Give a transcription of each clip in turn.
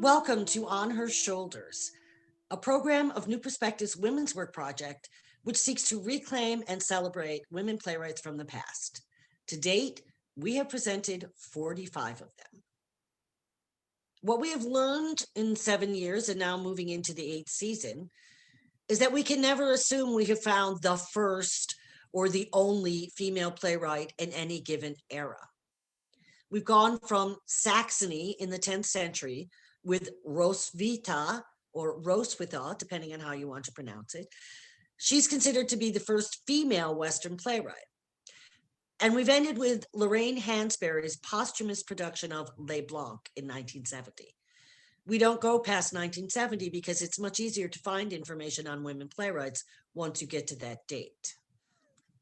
Welcome to On Her Shoulders, a program of New Perspectives Women's Work Project, which seeks to reclaim and celebrate women playwrights from the past. To date, we have presented 45 of them. What we have learned in 7 years and now moving into the 8th season is that we can never assume we have found the first or the only female playwright in any given era. We've gone from Saxony in the 10th century with Roswitha, or Roswitha, depending on how you want to pronounce it. She's considered to be the first female Western playwright. And we've ended with Lorraine Hansberry's posthumous production of Les Blancs in 1970. We don't go past 1970 because it's much easier to find information on women playwrights once you get to that date.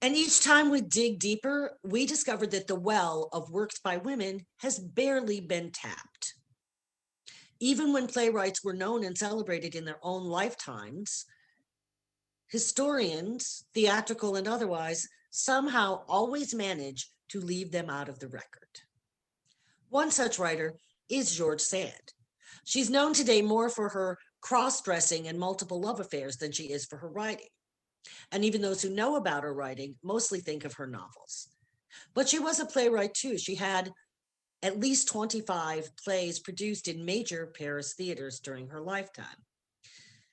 And each time we dig deeper, we discovered that the well of works by women has barely been tapped. Even when playwrights were known and celebrated in their own lifetimes, historians, theatrical and otherwise, somehow always manage to leave them out of the record. One such writer is George Sand. She's known today more for her cross-dressing and multiple love affairs than she is for her writing. And even those who know about her writing mostly think of her novels. But she was a playwright too. She had at least 25 plays produced in major Paris theaters during her lifetime.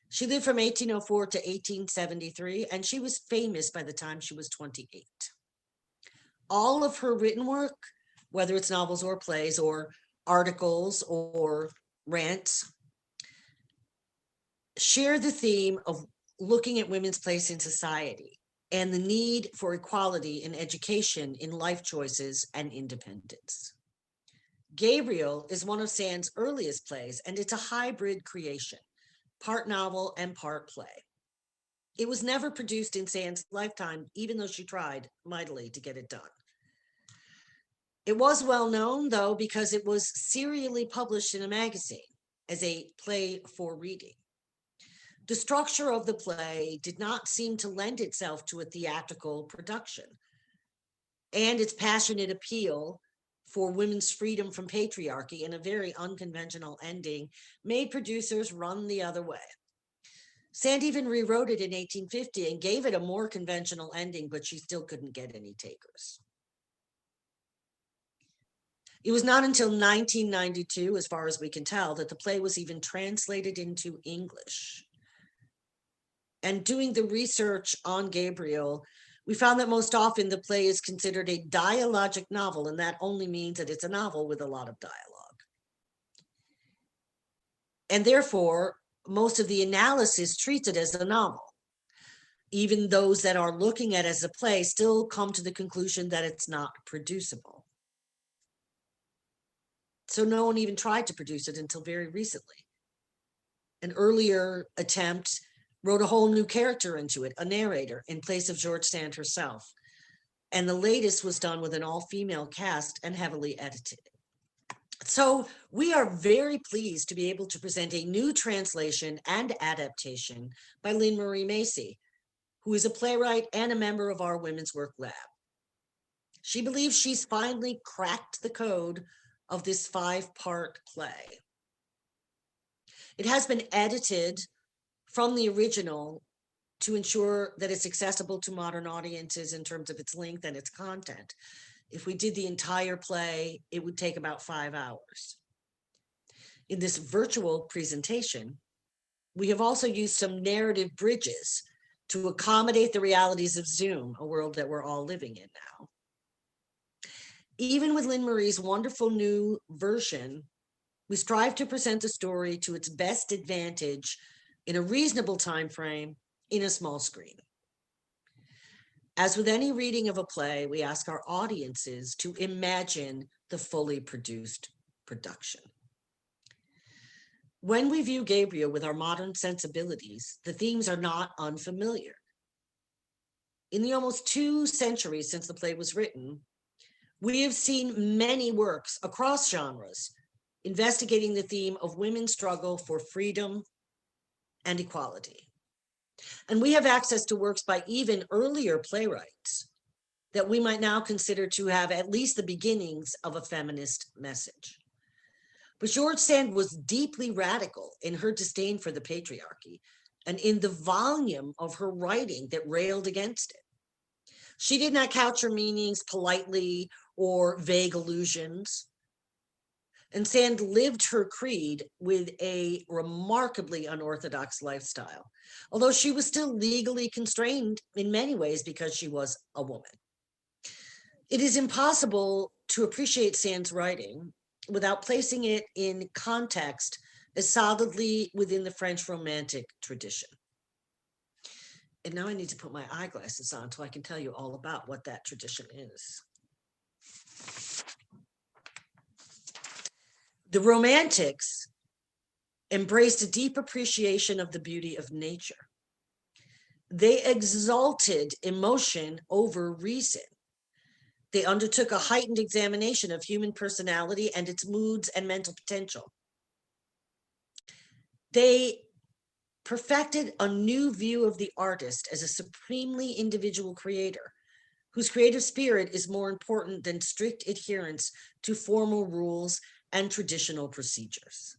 She lived from 1804 to 1873, and she was famous by the time she was 28. All of her written work, whether it's novels or plays or articles or rants, share the theme of looking at women's place in society and the need for equality in education, in life choices, and independence. Gabriel is one of Sand's earliest plays, and it's a hybrid creation, part novel and part play. It was never produced in Sand's lifetime, even though she tried mightily to get it done. It was well known, though, because it was serially published in a magazine as a play for reading. The structure of the play did not seem to lend itself to a theatrical production, and its passionate appeal for women's freedom from patriarchy and a very unconventional ending made producers run the other way. Sand even rewrote it in 1850 and gave it a more conventional ending, but she still couldn't get any takers. It was not until 1992, as far as we can tell, that the play was even translated into English. And doing the research on Gabriel, we found that most often the play is considered a dialogic novel, and that only means that it's a novel with a lot of dialogue. And therefore, most of the analysis treats it as a novel. Even those that are looking at it as a play still come to the conclusion that it's not producible. So no one even tried to produce it until very recently. An earlier attempt wrote a whole new character into it, a narrator, in place of George Sand herself. And the latest was done with an all-female cast and heavily edited. So we are very pleased to be able to present a new translation and adaptation by Lynn Marie Macy, who is a playwright and a member of our Women's Work Lab. She believes she's finally cracked the code of this 5-part play. It has been edited from the original to ensure that it's accessible to modern audiences in terms of its length and its content. If we did the entire play, it would take about 5 hours. In this virtual presentation, we have also used some narrative bridges to accommodate the realities of Zoom, a world that we're all living in now. Even with Lynn Marie's wonderful new version, we strive to present the story to its best advantage in a reasonable time frame in a small screen. As with any reading of a play, we ask our audiences to imagine the fully produced production. When we view Gabriel with our modern sensibilities, the themes are not unfamiliar. In the almost 2 centuries since the play was written, we have seen many works across genres investigating the theme of women's struggle for freedom and equality. And we have access to works by even earlier playwrights that we might now consider to have at least the beginnings of a feminist message. But George Sand was deeply radical in her disdain for the patriarchy and in the volume of her writing that railed against it. She did not couch her meanings politely or vague allusions. And Sand lived her creed with a remarkably unorthodox lifestyle, although she was still legally constrained in many ways because she was a woman. It is impossible to appreciate Sand's writing without placing it in context as solidly within the French Romantic tradition. And now I need to put my eyeglasses on so I can tell you all about what that tradition is. The Romantics embraced a deep appreciation of the beauty of nature. They exalted emotion over reason. They undertook a heightened examination of human personality and its moods and mental potential. They perfected a new view of the artist as a supremely individual creator, whose creative spirit is more important than strict adherence to formal rules and traditional procedures.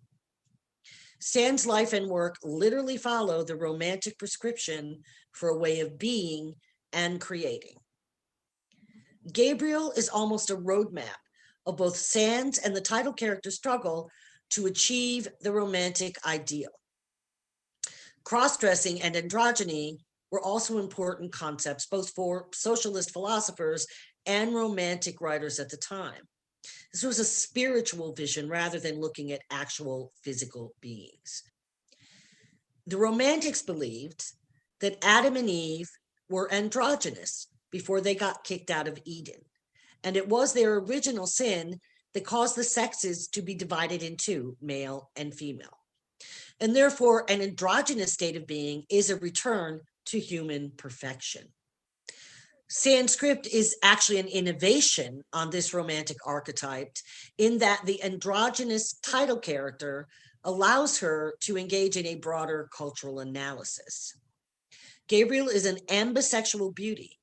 Sand's life and work literally follow the Romantic prescription for a way of being and creating. Gabriel is almost a roadmap of both Sand's and the title character's struggle to achieve the Romantic ideal. Cross-dressing and androgyny were also important concepts, both for socialist philosophers and Romantic writers at the time. This was a spiritual vision rather than looking at actual physical beings. The Romantics believed that Adam and Eve were androgynous before they got kicked out of Eden, and it was their original sin that caused the sexes to be divided into male and female. And therefore, an androgynous state of being is a return to human perfection. Sanskrit is actually an innovation on this Romantic archetype in that the androgynous title character allows her to engage in a broader cultural analysis. Gabriel is an ambisexual beauty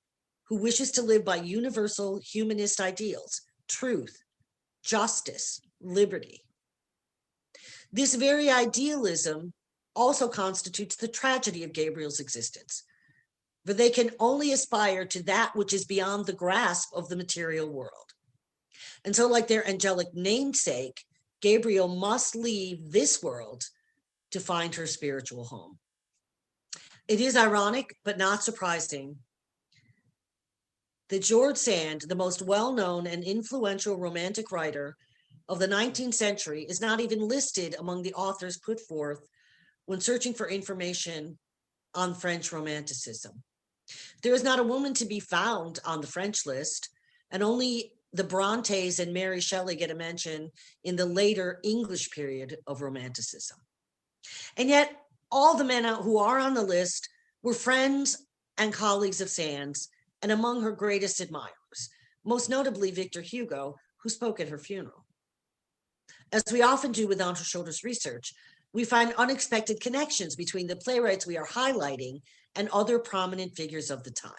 who wishes to live by universal humanist ideals, truth, justice, liberty. This very idealism also constitutes the tragedy of Gabriel's existence, for they can only aspire to that which is beyond the grasp of the material world. And so, like their angelic namesake, Gabriel must leave this world to find her spiritual home. It is ironic, but not surprising, that George Sand, the most well-known and influential Romantic writer of the 19th century, is not even listed among the authors put forth when searching for information on French Romanticism. There is not a woman to be found on the French list, and only the Brontes and Mary Shelley get a mention in the later English period of Romanticism. And yet, all the men who are on the list were friends and colleagues of Sand's, and among her greatest admirers, most notably Victor Hugo, who spoke at her funeral. As we often do with On Her Shoulders research, we find unexpected connections between the playwrights we are highlighting and other prominent figures of the time.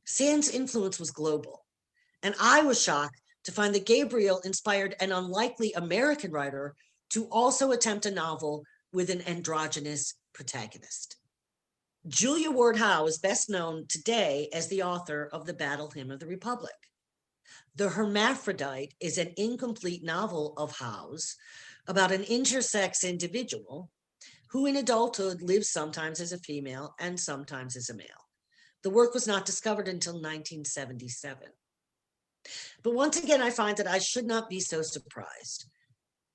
Sand's influence was global, and I was shocked to find that Gabriel inspired an unlikely American writer to also attempt a novel with an androgynous protagonist. Julia Ward Howe is best known today as the author of The Battle Hymn of the Republic. The Hermaphrodite is an incomplete novel of Howe's about an intersex individual who in adulthood lives sometimes as a female and sometimes as a male. The work was not discovered until 1977. But once again, I find that I should not be so surprised.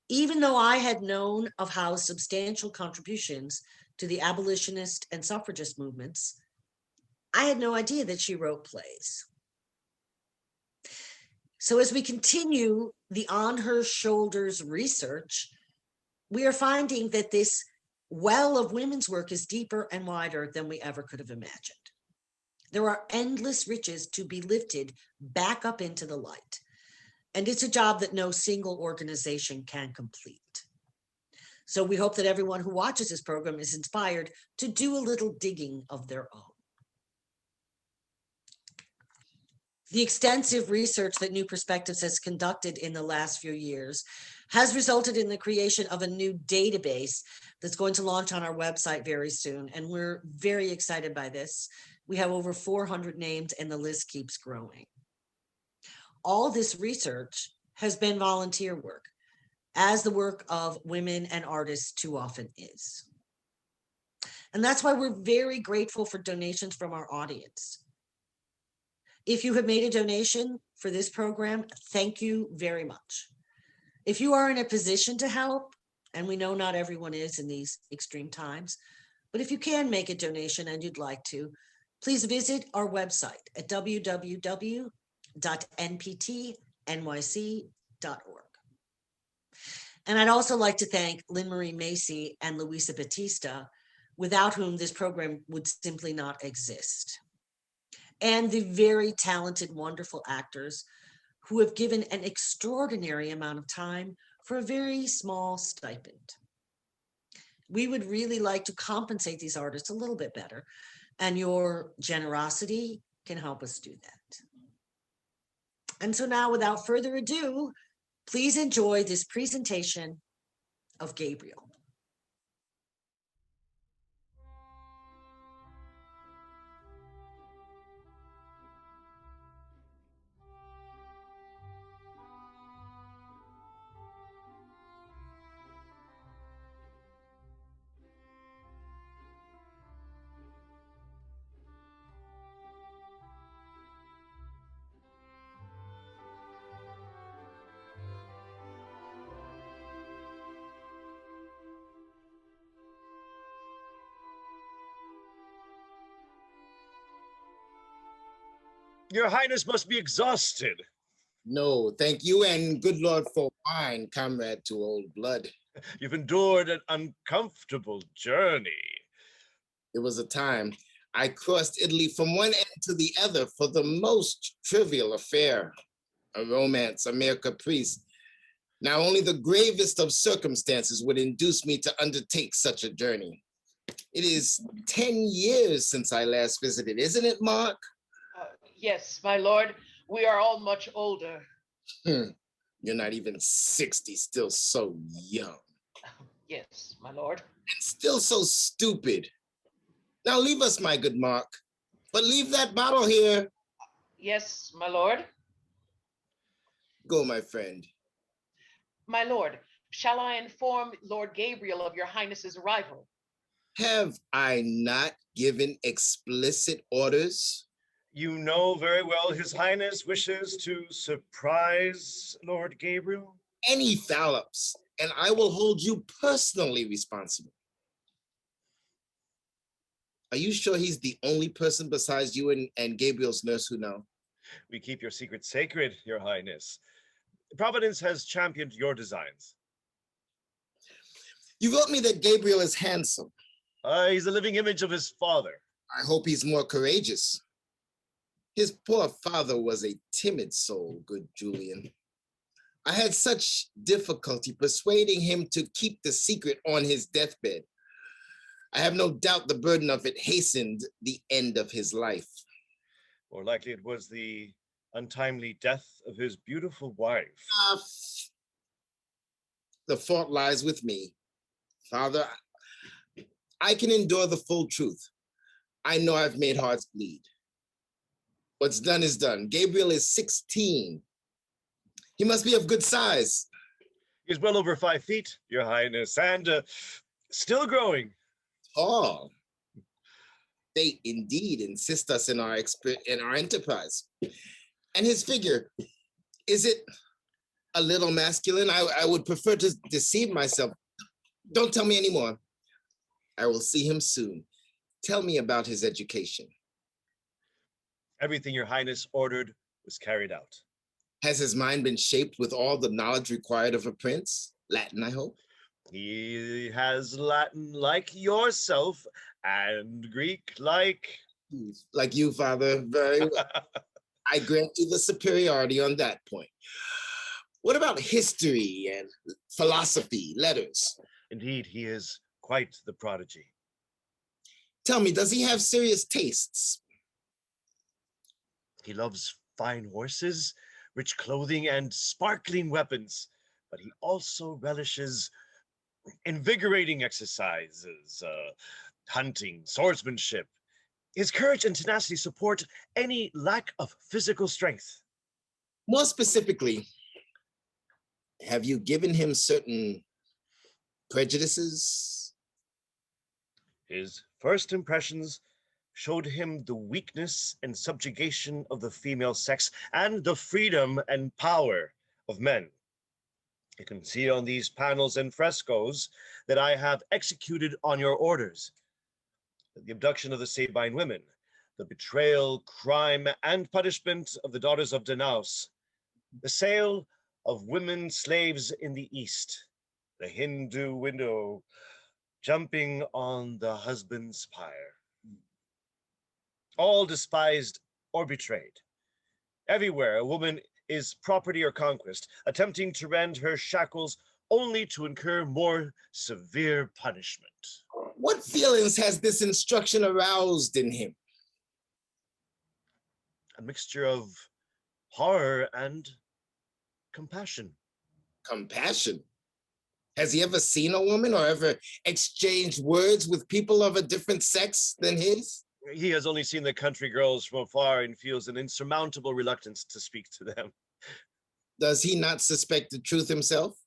Even though I had known of Howe's substantial contributions to the abolitionist and suffragist movements, I had no idea that she wrote plays. So as we continue the On Her Shoulders research, we are finding that this well of women's work is deeper and wider than we ever could have imagined. There are endless riches to be lifted back up into the light, and it's a job that no single organization can complete. So we hope that everyone who watches this program is inspired to do a little digging of their own. The extensive research that New Perspectives has conducted in the last few years has resulted in the creation of a new database that's going to launch on our website very soon. And we're very excited by this. We have over 400 names and the list keeps growing. All this research has been volunteer work, as the work of women and artists too often is. And that's why we're very grateful for donations from our audience. If you have made a donation for this program, thank you very much. If you are in a position to help, and we know not everyone is in these extreme times, but if you can make a donation and you'd like to, please visit our website at www.nptnyc.org. And I'd also like to thank Lynn Marie Macy and Luisa Battista, without whom this program would simply not exist. And the very talented, wonderful actors who have given an extraordinary amount of time for a very small stipend. We would really like to compensate these artists a little bit better, and your generosity can help us do that. And so now, without further ado, please enjoy this presentation of Gabriel. Your Highness must be exhausted. No, thank you, and good Lord for wine, comrade to old blood. You've endured an uncomfortable journey. There was a time I crossed Italy from one end to the other for the most trivial affair, a romance, a mere caprice. Now only the gravest of circumstances would induce me to undertake such a journey. It is 10 years since I last visited, isn't it, Mark? Yes, my lord, we are all much older. You're not even 60, still so young. Yes, my lord. And still so stupid. Now leave us, my good Mark, but leave that bottle here. Yes, my lord. Go, my friend. My lord, shall I inform Lord Gabriel of your Highness's arrival? Have I not given explicit orders? You know very well His Highness wishes to surprise Lord Gabriel. Any foul-ups, and I will hold you personally responsible. Are you sure he's the only person besides you and Gabriel's nurse who know? We keep your secret sacred, Your Highness. Providence has championed your designs. You wrote me that Gabriel is handsome. He's a living image of his father. I hope he's more courageous. His poor father was a timid soul, good Julian. I had such difficulty persuading him to keep the secret on his deathbed. I have no doubt the burden of it hastened the end of his life. More likely it was the untimely death of his beautiful wife. The fault lies with me. Father, I can endure the full truth. I know I've made hearts bleed. What's done is done. Gabriel is 16. He must be of good size. He's well over 5 feet, Your Highness, and still growing. Tall. They indeed insist us in our enterprise. And his figure, is it a little masculine? I would prefer to deceive myself. Don't tell me anymore. I will see him soon. Tell me about his education. Everything Your Highness ordered was carried out. Has his mind been shaped with all the knowledge required of a prince? Latin, I hope. He has Latin like yourself and Greek like you, Father. Very well. I grant you the superiority on that point. What about history and philosophy, letters? Indeed, he is quite the prodigy. Tell me, does he have serious tastes? He loves fine horses, rich clothing, and sparkling weapons. but he also relishes invigorating exercises, hunting, swordsmanship. His courage and tenacity support any lack of physical strength. More specifically, have you given him certain prejudices? His first impressions showed him the weakness and subjugation of the female sex and the freedom and power of men. You can see on these panels and frescoes that I have executed on your orders. The abduction of the Sabine women, the betrayal, crime, and punishment of the daughters of Danaus, the sale of women slaves in the East, the Hindu widow jumping on the husband's pyre. All despised or betrayed. Everywhere a woman is property or conquest, attempting to rend her shackles only to incur more severe punishment. What feelings has this instruction aroused in him? A mixture of horror and compassion. Compassion? Has he ever seen a woman or ever exchanged words with people of a different sex than his? He has only seen the country girls from afar and feels an insurmountable reluctance to speak to them. Does he not suspect the truth himself?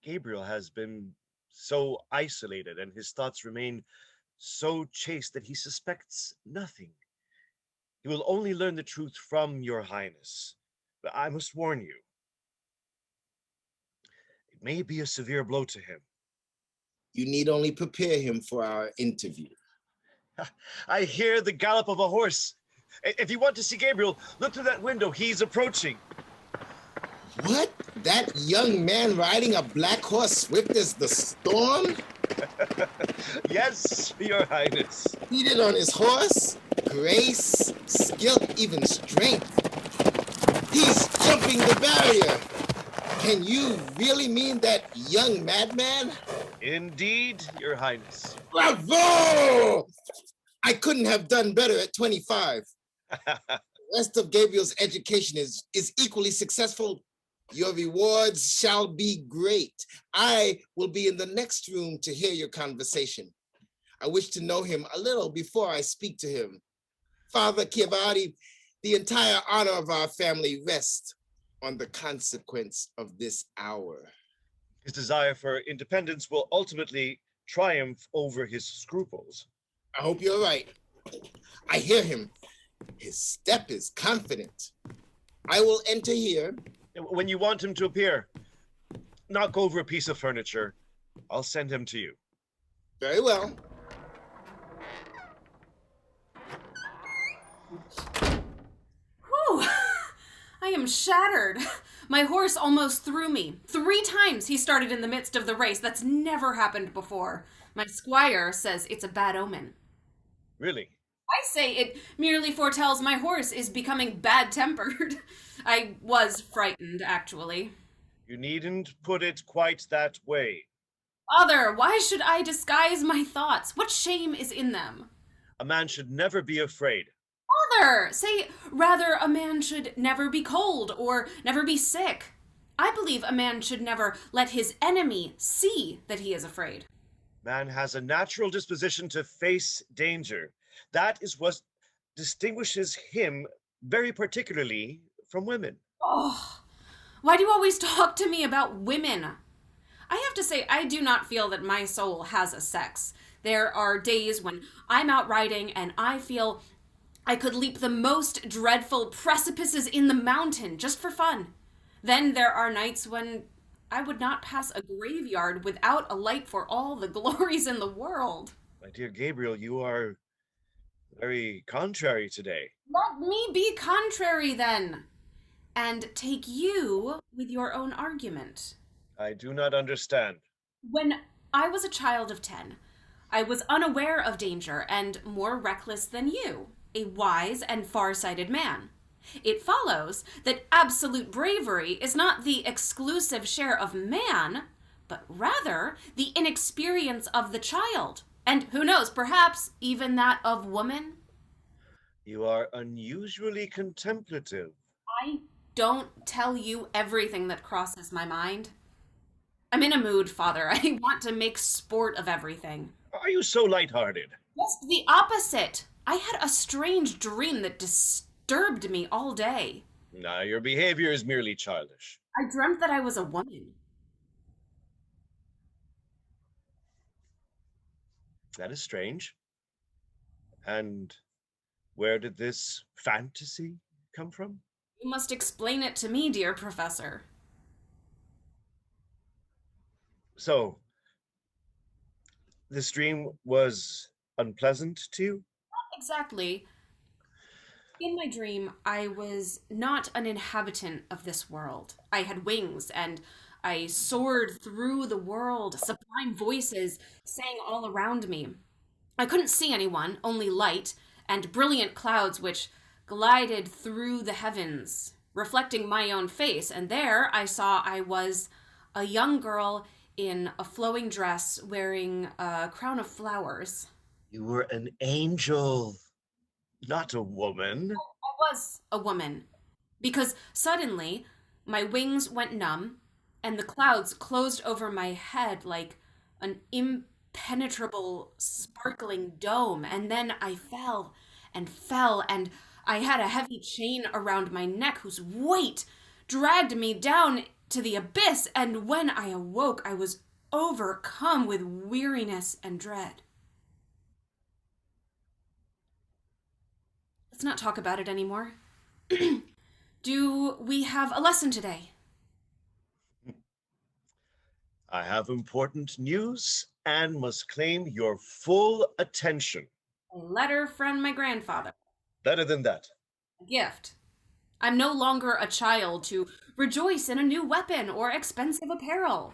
Gabriel has been so isolated and his thoughts remain so chaste that he suspects nothing. He will only learn the truth from your highness. But I must warn you, it may be a severe blow to him. You need only prepare him for our interview. I hear the gallop of a horse. If you want to see Gabriel, look through that window. He's approaching. What? That young man riding a black horse swift as the storm? Yes, your highness. Seated on his horse? Grace, skill, even strength. He's jumping the barrier. Can you really mean that young madman? Indeed, your highness. Bravo! I couldn't have done better at 25. The rest of Gabriel's education is equally successful. Your rewards shall be great. I will be in the next room to hear your conversation. I wish to know him a little before I speak to him. Father Chiavari, the entire honor of our family rests on the consequence of this hour. His desire for independence will ultimately triumph over his scruples. I hope you're right. I hear him. His step is confident. I will enter here. When you want him to appear, knock over a piece of furniture. I'll send him to you. Very well. Whew! I am shattered. My horse almost threw me. 3 times he started in the midst of the race. That's never happened before. My squire says it's a bad omen. Really? I say it merely foretells my horse is becoming bad-tempered. I was frightened, actually. You needn't put it quite that way. Father, why should I disguise my thoughts? What shame is in them? A man should never be afraid. Father, say rather a man should never be cold or never be sick. I believe a man should never let his enemy see that he is afraid. Man has a natural disposition to face danger. That is what distinguishes him very particularly from women. Oh, why do you always talk to me about women? I have to say, I do not feel that my soul has a sex. There are days when I'm out riding and I feel I could leap the most dreadful precipices in the mountain just for fun. Then there are nights when I would not pass a graveyard without a light for all the glories in the world. My dear Gabriel, you are very contrary today. Let me be contrary then, and take you with your own argument. I do not understand. When I was a child of 10, I was unaware of danger and more reckless than you, a wise and far-sighted man. It follows that absolute bravery is not the exclusive share of man, but rather the inexperience of the child, and who knows, perhaps even that of woman. You are unusually contemplative. I don't tell you everything that crosses my mind. I'm in a mood, Father. I want to make sport of everything. Are you so lighthearted? Just the opposite. I had a strange dream that disturbed me all day. Nah, your behavior is merely childish. I dreamt that I was a woman. That is strange. And where did this fantasy come from? You must explain it to me, dear Professor. So, this dream was unpleasant to you? Exactly. In my dream, I was not an inhabitant of this world. I had wings and I soared through the world. Sublime voices sang all around me. I couldn't see anyone, only light and brilliant clouds which glided through the heavens, reflecting my own face. And there I saw I was a young girl in a flowing dress wearing a crown of flowers. You were an angel, not a woman. I was a woman because suddenly my wings went numb and the clouds closed over my head like an impenetrable sparkling dome. And then I fell and fell, and I had a heavy chain around my neck whose weight dragged me down to the abyss. And when I awoke, I was overcome with weariness and dread. Let's not talk about it anymore. Do we have a lesson today? I have important news and must claim your full attention. A letter from my grandfather. Better than that. A gift. I'm no longer a child to rejoice in a new weapon or expensive apparel.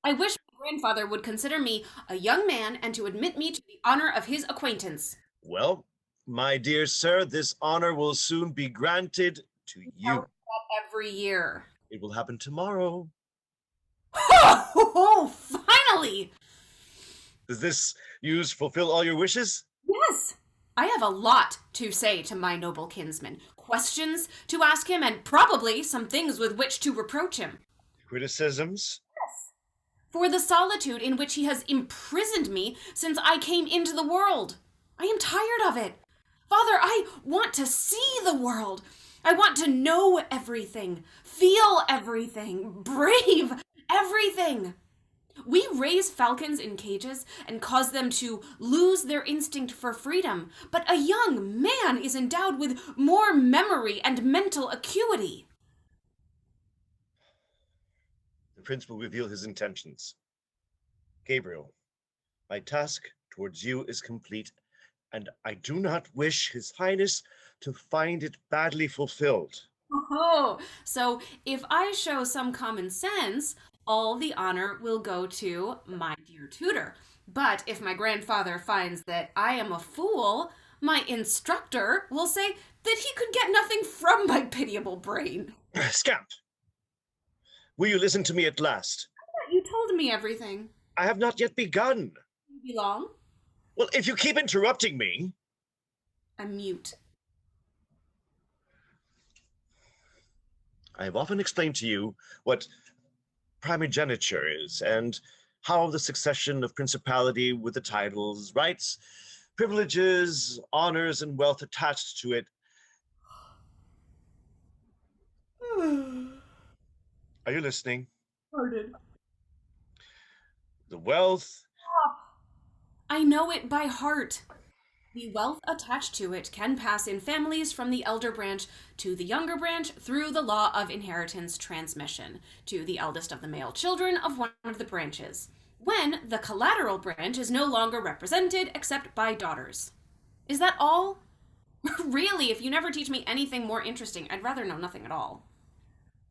I wish my grandfather would consider me a young man and to admit me to the honor of his acquaintance. Well, my dear sir, this honor will soon be granted to you. That every year. It will happen tomorrow. Oh, finally! Does this news fulfill all your wishes? Yes! I have a lot to say to my noble kinsman, questions to ask him, and probably some things with which to reproach him. Criticisms? For the solitude in which he has imprisoned me since I came into the world. I am tired of it. Father, I want to see the world. I want to know everything, feel everything, brave everything. We raise falcons in cages and cause them to lose their instinct for freedom, but a young man is endowed with more memory and mental acuity. The prince will reveal his intentions. Gabriel, my task towards you is complete, and I do not wish His Highness to find it badly fulfilled. Oh, so if I show some common sense, all the honor will go to my dear tutor. But if my grandfather finds that I am a fool, my instructor will say that he could get nothing from my pitiable brain. Scamp! Will you listen to me at last? I thought you told me everything. I have not yet begun. You belong? Well, if you keep interrupting me... I'm mute. I have often explained to you what primogeniture is and how the succession of principality with the titles, rights, privileges, honors, and wealth attached to it. Are you listening? Pardon. The wealth. I know it by heart. The wealth attached to it can pass in families from the elder branch to the younger branch through the law of inheritance transmission to the eldest of the male children of one of the branches, when the collateral branch is no longer represented except by daughters. Is that all? Really, if you never teach me anything more interesting, I'd rather know nothing at all.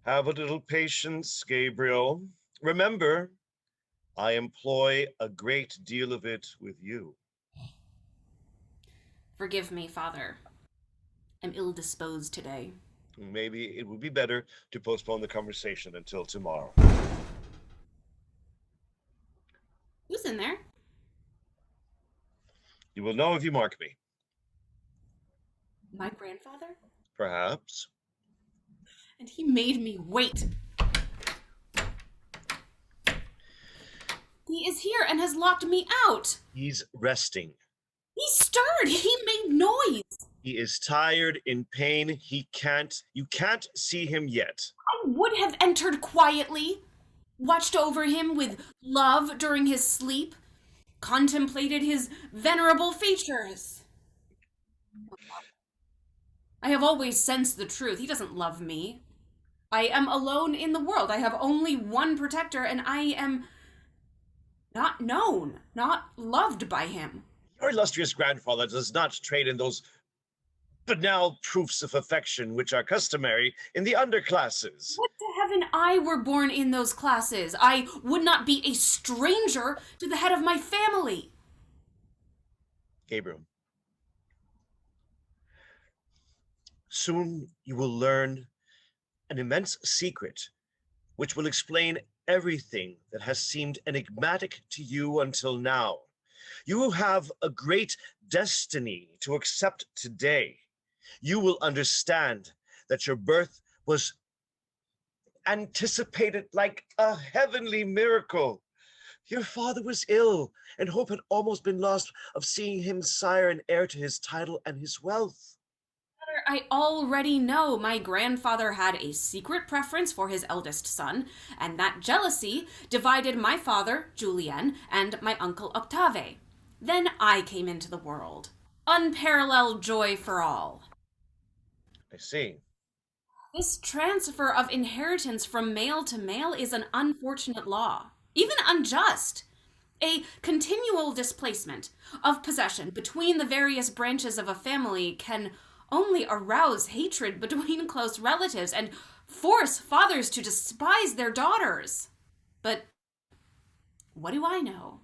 Have a little patience, Gabriel. Remember, I employ a great deal of it with you. Forgive me, Father. I'm ill-disposed today. Maybe it would be better to postpone the conversation until tomorrow. Who's in there? You will know if you mark me. My grandfather? Perhaps. And he made me wait. He is here and has locked me out. He's resting. He stirred. He made noise. He is tired, in pain. You can't see him yet. I would have entered quietly, watched over him with love during his sleep, contemplated his venerable features. I have always sensed the truth. He doesn't love me. I am alone in the world. I have only one protector, and I am not known, not loved by him. Your illustrious grandfather does not trade in those banal proofs of affection which are customary in the underclasses. Would to heaven I were born in those classes. I would not be a stranger to the head of my family. Gabriel, soon you will learn an immense secret which will explain everything that has seemed enigmatic to you until now. You have a great destiny to accept today. You will understand that your birth was anticipated like a heavenly miracle. Your father was ill, and hope had almost been lost of seeing him sire and heir to his title and his wealth. I already know my grandfather had a secret preference for his eldest son, and that jealousy divided my father, Julien, and my uncle Octave. Then I came into the world. Unparalleled joy for all. I see. This transfer of inheritance from male to male is an unfortunate law, even unjust. A continual displacement of possession between the various branches of a family can only arouse hatred between close relatives and force fathers to despise their daughters. But what do I know?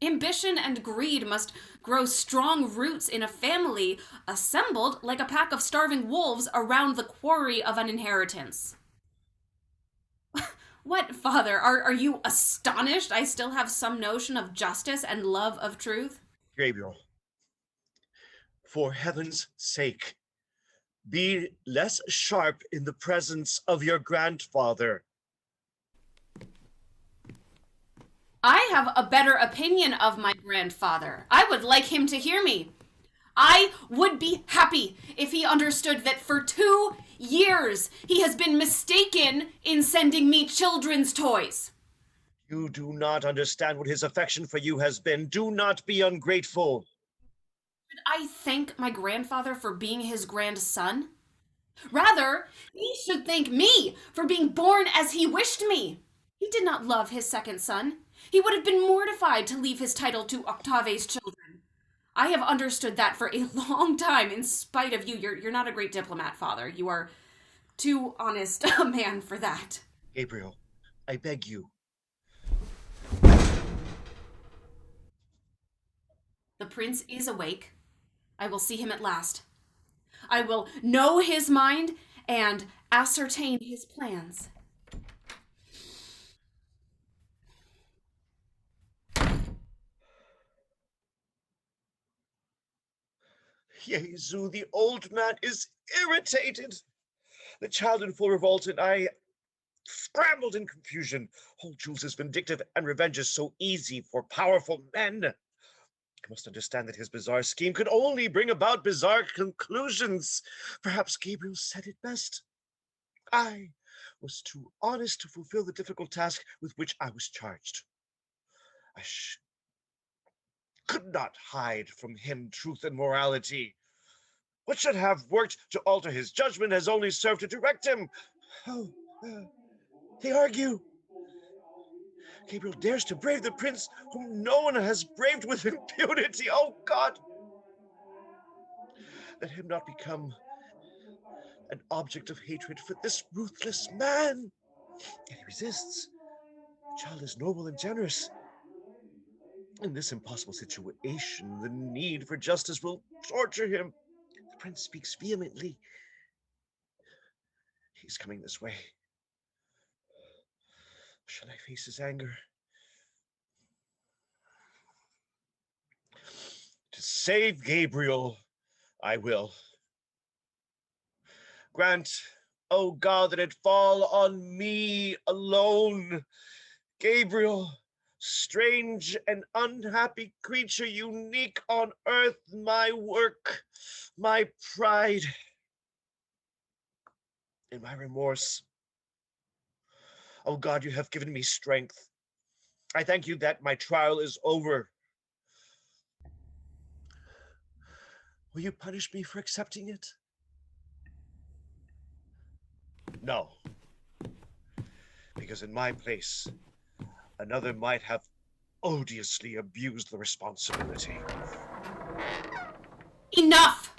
Ambition and greed must grow strong roots in a family assembled like a pack of starving wolves around the quarry of an inheritance. What, father? Are you astonished I still have some notion of justice and love of truth? Gabriel, for heaven's sake, be less sharp in the presence of your grandfather. I have a better opinion of my grandfather. I would like him to hear me. I would be happy if he understood that for 2 years he has been mistaken in sending me children's toys. You do not understand what his affection for you has been. Do not be ungrateful. Should I thank my grandfather for being his grandson? Rather, he should thank me for being born as he wished me. He did not love his second son. He would have been mortified to leave his title to Octave's children. I have understood that for a long time, in spite of you. You're not a great diplomat, father. You are too honest a man for that. Gabriel, I beg you. The prince is awake. I will see him at last. I will know his mind and ascertain his plans. Jesu, the old man is irritated. The child in full revolt and I scrambled in confusion. Old Jules is vindictive and revenge is so easy for powerful men. I must understand that his bizarre scheme could only bring about bizarre conclusions. Perhaps Gabriel said it best. I was too honest to fulfill the difficult task with which I was charged. I could not hide from him truth and morality. What should have worked to alter his judgment has only served to direct him. Oh, they argue. Gabriel dares to brave the prince whom no one has braved with impunity. Oh, God. Let him not become an object of hatred for this ruthless man. Yet he resists. The child is noble and generous. In this impossible situation, the need for justice will torture him. The prince speaks vehemently. He's coming this way. Shall I face his anger? To save Gabriel, I will. Grant Oh God, that it fall on me alone. Gabriel, strange and unhappy creature, unique on earth, my work, my pride, and my remorse. Oh God, you have given me strength. I thank you that my trial is over. Will you punish me for accepting it? No. Because in my place, another might have odiously abused the responsibility. Enough!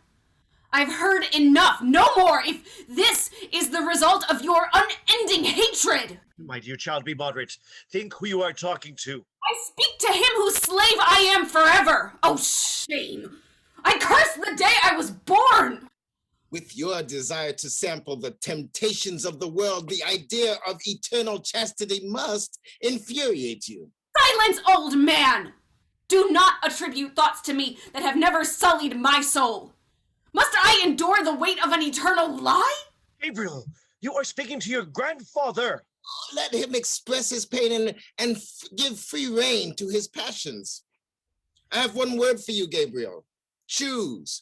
I've heard enough. No more if this is the result of your unending hatred. My dear child, be moderate. Think who you are talking to. I speak to him whose slave I am forever. Oh, shame. I curse the day I was born. With your desire to sample the temptations of the world, the idea of eternal chastity must infuriate you. Silence, old man! Do not attribute thoughts to me that have never sullied my soul. Must I endure the weight of an eternal lie? Gabriel, you are speaking to your grandfather. Let him express his pain and give free rein to his passions. I have one word for you, Gabriel. Choose.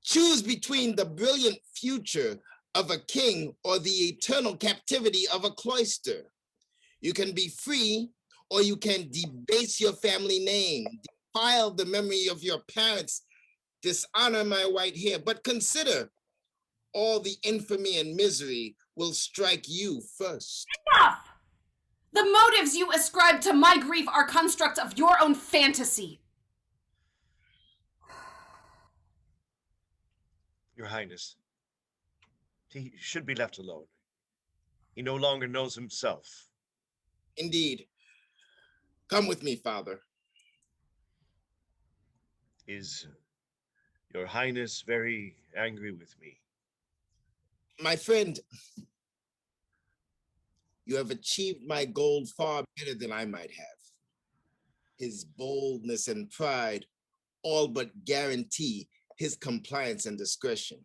Choose between the brilliant future of a king or the eternal captivity of a cloister. You can be free, or you can debase your family name, defile the memory of your parents, dishonor my white hair, but consider all the infamy and misery will strike you first. Enough! The motives you ascribe to my grief are constructs of your own fantasy. Your Highness, he should be left alone. He no longer knows himself. Indeed. Come with me, Father. Is Your Highness very angry with me? My friend, you have achieved my goal far better than I might have. His boldness and pride all but guarantee his compliance and discretion.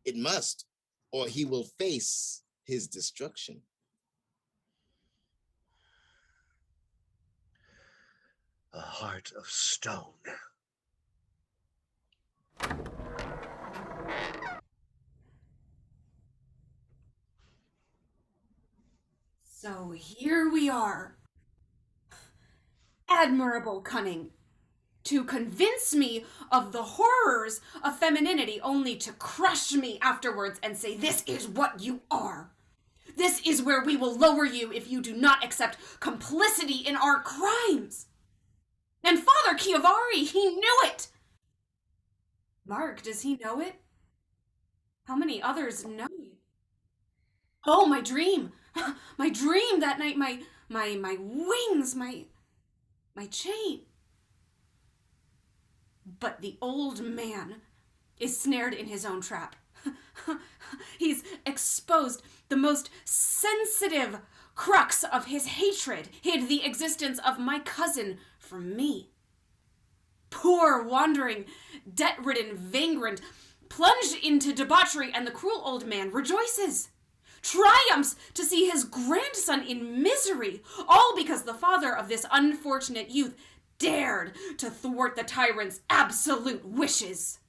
It must, or he will face his destruction. A heart of stone. So here we are. Admirable cunning. To convince me of the horrors of femininity only to crush me afterwards and say, this is what you are. This is where we will lower you if you do not accept complicity in our crimes. And Father Chiavari, he knew it. Mark, does he know it? How many others know it? Oh, my dream. My dream that night, my wings, my chain. But the old man is snared in his own trap. He's exposed the most sensitive crux of his hatred, hid the existence of my cousin from me. Poor, wandering, debt-ridden vagrant plunged into debauchery, and the cruel old man rejoices, triumphs to see his grandson in misery, all because the father of this unfortunate youth dared to thwart the tyrant's absolute wishes.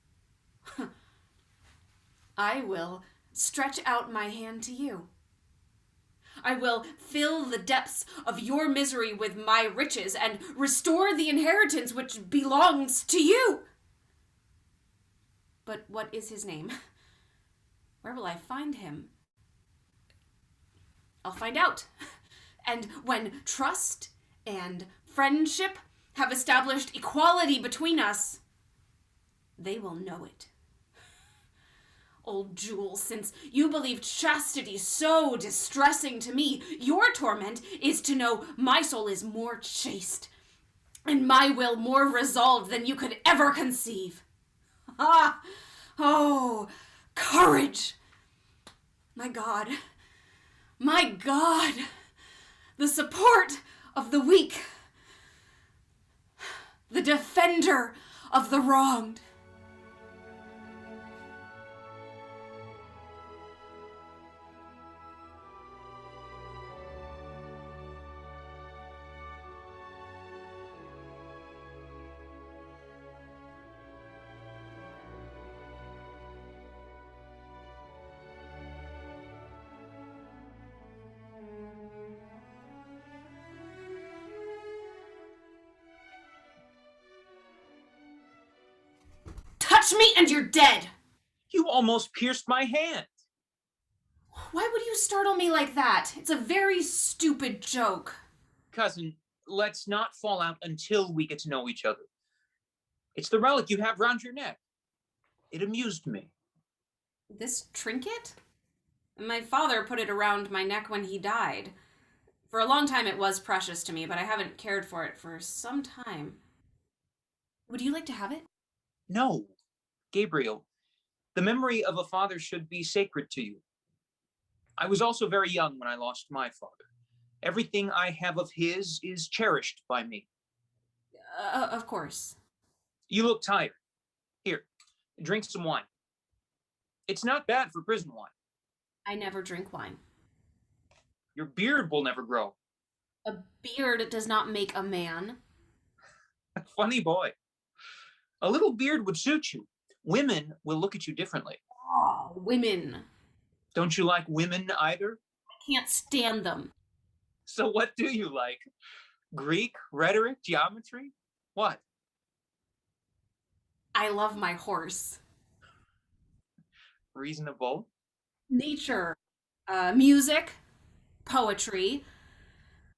I will stretch out my hand to you. I will fill the depths of your misery with my riches and restore the inheritance which belongs to you. But what is his name? Where will I find him? I'll find out. And when trust and friendship have established equality between us, they will know it. Old Jewel, since you believe chastity so distressing to me, your torment is to know my soul is more chaste and my will more resolved than you could ever conceive. Ah! Oh, courage! My God, the support of the weak, the defender of the wronged. touch me and you're dead. You almost pierced my hand. Why would you startle me like that? It's a very stupid joke. Cousin, let's not fall out until we get to know each other. It's the relic you have round your neck. It amused me. This trinket? My father put it around my neck when he died. For a long time it was precious to me, but I haven't cared for it for some time. Would you like to have it? No, Gabriel, the memory of a father should be sacred to you. I was also very young when I lost my father. Everything I have of his is cherished by me. Of course. You look tired. Here, drink some wine. It's not bad for prison wine. I never drink wine. Your beard will never grow. A beard does not make a man. Funny boy. A little beard would suit you. Women will look at you differently. Oh, women. Don't you like women either? I can't stand them. So what do you like? Greek, rhetoric, geometry? What? I love my horse. Reasonable. Nature, music, poetry,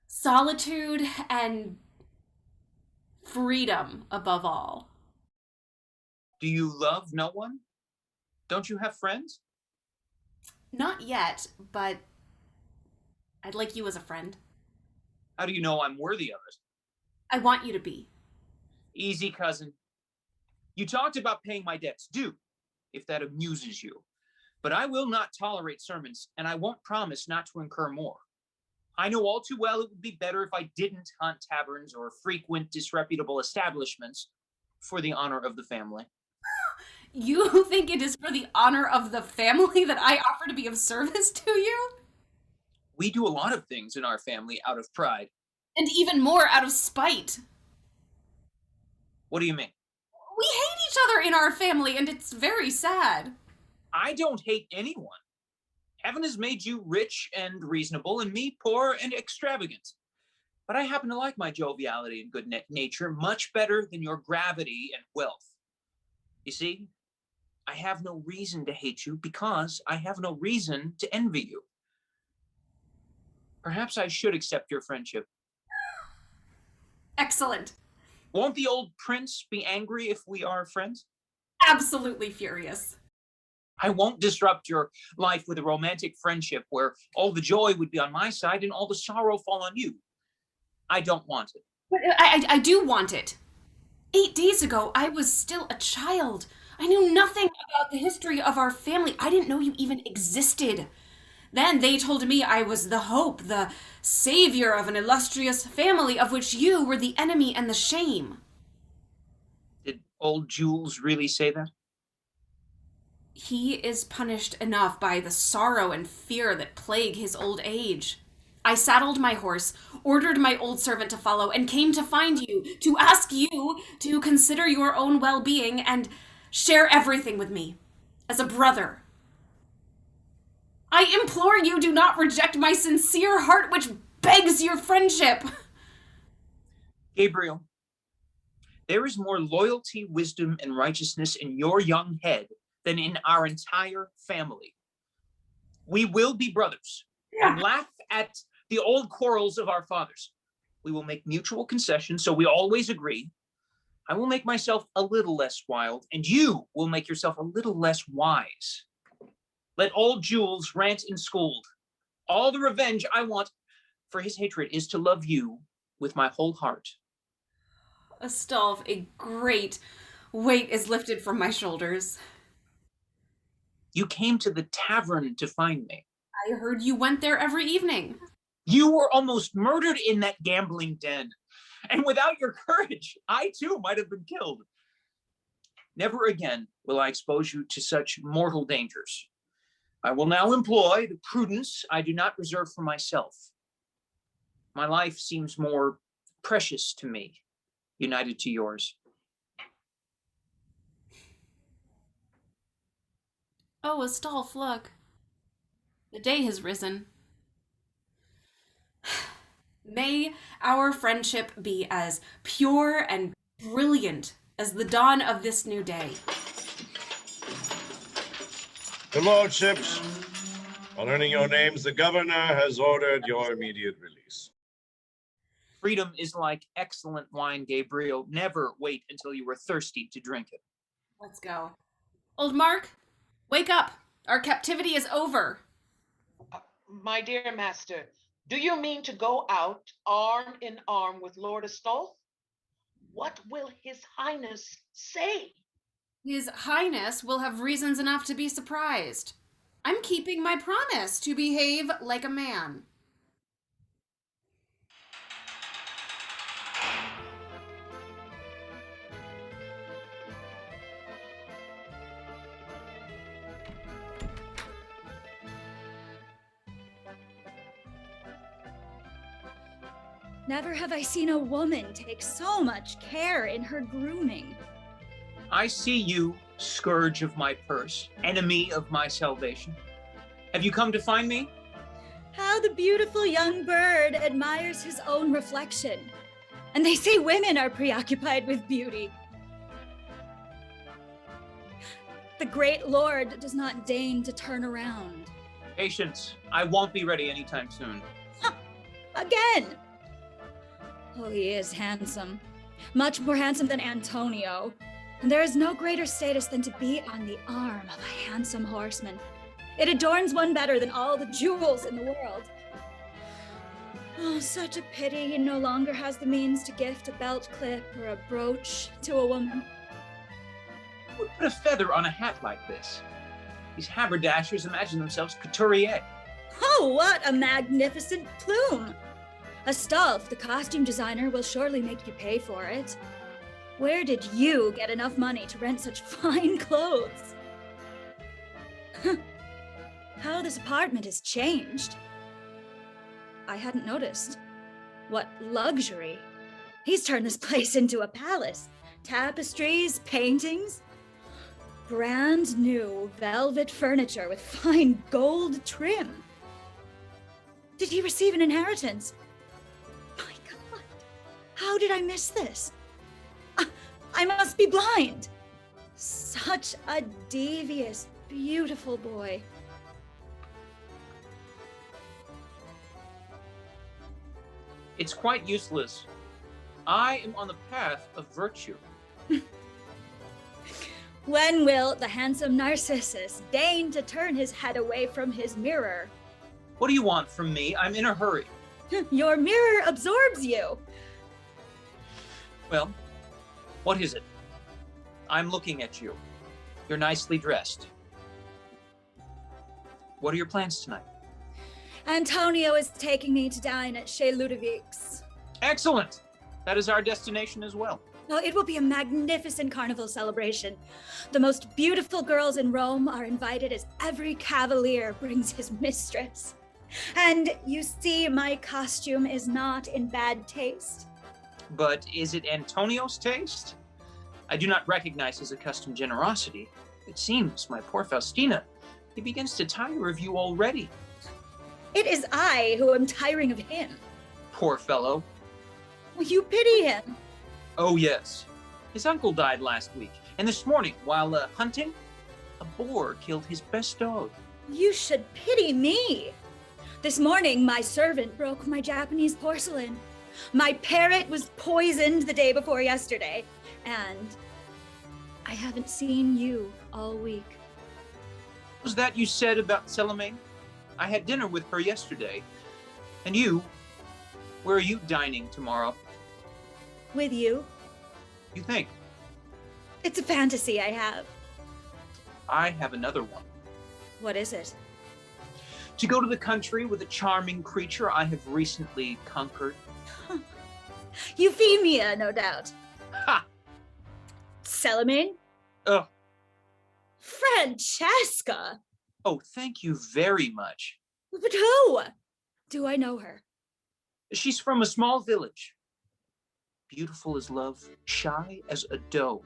solitude, and freedom above all. Do you love no one? Don't you have friends? Not yet, but I'd like you as a friend. How do you know I'm worthy of it? I want you to be. Easy, cousin. You talked about paying my debts. Do, if that amuses you. But I will not tolerate sermons, and I won't promise not to incur more. I know all too well it would be better if I didn't haunt taverns or frequent disreputable establishments for the honor of the family. You think it is for the honor of the family that I offer to be of service to you? We do a lot of things in our family out of pride. And even more out of spite. What do you mean? We hate each other in our family, and it's very sad. I don't hate anyone. Heaven has made you rich and reasonable, and me poor and extravagant. But I happen to like my joviality and good nature much better than your gravity and wealth. You see, I have no reason to hate you because I have no reason to envy you. Perhaps I should accept your friendship. Excellent. Won't the old prince be angry if we are friends? Absolutely furious. I won't disrupt your life with a romantic friendship where all the joy would be on my side and all the sorrow fall on you. I don't want it. But I do want it. 8 days ago, I was still a child. I knew nothing about the history of our family. I didn't know you even existed. Then they told me I was the hope, the savior of an illustrious family of which you were the enemy and the shame. Did old Jules really say that? He is punished enough by the sorrow and fear that plague his old age. I saddled my horse, ordered my old servant to follow, and came to find you, to ask you to consider your own well-being and share everything with me, as a brother. I implore you, do not reject my sincere heart, which begs your friendship. Gabriel, there is more loyalty, wisdom, and righteousness in your young head than in our entire family. We will be brothers and laugh at the old quarrels of our fathers. We will make mutual concessions, so we always agree. I will make myself a little less wild, and you will make yourself a little less wise. Let old Jules rant and scold. All the revenge I want for his hatred is to love you with my whole heart. Astolphe, a great weight is lifted from my shoulders. You came to the tavern to find me. I heard you went there every evening. You were almost murdered in that gambling den. And without your courage, I too might have been killed. Never again will I expose you to such mortal dangers. I will now employ the prudence I do not reserve for myself. My life seems more precious to me, united to yours. Oh, Astolphe, look. The day has risen. May our friendship be as pure and brilliant as the dawn of this new day. Your lordships, on learning your names, the governor has ordered your immediate release. Freedom is like excellent wine, Gabriel. Never wait until you are thirsty to drink it. Let's go. Old Mark, wake up. Our captivity is over. My dear master, do you mean to go out arm in arm with Lord Astolph? What will His Highness say? His Highness will have reasons enough to be surprised. I'm keeping my promise to behave like a man. Never have I seen a woman take so much care in her grooming. I see you, scourge of my purse, enemy of my salvation. Have you come to find me? How the beautiful young bird admires his own reflection. And they say women are preoccupied with beauty. The great lord does not deign to turn around. Patience. I won't be ready anytime soon. Again! Oh, he is handsome. Much more handsome than Antonio. And there is no greater status than to be on the arm of a handsome horseman. It adorns one better than all the jewels in the world. Oh, such a pity he no longer has the means to gift a belt clip or a brooch to a woman. Who would put a feather on a hat like this? These haberdashers imagine themselves couturier. Oh, what a magnificent plume! Astolph, the costume designer, will surely make you pay for it. Where did you get enough money to rent such fine clothes? How this apartment has changed. I hadn't noticed. What luxury. He's turned this place into a palace. Tapestries, paintings. Brand new velvet furniture with fine gold trim. Did he receive an inheritance? My God, how did I miss this? I must be blind. Such a devious, beautiful boy. It's quite useless. I am on the path of virtue. When will the handsome Narcissus deign to turn his head away from his mirror? What do you want from me? I'm in a hurry. Your mirror absorbs you. Well, what is it? I'm looking at you. You're nicely dressed. What are your plans tonight? Antonio is taking me to dine at Chez Ludovic's. Excellent. That is our destination as well. Oh, it will be a magnificent carnival celebration. The most beautiful girls in Rome are invited as every cavalier brings his mistress. And you see, my costume is not in bad taste. But is it Antonio's taste? I do not recognize his accustomed generosity. It seems, my poor Faustina, he begins to tire of you already. It is I who am tiring of him. Poor fellow. You pity him. Oh, yes. His uncle died last week, and this morning, while hunting, a boar killed his best dog. You should pity me. This morning, my servant broke my Japanese porcelain. My parrot was poisoned the day before yesterday, and I haven't seen you all week. What was that you said about Salome? I had dinner with her yesterday. And you, where are you dining tomorrow? With you. You think? It's a fantasy I have. I have another one. What is it? To go to the country with a charming creature I have recently conquered. Euphemia, no doubt. Ha! Salome? Oh. Francesca! Oh, thank you very much. But who? Do I know her? She's from a small village. Beautiful as love, shy as a doe,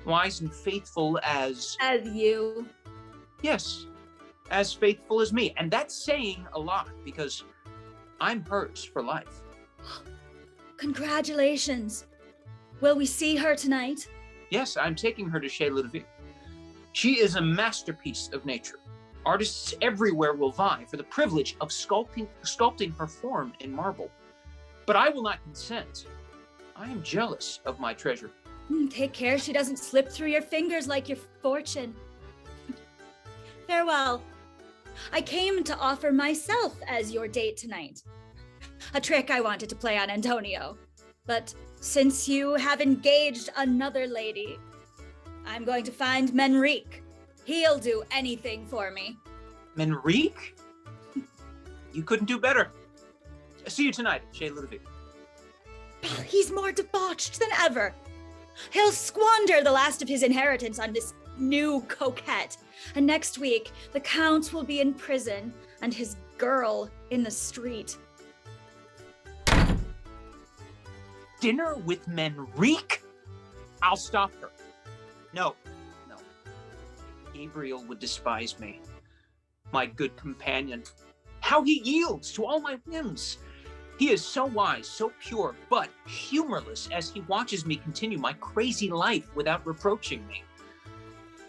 wise and faithful as... As you. Yes, as faithful as me. And that's saying a lot because I'm hers for life. Congratulations. Will we see her tonight? Yes, I'm taking her to Chez Ludovic. She is a masterpiece of nature. Artists everywhere will vie for the privilege of sculpting her form in marble. But I will not consent. I am jealous of my treasure. Take care she doesn't slip through your fingers like your fortune. Farewell. I came to offer myself as your date tonight. A trick I wanted to play on Antonio. But since you have engaged another lady, I'm going to find Menrique. He'll do anything for me. Menrique? You couldn't do better. See you tonight at Chez Ludovic. He's more debauched than ever. He'll squander the last of his inheritance on this new coquette. And next week, the Count will be in prison and his girl in the street. Dinner with Menrique? I'll stop her. No. Gabriel would despise me. My good companion. How he yields to all my whims. He is so wise, so pure, but humorless as he watches me continue my crazy life without reproaching me.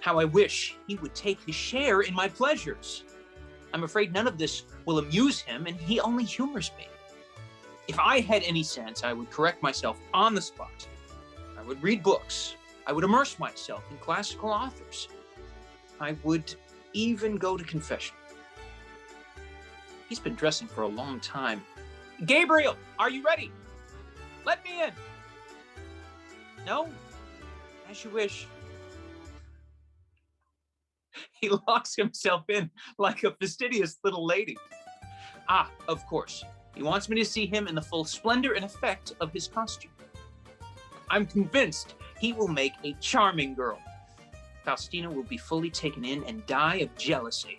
How I wish he would take his share in my pleasures. I'm afraid none of this will amuse him, and he only humors me. If I had any sense, I would correct myself on the spot. I would read books. I would immerse myself in classical authors. I would even go to confession. He's been dressing for a long time. Gabriel, are you ready? Let me in. No? As you wish. He locks himself in like a fastidious little lady. Ah, of course. He wants me to see him in the full splendor and effect of his costume. I'm convinced he will make a charming girl. Faustina will be fully taken in and die of jealousy.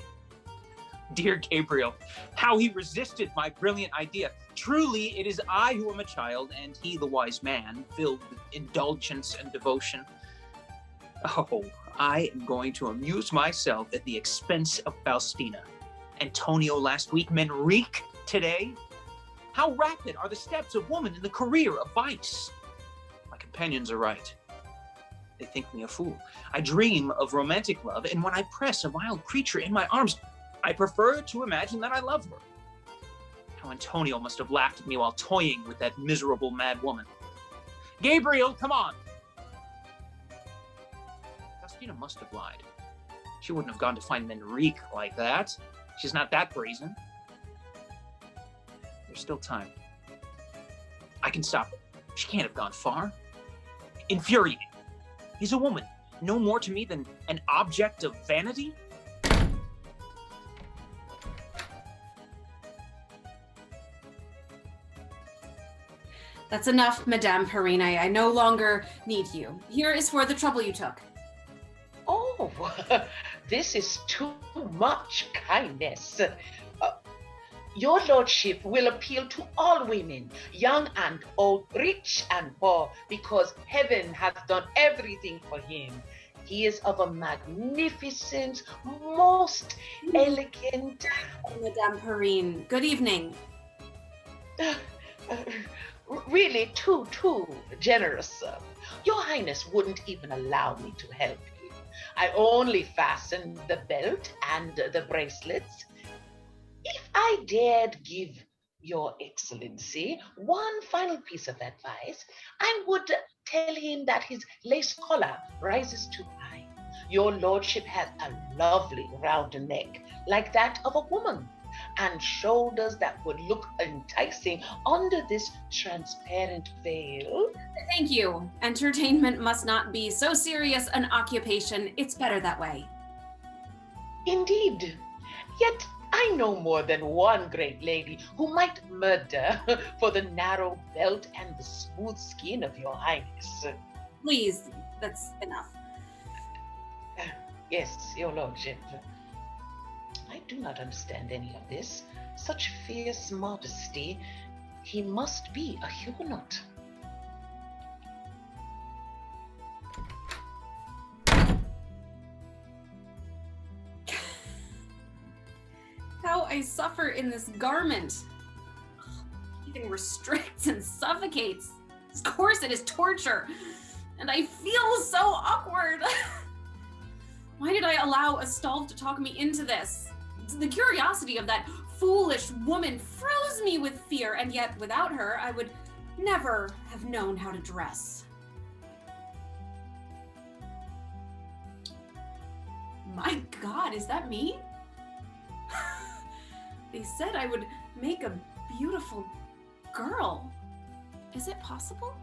Dear Gabriel, how he resisted my brilliant idea. Truly, it is I who am a child, and he the wise man, filled with indulgence and devotion. Oh, I am going to amuse myself at the expense of Faustina. Antonio last week, Menrique today. How rapid are the steps of woman in the career of vice? My companions are right. They think me a fool. I dream of romantic love, and when I press a wild creature in my arms, I prefer to imagine that I love her. How Antonio must have laughed at me while toying with that miserable mad woman. Gabriel, come on! Faustina must have lied. She wouldn't have gone to find Menrique like that. She's not that brazen. There's still time. I can stop her. She can't have gone far. Infuriating. He's a woman, no more to me than an object of vanity. That's enough, Madame Perrine. I no longer need you. Here is for the trouble you took. Oh, this is too much kindness. Your lordship will appeal to all women, young and old, rich and poor, because heaven has done everything for him. He is of a magnificent, most elegant... Madame Perrine, good evening. Really too generous. Your Highness wouldn't even allow me to help you. I only fastened the belt and the bracelets. If I dared give Your Excellency one final piece of advice, I would tell him that his lace collar rises too high. Your lordship has a lovely round neck, like that of a woman, and shoulders that would look enticing under this transparent veil. Thank you. Entertainment must not be so serious an occupation. It's better that way. Indeed. Yet I know more than one great lady who might murder for the narrow belt and the smooth skin of your Highness. Please, that's enough. Yes, your lordship. I do not understand any of this. Such fierce modesty. He must be a Huguenot. How I suffer in this garment. Everything restricts and suffocates. This corset is torture. And I feel so awkward. Why did I allow Astolf to talk me into this? The curiosity of that foolish woman froze me with fear, and yet without her, I would never have known how to dress. My God, is that me? They said I would make a beautiful girl. Is it possible?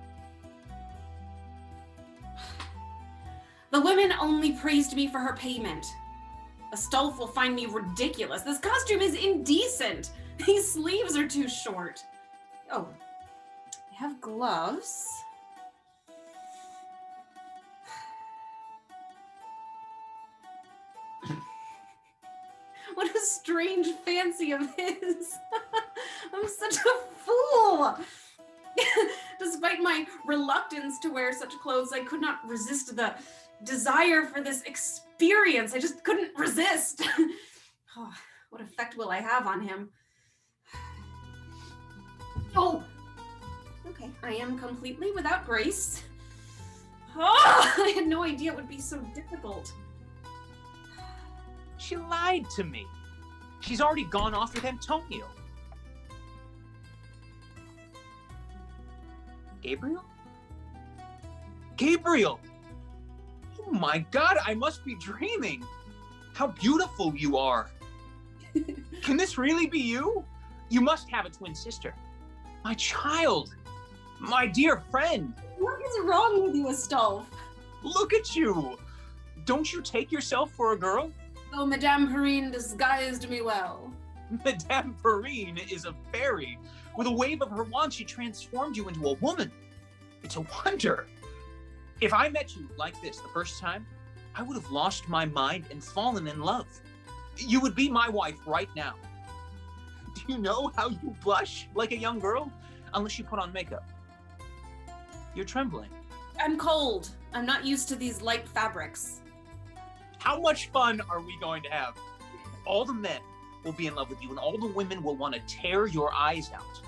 The women only praised me for her payment. Astolf will find me ridiculous. This costume is indecent. These sleeves are too short. Oh, I have gloves. What a strange fancy of his. I'm such a fool. Despite my reluctance to wear such clothes, I could not resist the desire for this experience. I just couldn't resist. Oh, what effect will I have on him? Oh, okay. I am completely without grace. Oh, I had no idea it would be so difficult. She lied to me. She's already gone off with Antonio. Gabriel? Gabriel! Oh my God, I must be dreaming. How beautiful you are. Can this really be you? You must have a twin sister. My child. My dear friend. What is wrong with you, Astolf? Look at you. Don't you take yourself for a girl? Oh, Madame Perrine disguised me well. Madame Perrine is a fairy. With a wave of her wand, she transformed you into a woman. It's a wonder. If I met you like this the first time, I would have lost my mind and fallen in love. You would be my wife right now. Do you know how you blush like a young girl? Unless you put on makeup. You're trembling. I'm cold. I'm not used to these light fabrics. How much fun are we going to have? All the men will be in love with you, and all the women will want to tear your eyes out.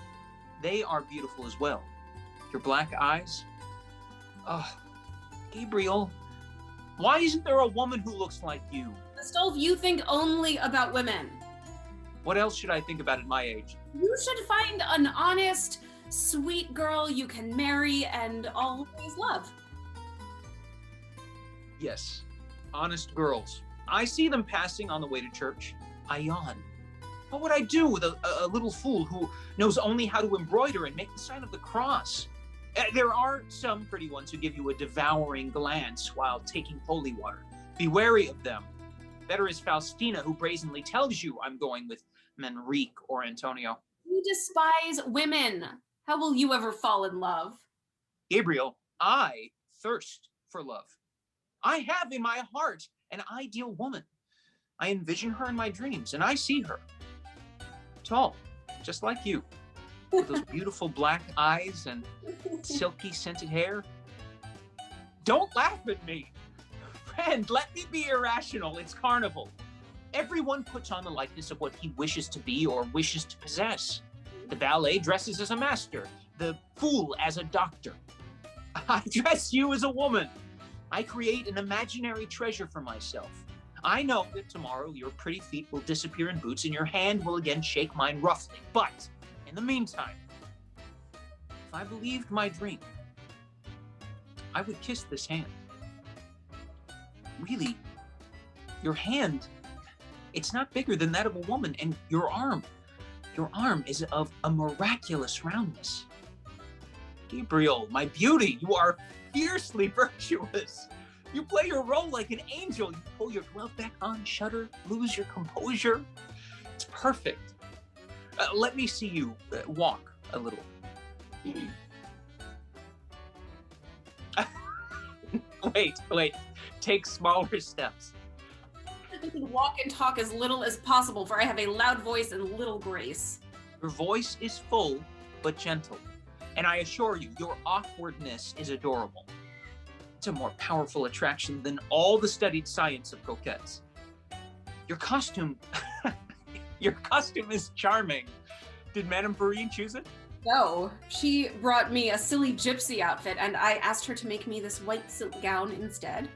They are beautiful as well. Your black eyes. Oh, Gabriel, why isn't there a woman who looks like you? Astolf, you think only about women. What else should I think about at my age? You should find an honest, sweet girl you can marry and always love. Yes, honest girls. I see them passing on the way to church. I yawn. What would I do with a little fool who knows only how to embroider and make the sign of the cross? There are some pretty ones who give you a devouring glance while taking holy water. Be wary of them. Better is Faustina, who brazenly tells you I'm going with Manrique or Antonio. You despise women. How will you ever fall in love? Gabriel, I thirst for love. I have in my heart an ideal woman. I envision her in my dreams, and I see her. Tall, just like you, with those beautiful black eyes and silky scented hair. Don't laugh at me. Friend, let me be irrational. It's carnival. Everyone puts on the likeness of what he wishes to be or wishes to possess. The valet dresses as a master, the fool as a doctor. I dress you as a woman. I create an imaginary treasure for myself. I know that tomorrow your pretty feet will disappear in boots and your hand will again shake mine roughly. But in the meantime, if I believed my dream, I would kiss this hand. Really, your hand, it's not bigger than that of a woman, and your arm is of a miraculous roundness. Gabriel, my beauty, you are fiercely virtuous. You play your role like an angel. You pull your glove back on, shudder, lose your composure. It's perfect. Let me see you walk a little. Wait. Take smaller steps. I can walk and talk as little as possible, for I have a loud voice and little grace. Your voice is full, but gentle. And I assure you, your awkwardness is adorable. It's a more powerful attraction than all the studied science of coquettes. Your costume is charming. Did Madame Perrine choose it? No, she brought me a silly gypsy outfit, and I asked her to make me this white silk gown instead.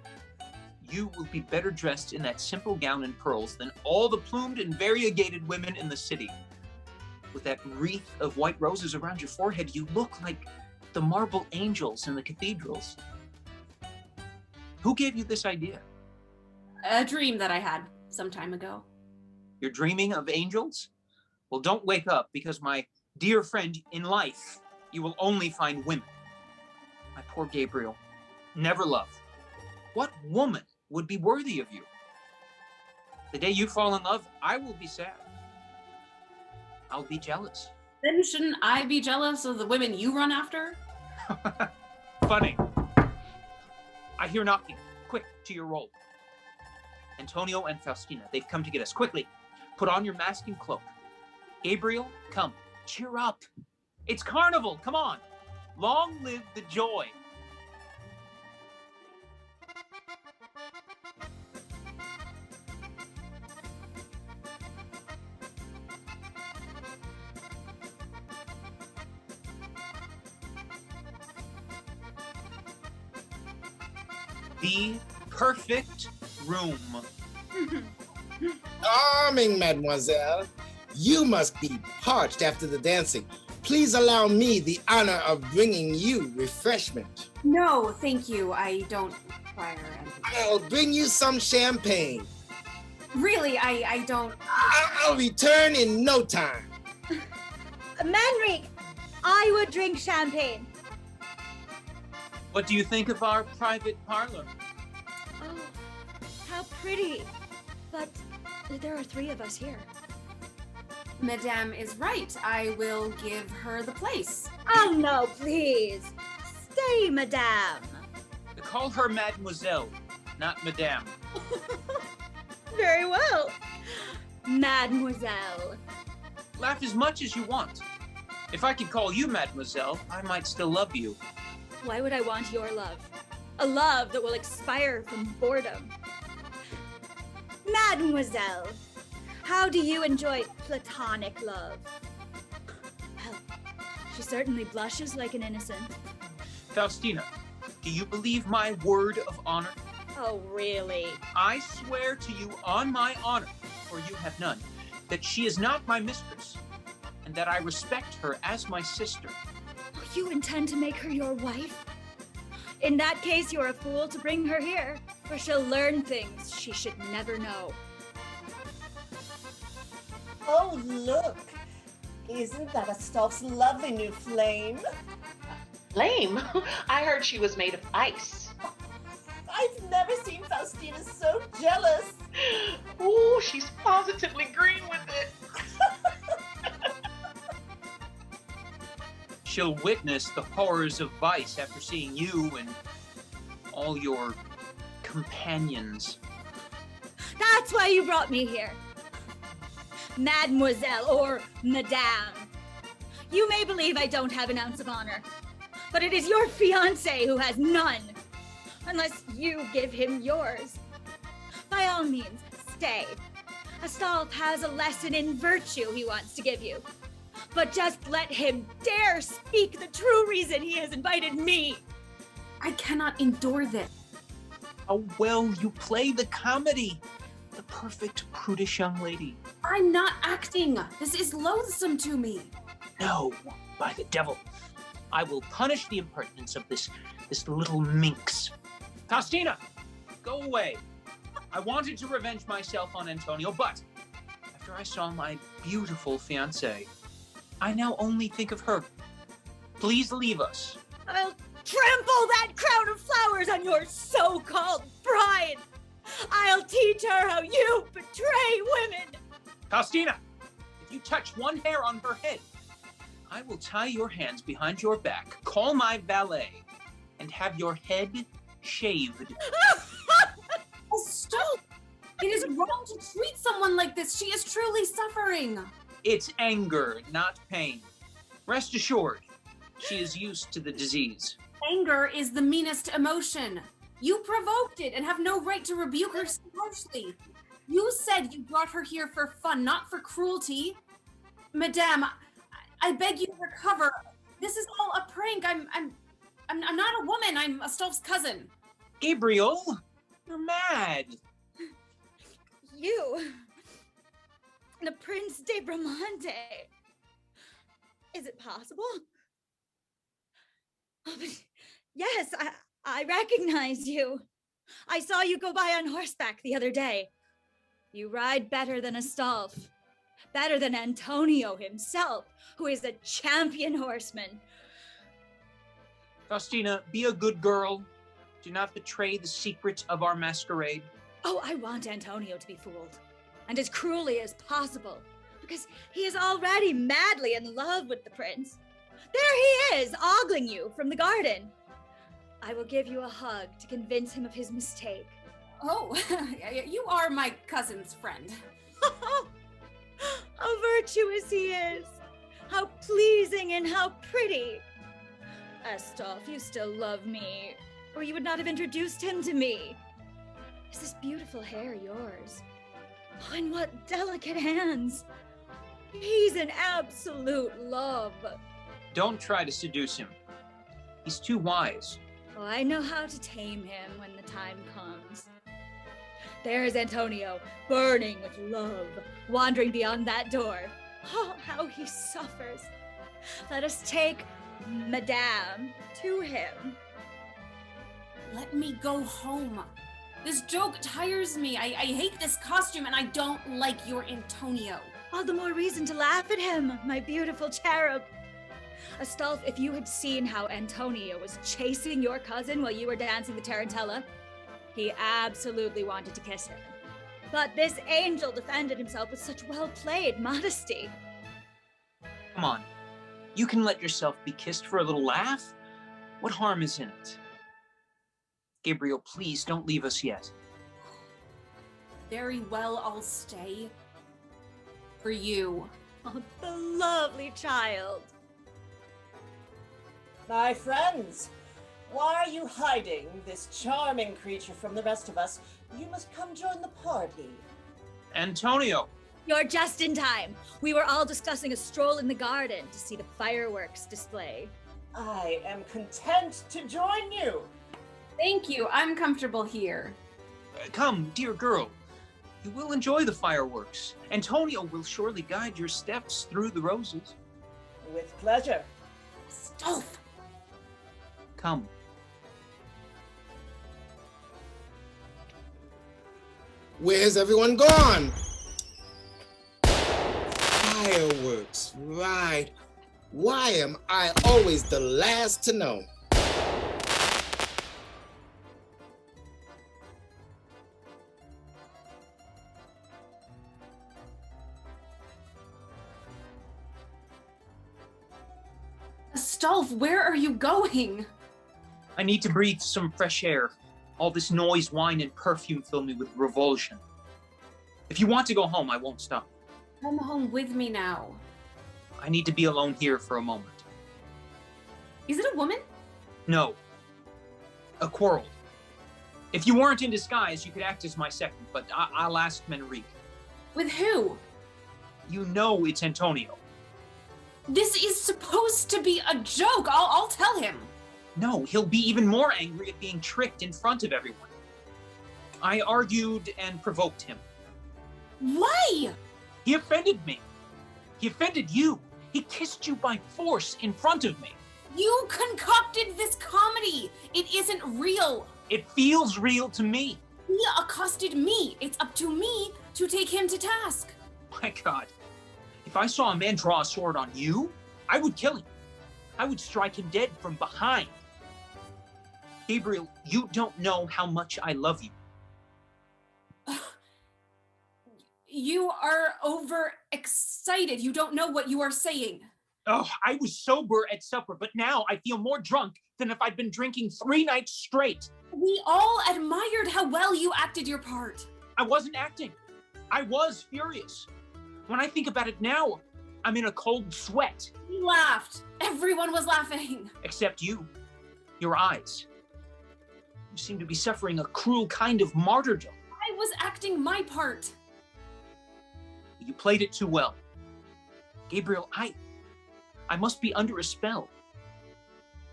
you will be better dressed in that simple gown and pearls than all the plumed and variegated women in the city. With that wreath of white roses around your forehead, you look like the marble angels in the cathedrals. Who gave you this idea? A dream that I had some time ago. You're dreaming of angels? Well, don't wake up, because my dear friend, in life, you will only find women. My poor Gabriel, never love. What woman would be worthy of you? The day you fall in love, I will be sad. I'll be jealous. Then shouldn't I be jealous of the women you run after? Funny. I hear knocking. Quick, to your role. Antonio and Faustina, they've come to get us. Quickly, put on your mask and cloak. Gabriel, come, cheer up. It's carnival, come on. Long live the joy. The perfect room. Charming, mademoiselle. You must be parched after the dancing. Please allow me the honor of bringing you refreshment. No, thank you. I don't require anything. I'll bring you some champagne. Really, I don't. I'll return in no time. Manrique, I would drink champagne. What do you think of our private parlor? Oh, how pretty. But there are 3 of us here. Madame is right. I will give her the place. Oh, no, please. Stay, madame. Call her Mademoiselle, not Madame. Very well. Mademoiselle. Laugh as much as you want. If I could call you Mademoiselle, I might still love you. Why would I want your love? A love that will expire from boredom. Mademoiselle, how do you enjoy platonic love? Well, she certainly blushes like an innocent. Faustina, do you believe my word of honor? Oh, really? I swear to you on my honor, for you have none, that she is not my mistress, and that I respect her as my sister. Oh, you intend to make her your wife? In that case, you're a fool to bring her here, for she'll learn things she should never know. Oh, look. Isn't that Astolf's lovely new flame? Flame? I heard she was made of ice. I've never seen Faustina so jealous. Ooh, she's positively green with it. She'll witness the horrors of vice after seeing you and all your companions. That's why you brought me here. Mademoiselle or Madame. You may believe I don't have an ounce of honor, but it is your fiancé who has none, unless you give him yours. By all means, stay. Astolf has a lesson in virtue he wants to give you, but just let him dare speak the true reason he has invited me. I cannot endure this. How well you play the comedy. The perfect prudish young lady. I'm not acting. This is loathsome to me. No, by the devil. I will punish the impertinence of this little minx. Faustina, go away. I wanted to revenge myself on Antonio, but after I saw my beautiful fiancée, I now only think of her. Please leave us. I'll trample that crown of flowers on your so-called bride. I'll teach her how you betray women. Faustina, if you touch one hair on her head, I will tie your hands behind your back, call my valet, and have your head shaved. Oh, stop! It is wrong to treat someone like this. She is truly suffering. It's anger, not pain. Rest assured, she is used to the disease. Anger is the meanest emotion. You provoked it and have no right to rebuke her so harshly. You said you brought her here for fun, not for cruelty. Madame, I beg you to recover. This is all a prank. I'm not a woman. I'm Astolf's cousin. Gabriel, You're mad. You, the Prince de Bramante. Is it possible? Oh, but yes, I recognize you. I saw you go by on horseback the other day. You ride better than Astolph, better than Antonio himself, who is a champion horseman. Faustina, be a good girl. Do not betray the secret of our masquerade. Oh, I want Antonio to be fooled, and as cruelly as possible, because he is already madly in love with the prince. There he is, ogling you from the garden. I will give you a hug to convince him of his mistake. Oh, you are my cousin's friend. How virtuous he is! How pleasing and how pretty! Astolph, you still love me, or you would not have introduced him to me. Is this beautiful hair yours? Oh, and what delicate hands! He's an absolute love. Don't try to seduce him. He's too wise. Oh, I know how to tame him when the time comes. There is Antonio, burning with love, wandering beyond that door. Oh, how he suffers. Let us take Madame to him. Let me go home. This joke tires me. I hate this costume, and I don't like your Antonio. All the more reason to laugh at him, my beautiful cherub. Astolph, if you had seen how Antonio was chasing your cousin while you were dancing the tarantella, he absolutely wanted to kiss her. But this angel defended himself with such well-played modesty. Come on. You can let yourself be kissed for a little laugh. What harm is in it? Gabriel, please don't leave us yet. Very well, I'll stay. For you. Oh, the lovely child. My friends, why are you hiding this charming creature from the rest of us? You must come join the party. Antonio! You're just in time. We were all discussing a stroll in the garden to see the fireworks display. I am content to join you. Thank you. I'm comfortable here. Come, dear girl. You will enjoy the fireworks. Antonio will surely guide your steps through the roses. With pleasure. Astolph! Come. Where's everyone gone? Fireworks, right. Why am I always the last to know? Astolph, where are you going? I need to breathe some fresh air. All this noise, wine, and perfume fill me with revulsion. If you want to go home, I won't stop. Come home with me now. I need to be alone here for a moment. Is it a woman? No. A quarrel. If you weren't in disguise, you could act as my second, but I'll ask Manrique. With who? You know it's Antonio. This is supposed to be a joke. I'll tell him. No, he'll be even more angry at being tricked in front of everyone. I argued and provoked him. Why? He offended me. He offended you. He kissed you by force in front of me. You concocted this comedy. It isn't real. It feels real to me. He accosted me. It's up to me to take him to task. My God. If I saw a man draw a sword on you, I would kill him. I would strike him dead from behind. Gabriel, you don't know how much I love you. You are overexcited. You don't know what you are saying. Oh, I was sober at supper, but now I feel more drunk than if I'd been drinking 3 nights straight. We all admired how well you acted your part. I wasn't acting. I was furious. When I think about it now, I'm in a cold sweat. We laughed. Everyone was laughing. Except you. Your eyes. You seem to be suffering a cruel kind of martyrdom. I was acting my part. You played it too well. Gabriel, I must be under a spell.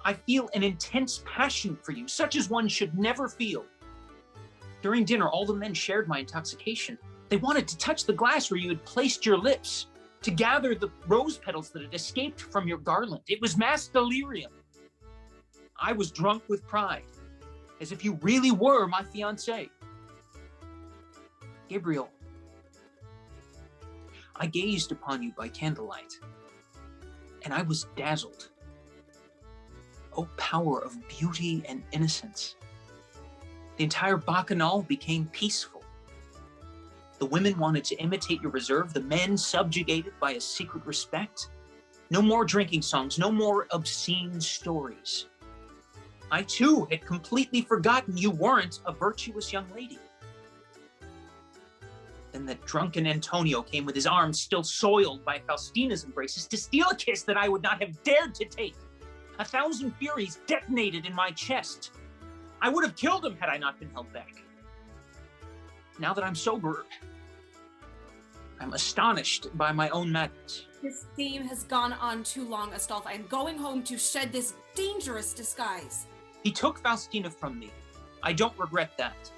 I feel an intense passion for you, such as one should never feel. During dinner, all the men shared my intoxication. They wanted to touch the glass where you had placed your lips, to gather the rose petals that had escaped from your garland. It was mass delirium. I was drunk with pride, as if you really were my fiancé. Gabriel, I gazed upon you by candlelight, and I was dazzled. O power of beauty and innocence. The entire bacchanal became peaceful. The women wanted to imitate your reserve, the men subjugated by a secret respect. No more drinking songs, no more obscene stories. I too had completely forgotten you weren't a virtuous young lady. Then that drunken Antonio came with his arms still soiled by Faustina's embraces to steal a kiss that I would not have dared to take. 1,000 furies detonated in my chest. I would have killed him had I not been held back. Now that I'm sober, I'm astonished by my own madness. This game has gone on too long, Astolfo. I am going home to shed this dangerous disguise. He took Faustina from me. I don't regret that.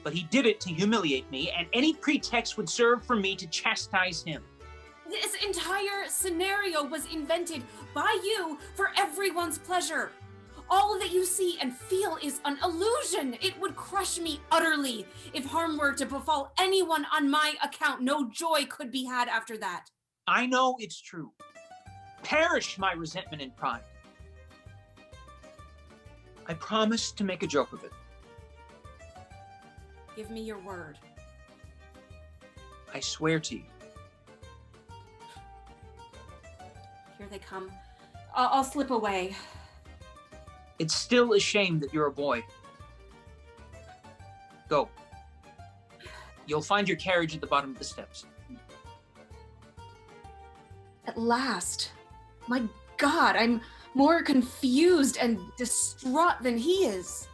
But he did it to humiliate me, and any pretext would serve for me to chastise him. This entire scenario was invented by you for everyone's pleasure. All that you see and feel is an illusion. It would crush me utterly if harm were to befall anyone on my account. No joy could be had after that. I know it's true. Perish my resentment and pride. I promise to make a joke of it. Give me your word. I swear to you. Here they come. I'll slip away. It's still a shame that you're a boy. Go. You'll find your carriage at the bottom of the steps. At last. My God, I'm more confused and distraught than he is.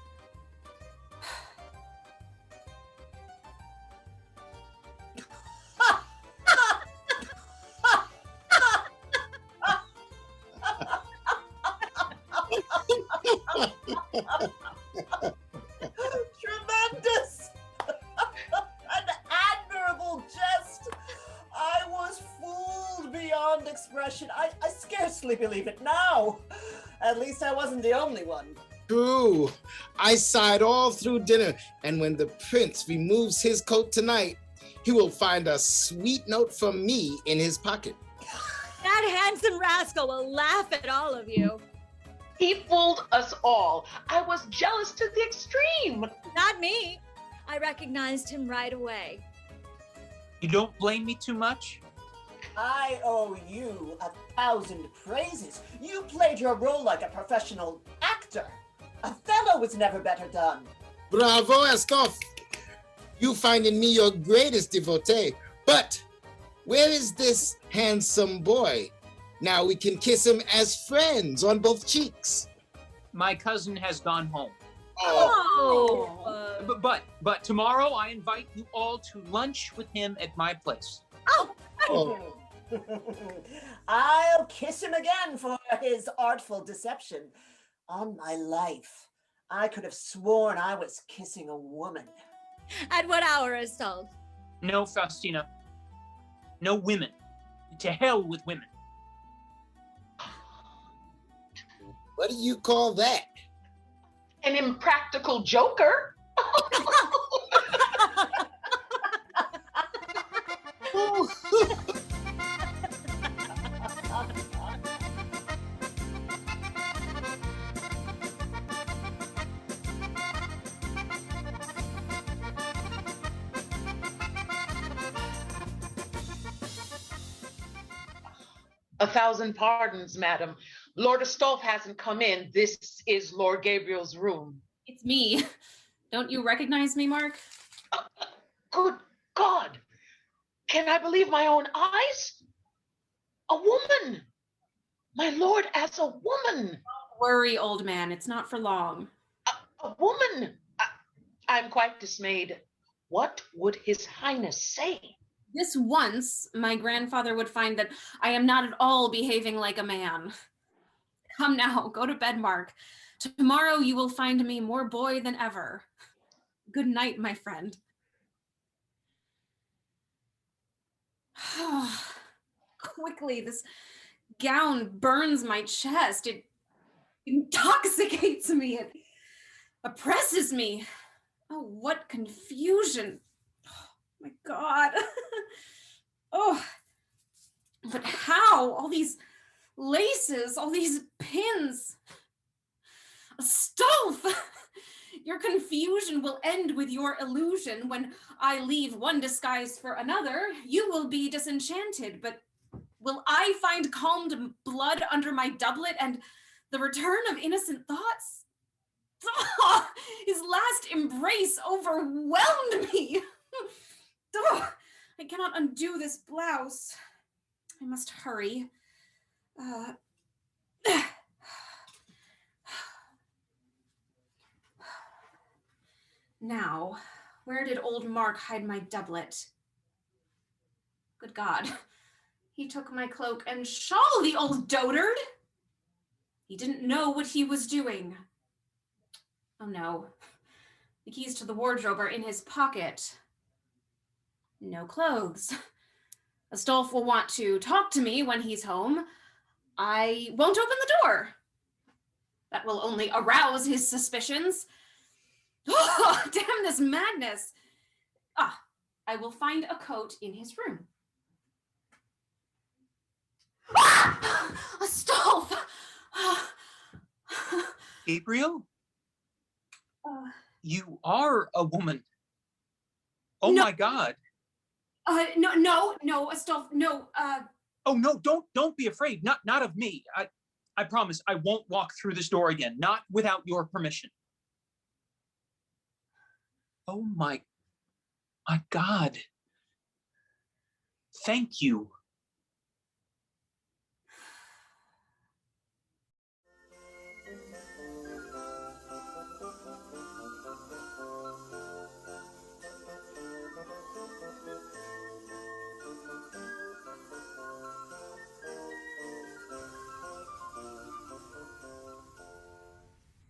Tremendous! An admirable jest! I was fooled beyond expression. I scarcely believe it now. At least I wasn't the only one. True. I sighed all through dinner, and when the prince removes his coat tonight, he will find a sweet note from me in his pocket. That handsome rascal will laugh at all of you. He fooled us all. I was jealous to the extreme. Not me. I recognized him right away. You don't blame me too much? I owe you 1,000 praises. You played your role like a professional actor. Othello was never better done. Bravo, Escoff. You find in me your greatest devotee. But where is this handsome boy? Now we can kiss him as friends on both cheeks. My cousin has gone home. Oh. But tomorrow I invite you all to lunch with him at my place. Oh. I'll kiss him again for his artful deception. On my life, I could have sworn I was kissing a woman. At what hour, Astolfo? No, Faustina. No women. To hell with women. What do you call that? An impractical joker. 1,000 pardons, madam. Lord Astolfo hasn't come in. This is Lord Gabriel's room. It's me. Don't you recognize me, Mark? Good God. Can I believe my own eyes? A woman. My lord as a woman. Don't worry, old man. It's not for long. A woman. I'm quite dismayed. What would His Highness say? This once, my grandfather would find that I am not at all behaving like a man. Come now, go to bed, Mark. Tomorrow you will find me more boy than ever. Good night, my friend. Quickly, this gown burns my chest. It intoxicates me. It oppresses me. Oh, what confusion. Oh, my God. Oh, but how? All these laces, all these pins. Astolph! Your confusion will end with your illusion. When I leave one disguise for another, you will be disenchanted, but will I find calmed blood under my doublet and the return of innocent thoughts? Oh, his last embrace overwhelmed me. Oh, I cannot undo this blouse. I must hurry. Now, where did old Mark hide my doublet? Good God, he took my cloak and shawl, the old dotard! He didn't know what he was doing. Oh no, the keys to the wardrobe are in his pocket. No clothes. Astolph will want to talk to me when he's home. I won't open the door. That will only arouse his suspicions. Oh, damn this madness. I will find a coat in his room. Astolph! Gabriel? You are a woman. Oh no. My God. No, Astolph, no. Oh no, don't be afraid. Not of me. I promise I won't walk through this door again, not without your permission. Oh my God. Thank you.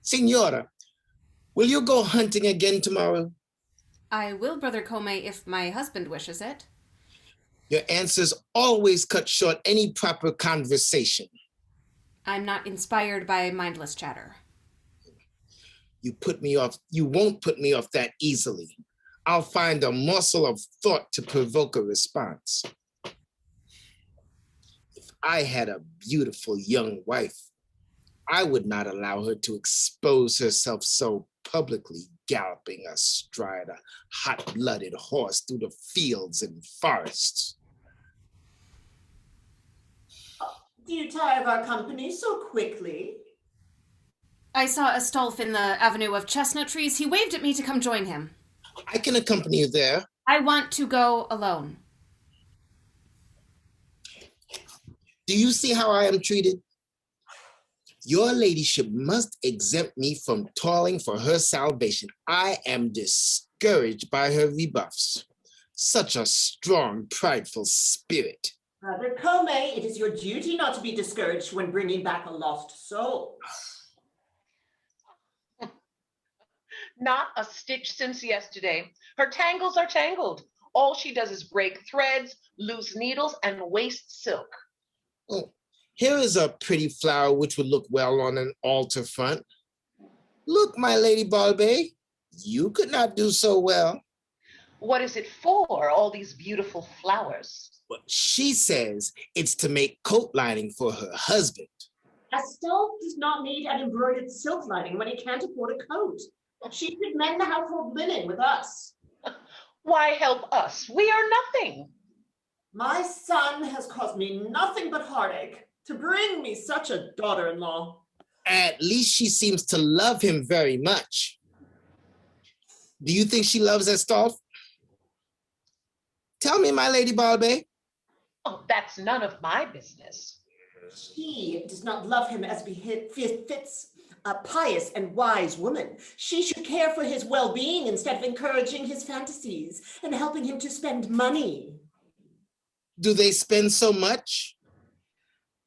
Signora, will you go hunting again tomorrow? I will, Brother Comey, if my husband wishes it. Your answers always cut short any proper conversation. I'm not inspired by mindless chatter. You put me off. You won't put me off that easily. I'll find a morsel of thought to provoke a response. If I had a beautiful young wife, I would not allow her to expose herself so publicly, galloping astride a hot-blooded horse through the fields and forests. Do you tire of our company so quickly? I saw Astolph in the avenue of chestnut trees. He waved at me to come join him. I can accompany you there. I want to go alone. Do you see how I am treated? Your ladyship must exempt me from toiling for her salvation. I am discouraged by her rebuffs. Such a strong, prideful spirit. Brother Comey, it is your duty not to be discouraged when bringing back a lost soul. Not a stitch since yesterday. Her tangles are tangled. All she does is break threads, loose needles, and waste silk. Oh, here is a pretty flower which would look well on an altar front. Look, my Lady Balbe, you could not do so well. What is it for, all these beautiful flowers? Well, she says it's to make coat lining for her husband. Astolph does not need an embroidered silk lining when he can't afford a coat. She should mend the household linen with us. Why help us? We are nothing. My son has caused me nothing but heartache to bring me such a daughter-in-law. At least she seems to love him very much. Do you think she loves Astolph? Tell me, my Lady Balbe. Oh, that's none of my business. She does not love him as befits a pious and wise woman. She should care for his well-being instead of encouraging his fantasies and helping him to spend money. Do they spend so much?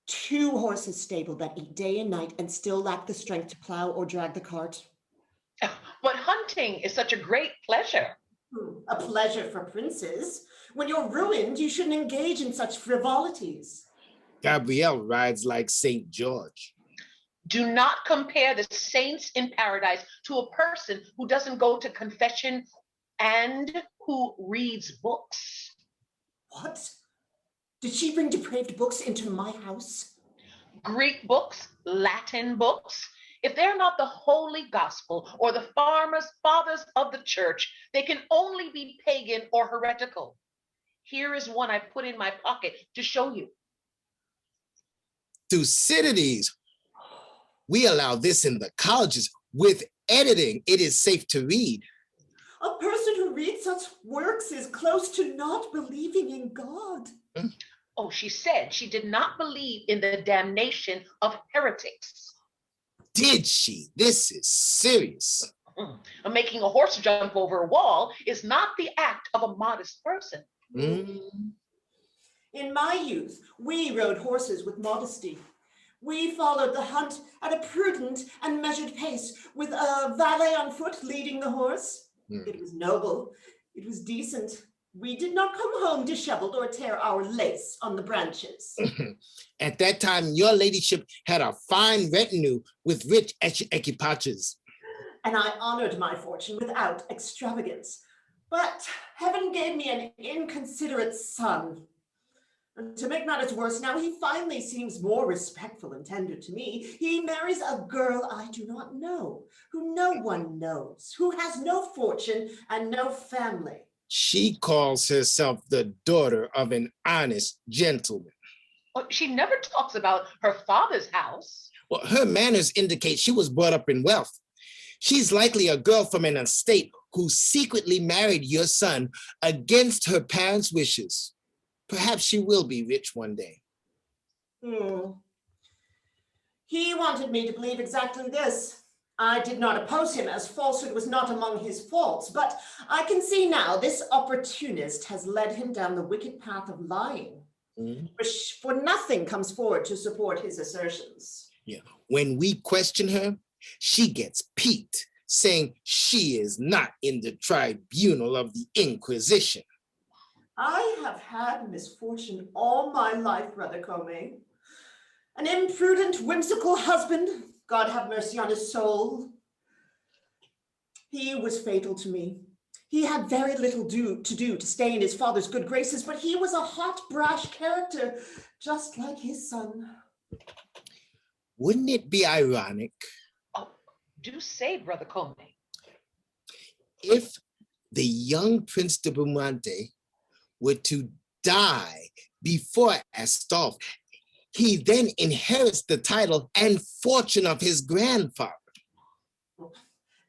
2 horses stabled that eat day and night and still lack the strength to plow or drag the cart. But hunting is such a great pleasure. A pleasure for princes. When you're ruined, you shouldn't engage in such frivolities. Gabriel rides like St. George. Do not compare the saints in paradise to a person who doesn't go to confession and who reads books. What? Did she bring depraved books into my house? Greek books, Latin books. If they're not the holy gospel or the fathers of the church, they can only be pagan or heretical. Here is one I put in my pocket to show you. Thucydides. We allow this in the colleges. With editing, it is safe to read. A person who reads such works is close to not believing in God. Oh, she said she did not believe in the damnation of heretics. Did she? This is serious. Making a horse jump over a wall is not the act of a modest person. In my youth, we rode horses with modesty. We followed the hunt at a prudent and measured pace, with a valet on foot leading the horse. It was noble. It was decent. We did not come home disheveled or tear our lace on the branches. At that time, your ladyship had a fine retinue with rich equipages. And I honored my fortune without extravagance. But heaven gave me an inconsiderate son. And to make matters worse, now he finally seems more respectful and tender to me. He marries a girl I do not know, who no one knows, who has no fortune and no family. She calls herself the daughter of an honest gentleman. Well, she never talks about her father's house. Well, her manners indicate she was brought up in wealth. She's likely a girl from an estate who secretly married your son against her parents' wishes. Perhaps she will be rich one day. He wanted me to believe exactly this. I did not oppose him, as falsehood was not among his faults, but I can see now this opportunist has led him down the wicked path of lying. For nothing comes forward to support his assertions. Yeah. When we question her, she gets piqued, saying she is not in the tribunal of the Inquisition. I have had misfortune all my life, Brother Comey. An imprudent, whimsical husband, God have mercy on his soul. He was fatal to me. He had very little to do to stay in his father's good graces, but he was a hot, brash character, just like his son. Wouldn't it be ironic? Oh, do say, Brother Comey. If the young Prince de Beaumonte were to die before Astolphe, he then inherits the title and fortune of his grandfather.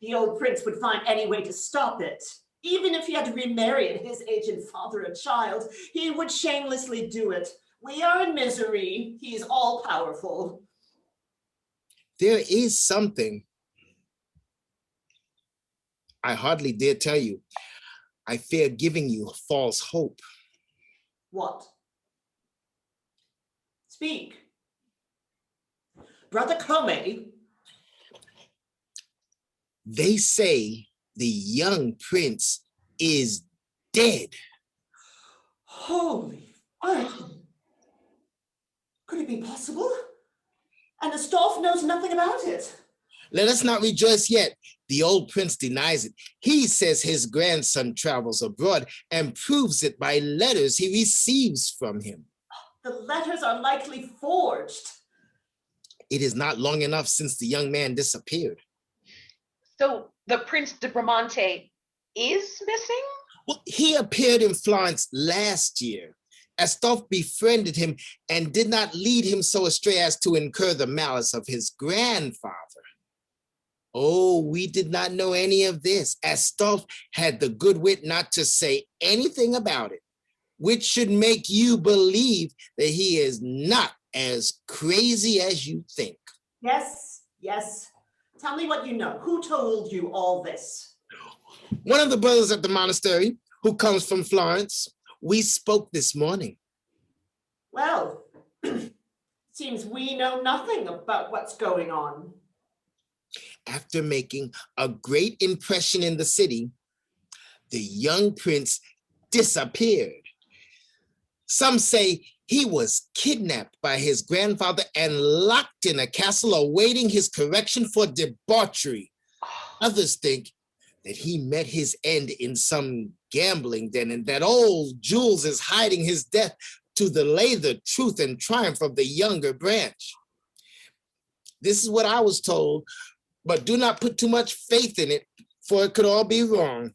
The old prince would find any way to stop it. Even if he had to remarry at his age and father a child, he would shamelessly do it. We are in misery. He is all powerful. There is something I hardly dare tell you. I fear giving you false hope. What? Speak. Brother Comey. They say the young prince is dead. Holy Virgin. Could it be possible? And Astolphe knows nothing about it. Let us not rejoice yet. The old prince denies it. He says his grandson travels abroad and proves it by letters he receives from him. The letters are likely forged. It is not long enough since the young man disappeared. So the Prince de Beaumonte is missing? Well, he appeared in Florence last year. Astolphe befriended him and did not lead him so astray as to incur the malice of his grandfather. Oh, we did not know any of this. Astolphe had the good wit not to say anything about it, which should make you believe that he is not as crazy as you think. Yes, yes. Tell me what you know. Who told you all this? One of the brothers at the monastery who comes from Florence. We spoke this morning. Well, seems we know nothing about what's going on. After making a great impression in the city, the young prince disappeared. Some say he was kidnapped by his grandfather and locked in a castle awaiting his correction for debauchery. Others think that he met his end in some gambling den and that old Jules is hiding his death to delay the truth and triumph of the younger branch. This is what I was told, but do not put too much faith in it, for it could all be wrong.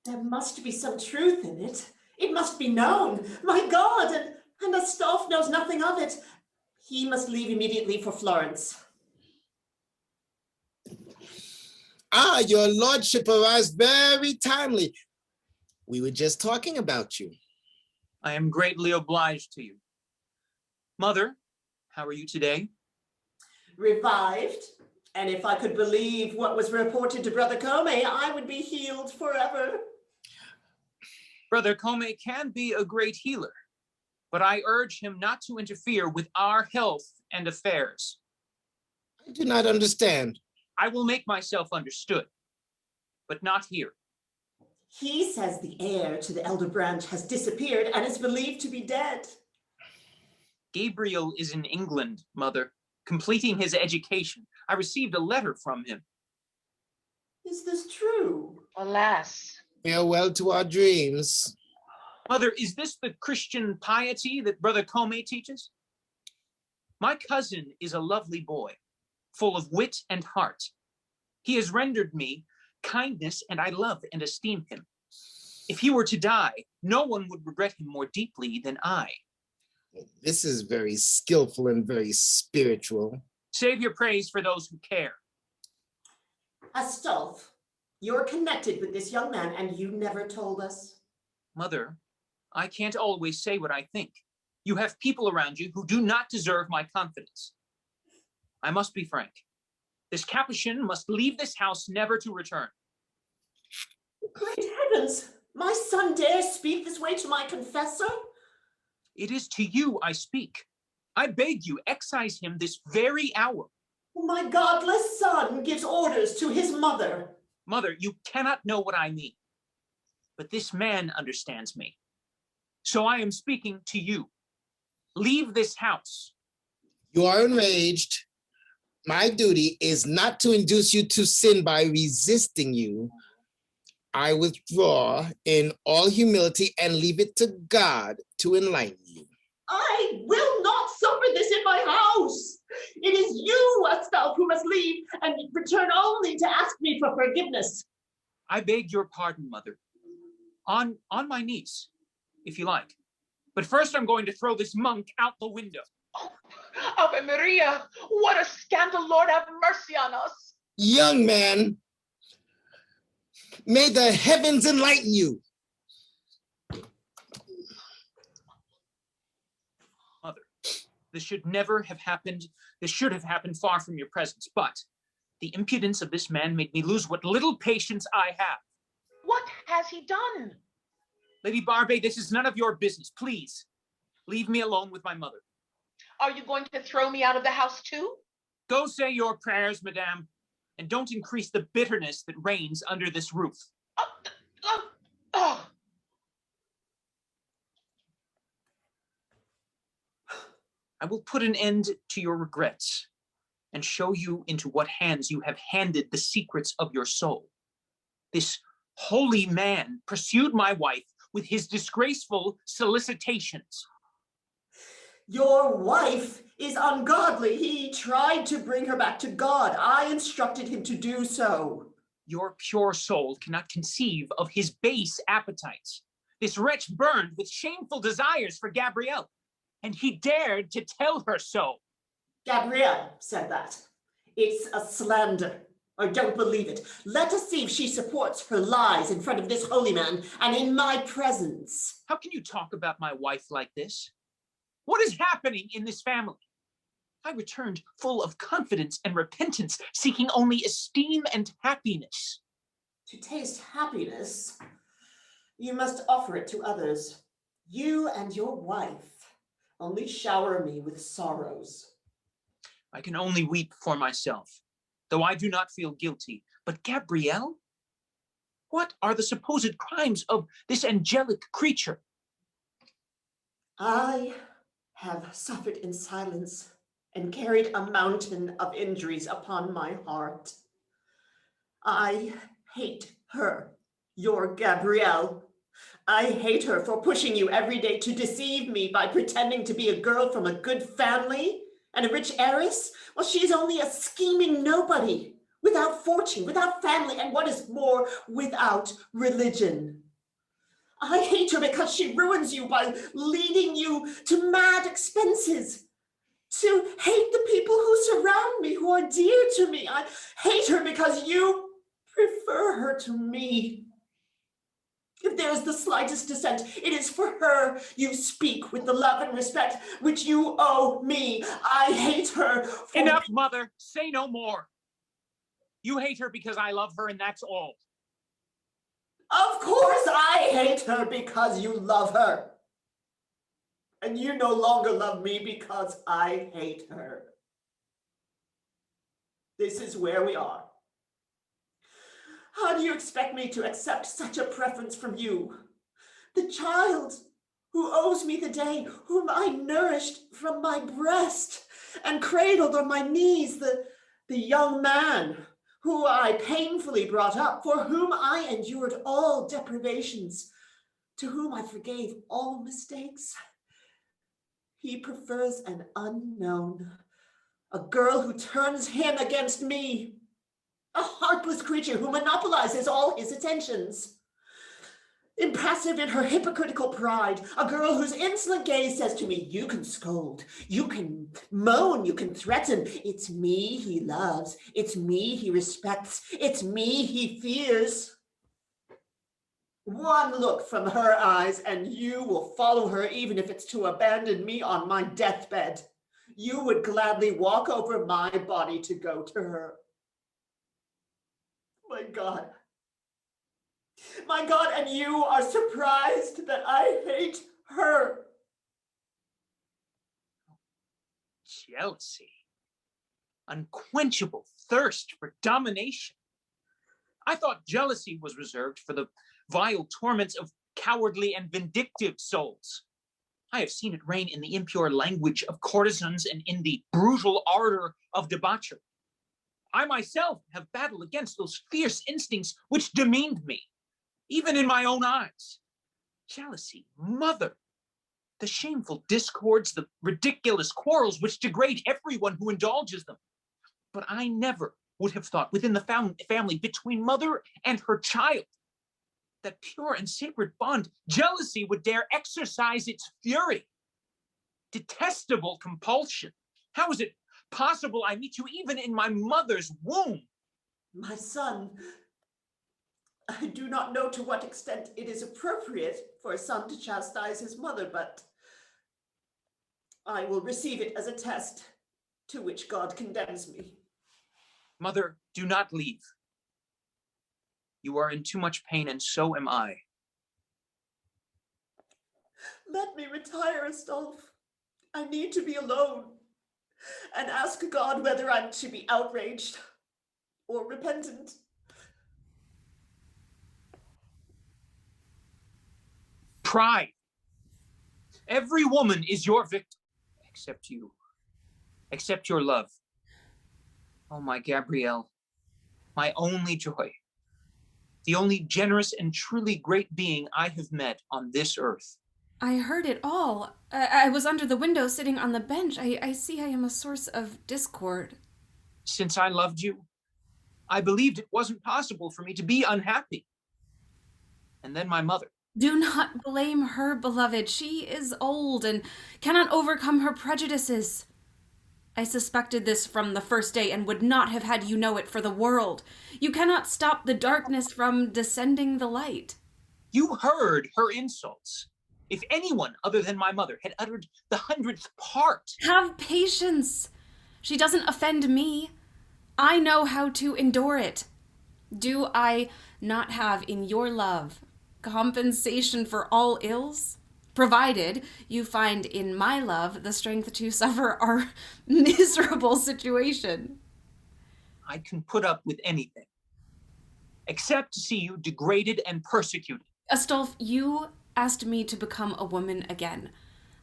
There must be some truth in it. It must be known. My God, and Astolphe knows nothing of it. He must leave immediately for Florence. Ah, your lordship arrives very timely. We were just talking about you. I am greatly obliged to you. Mother, how are you today? Revived. And if I could believe what was reported to Brother Comey, I would be healed forever. Brother Comey can be a great healer, but I urge him not to interfere with our health and affairs. I do not understand. I will make myself understood, but not here. He says the heir to the elder branch has disappeared and is believed to be dead. Gabriel is in England, Mother, completing his education. I received a letter from him. Is this true? Alas. Farewell to our dreams. Mother, is this the Christian piety that Brother Comey teaches? My cousin is a lovely boy, full of wit and heart. He has rendered me kindness, and I love and esteem him. If he were to die, no one would regret him more deeply than I. This is very skillful and very spiritual. Save your praise for those who care. Astolphe, you're connected with this young man and you never told us. Mother, I can't always say what I think. You have people around you who do not deserve my confidence. I must be frank. This Capuchin must leave this house never to return. Great heavens! My son dares speak this way to my confessor? It is to you I speak. I beg you, excise him this very hour. My godless son gives orders to his mother. Mother, you cannot know what I mean. But this man understands me. So I am speaking to you. Leave this house. You are enraged. My duty is not to induce you to sin by resisting you. I withdraw in all humility and leave it to God to enlighten you. I will not suffer this in my house. It is you, Astolphe, who must leave and return only to ask me for forgiveness. I beg your pardon, Mother. On my knees, if you like. But first I'm going to throw this monk out the window. Oh, Ave Maria, what a scandal, Lord have mercy on us. Young man, may the heavens enlighten you. Mother, this should never have happened. This should have happened far from your presence, but the impudence of this man made me lose what little patience I have. What has he done? Lady Barbet, this is none of your business. Please, leave me alone with my mother. Are you going to throw me out of the house too? Go say your prayers, madame, and don't increase the bitterness that reigns under this roof. Oh. I will put an end to your regrets and show you into what hands you have handed the secrets of your soul. This holy man pursued my wife with his disgraceful solicitations. Your wife is ungodly. He tried to bring her back to God. I instructed him to do so. Your pure soul cannot conceive of his base appetites. This wretch burned with shameful desires for Gabriel, and he dared to tell her so. Gabriel said that. It's a slander. I don't believe it. Let us see if she supports her lies in front of this holy man and in my presence. How can you talk about my wife like this? What is happening in this family? I returned full of confidence and repentance, seeking only esteem and happiness. To taste happiness, you must offer it to others. You and your wife only shower me with sorrows. I can only weep for myself. though I do not feel guilty. But Gabriel? What are the supposed crimes of this angelic creature? I have suffered in silence and carried a mountain of injuries upon my heart. I hate her, your Gabrielle. I hate her for pushing you every day to deceive me by pretending to be a girl from a good family and a rich heiress. Well, she's only a scheming nobody, without fortune, without family, and what is more, without religion. I hate her because she ruins you by leading you to mad expenses, to hate the people who surround me, who are dear to me. I hate her because you prefer her to me. If there is the slightest dissent, it is for her you speak with the love and respect which you owe me. I hate her. Enough, mother. Say no more. You hate her because I love her, and that's all. Of course I hate her because you love her. And you no longer love me because I hate her. This is where we are. How do you expect me to accept such a preference from you? The child who owes me the day, whom I nourished from my breast and cradled on my knees, the young man who I painfully brought up, for whom I endured all deprivations, to whom I forgave all mistakes. He prefers an unknown, a girl who turns him against me, a heartless creature who monopolizes all his attentions. Impassive in her hypocritical pride, a girl whose insolent gaze says to me, you can scold, you can moan, you can threaten. It's me he loves, it's me he respects, it's me he fears. One look from her eyes and you will follow her, even if it's to abandon me on my deathbed. You would gladly walk over my body to go to her. My God, and you are surprised that I hate her. Jealousy. Unquenchable thirst for domination. I thought jealousy was reserved for the vile torments of cowardly and vindictive souls. I have seen it reign in the impure language of courtesans and in the brutal ardor of debauchery. I myself have battled against those fierce instincts which demeaned me, even in my own eyes. Jealousy, mother, the shameful discords, the ridiculous quarrels which degrade everyone who indulges them. But I never would have thought within the family between mother and her child, that pure and sacred bond, jealousy would dare exercise its fury. Detestable compulsion. How is it possible I meet you even in my mother's womb? My son, I do not know to what extent it is appropriate for a son to chastise his mother, but I will receive it as a test to which God condemns me. Mother, do not leave. You are in too much pain, and so am I. Let me retire, Astolphe. I need to be alone and ask God whether I'm to be outraged or repentant. Pride. Every woman is your victim, except you, except your love. Oh, my Gabrielle, my only joy, the only generous and truly great being I have met on this earth. I heard it all. I was under the window sitting on the bench. I see I am a source of discord. Since I loved you, I believed it wasn't possible for me to be unhappy. And then my mother. Do not blame her, beloved. She is old and cannot overcome her prejudices. I suspected this from the first day and would not have had you know it for the world. You cannot stop the darkness from descending the light. You heard her insults. If anyone other than my mother had uttered the 100th part. Have patience. She doesn't offend me. I know how to endure it. Do I not have in your love compensation for all ills? Provided you find in my love the strength to suffer our miserable situation. I can put up with anything, except to see you degraded and persecuted. Astolf, you asked me to become a woman again,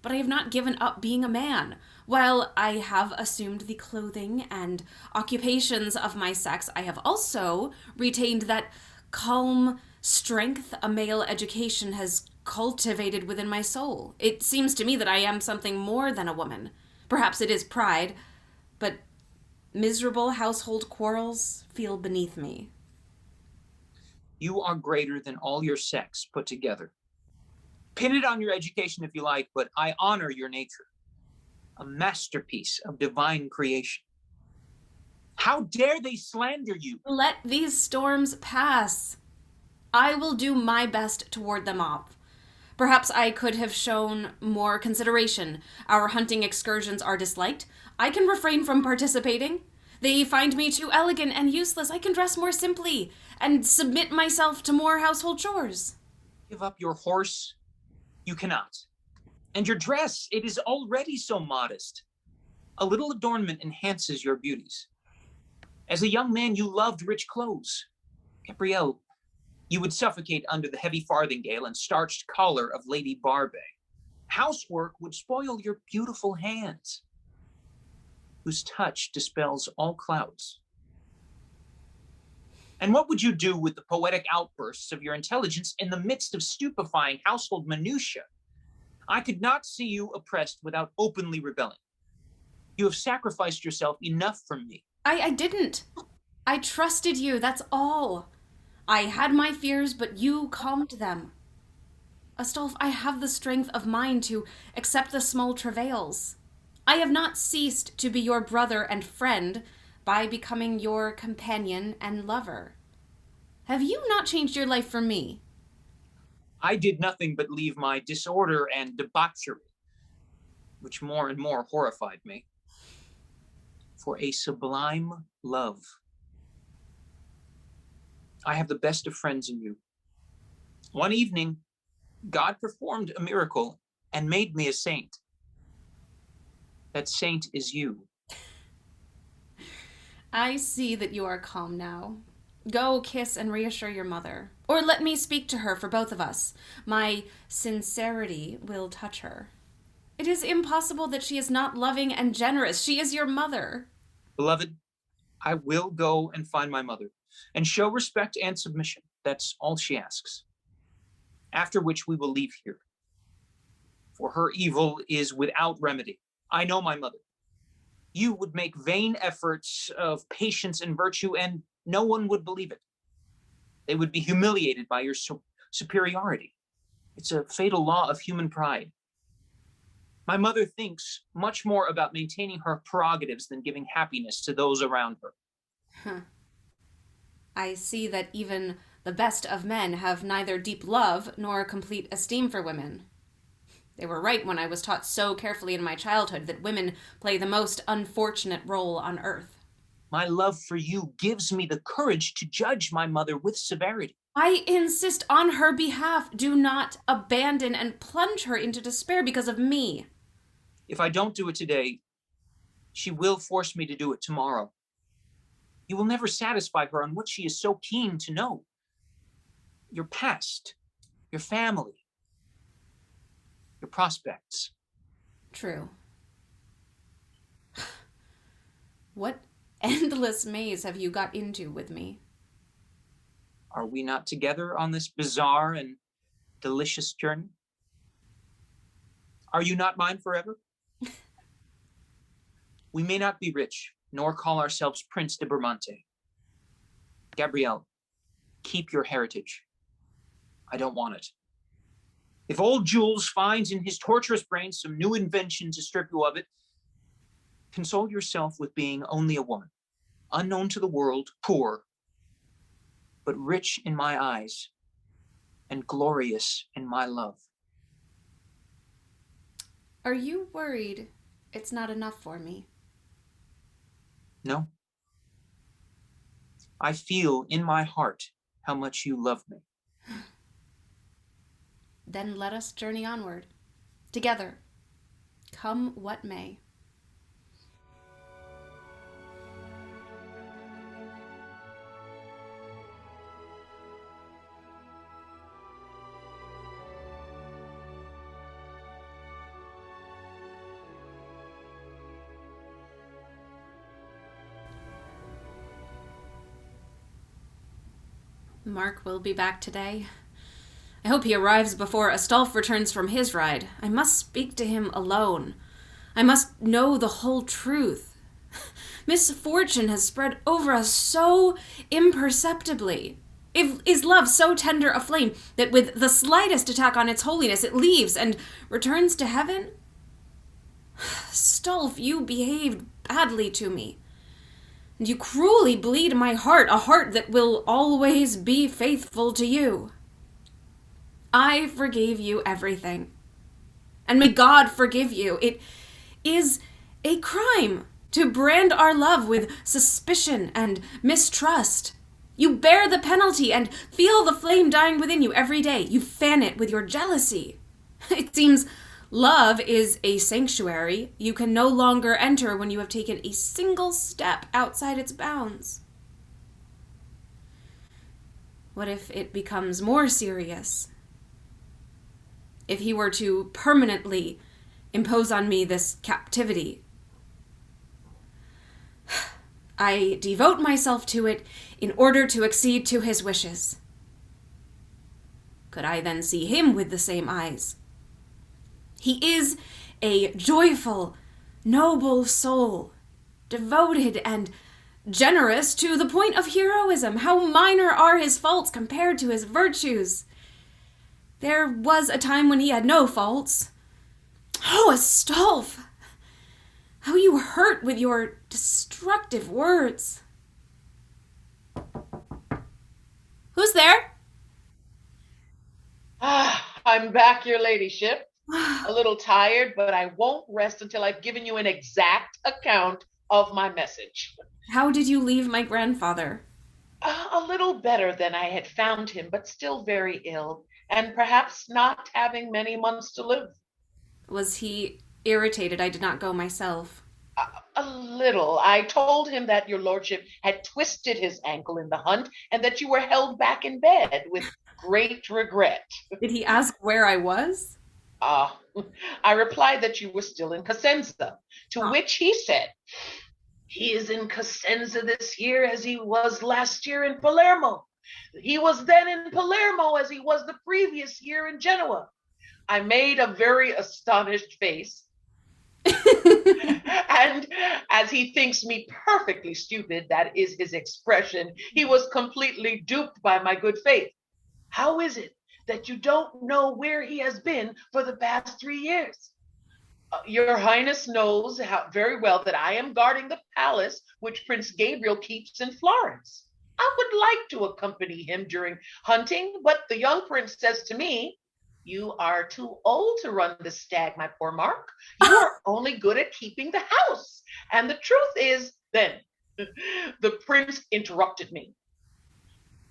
but I have not given up being a man. While I have assumed the clothing and occupations of my sex, I have also retained that calm strength a male education has cultivated within my soul. It seems to me that I am something more than a woman. Perhaps it is pride, but miserable household quarrels feel beneath me. You are greater than all your sex put together. Pin it on your education if you like, but I honor your nature. A masterpiece of divine creation. How dare they slander you? Let these storms pass. I will do my best to ward them off. Perhaps I could have shown more consideration. Our hunting excursions are disliked. I can refrain from participating. They find me too elegant and useless. I can dress more simply and submit myself to more household chores. Give up your horse? You cannot. And your dress, it is already so modest. A little adornment enhances your beauties. As a young man, you loved rich clothes. Gabriel, you would suffocate under the heavy farthingale and starched collar of Lady Barbet. Housework would spoil your beautiful hands, whose touch dispels all clouds. And what would you do with the poetic outbursts of your intelligence in the midst of stupefying household minutiae? I could not see you oppressed without openly rebelling. You have sacrificed yourself enough for me. I didn't. I trusted you, that's all. I had my fears, but you calmed them. Astolf, I have the strength of mind to accept the small travails. I have not ceased to be your brother and friend by becoming your companion and lover. Have you not changed your life for me? I did nothing but leave my disorder and debauchery, which more and more horrified me, for a sublime love. I have the best of friends in you. One evening, God performed a miracle and made me a saint. That saint is you. I see that you are calm now. Go kiss and reassure your mother. Or let me speak to her for both of us. My sincerity will touch her. It is impossible that she is not loving and generous. She is your mother. Beloved, I will go and find my mother and show respect and submission. That's all she asks. After which we will leave here. For her evil is without remedy. I know my mother. You would make vain efforts of patience and virtue, and no one would believe it. They would be humiliated by your superiority. It's a fatal law of human pride. My mother thinks much more about maintaining her prerogatives than giving happiness to those around her. Huh. I see that even the best of men have neither deep love nor complete esteem for women. They were right when I was taught so carefully in my childhood that women play the most unfortunate role on earth. My love for you gives me the courage to judge my mother with severity. I insist on her behalf. Do not abandon and plunge her into despair because of me. If I don't do it today, she will force me to do it tomorrow. You will never satisfy her on what she is so keen to know. Your past, your family, your prospects. True. What endless maze have you got into with me? Are we not together on this bizarre and delicious journey? Are you not mine forever? We may not be rich, nor call ourselves Prince de Bramante. Gabriel, keep your heritage. I don't want it. If old Jules finds in his torturous brain some new invention to strip you of it, console yourself with being only a woman, unknown to the world, poor, but rich in my eyes and glorious in my love. Are you worried it's not enough for me? No. I feel in my heart how much you love me. Then let us journey onward, together, come what may. Mark will be back today. I hope he arrives before Astolf returns from his ride. I must speak to him alone. I must know the whole truth. Misfortune has spread over us so imperceptibly. Is love so tender a flame that with the slightest attack on its holiness it leaves and returns to heaven? Stolf, you behaved badly to me. And you cruelly bleed my heart, a heart that will always be faithful to you. I forgave you everything. And may God forgive you. It is a crime to brand our love with suspicion and mistrust. You bear the penalty and feel the flame dying within you every day. You fan it with your jealousy. It seems love is a sanctuary you can no longer enter when you have taken a single step outside its bounds. What if it becomes more serious? If he were to permanently impose on me this captivity? I devote myself to it in order to accede to his wishes. Could I then see him with the same eyes? He is a joyful, noble soul, devoted and generous to the point of heroism. How minor are his faults compared to his virtues. There was a time when he had no faults. Oh, Astolf! How you hurt with your destructive words. Who's there? I'm back, your ladyship. A little tired, but I won't rest until I've given you an exact account of my message. How did you leave my grandfather? A little better than I had found him, but still very ill, and perhaps not having many months to live. Was he irritated I did not go myself? A little. I told him that your lordship had twisted his ankle in the hunt and that you were held back in bed with great regret. Did he ask where I was? I replied that you were still in Cosenza, to which he said, he is in Cosenza this year as he was last year in Palermo. He was then in Palermo as he was the previous year in Genoa. I made a very astonished face. And as he thinks me perfectly stupid, that is his expression, he was completely duped by my good faith. How is it that you don't know where he has been for the past 3 years? Your Highness knows very well that I am guarding the palace which Prince Gabriel keeps in Florence. I would like to accompany him during hunting, but the young prince says to me, you are too old to run the stag, my poor Mark. You are only good at keeping the house. And the truth is, then, the prince interrupted me.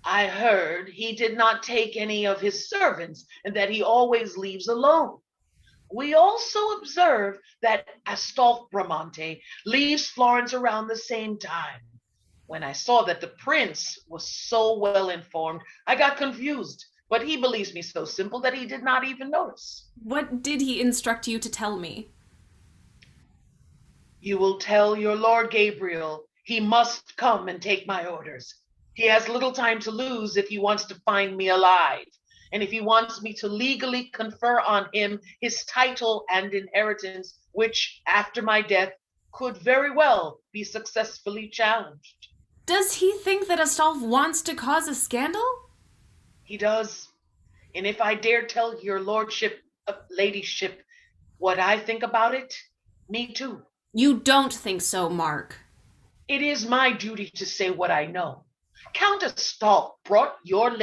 I heard he did not take any of his servants and that he always leaves alone. We also observe that Astolf Bramante leaves Florence around the same time. When I saw that the prince was so well informed, I got confused. But he believes me so simple that he did not even notice. What did he instruct you to tell me? You will tell your Lord Gabriel he must come and take my orders. He has little time to lose if he wants to find me alive, and if he wants me to legally confer on him his title and inheritance, which, after my death, could very well be successfully challenged. Does he think that Astolf wants to cause a scandal? He does. And if I dare tell your lordship, ladyship, what I think about it, me too. You don't think so, Mark. It is my duty to say what I know. Count Astolf brought your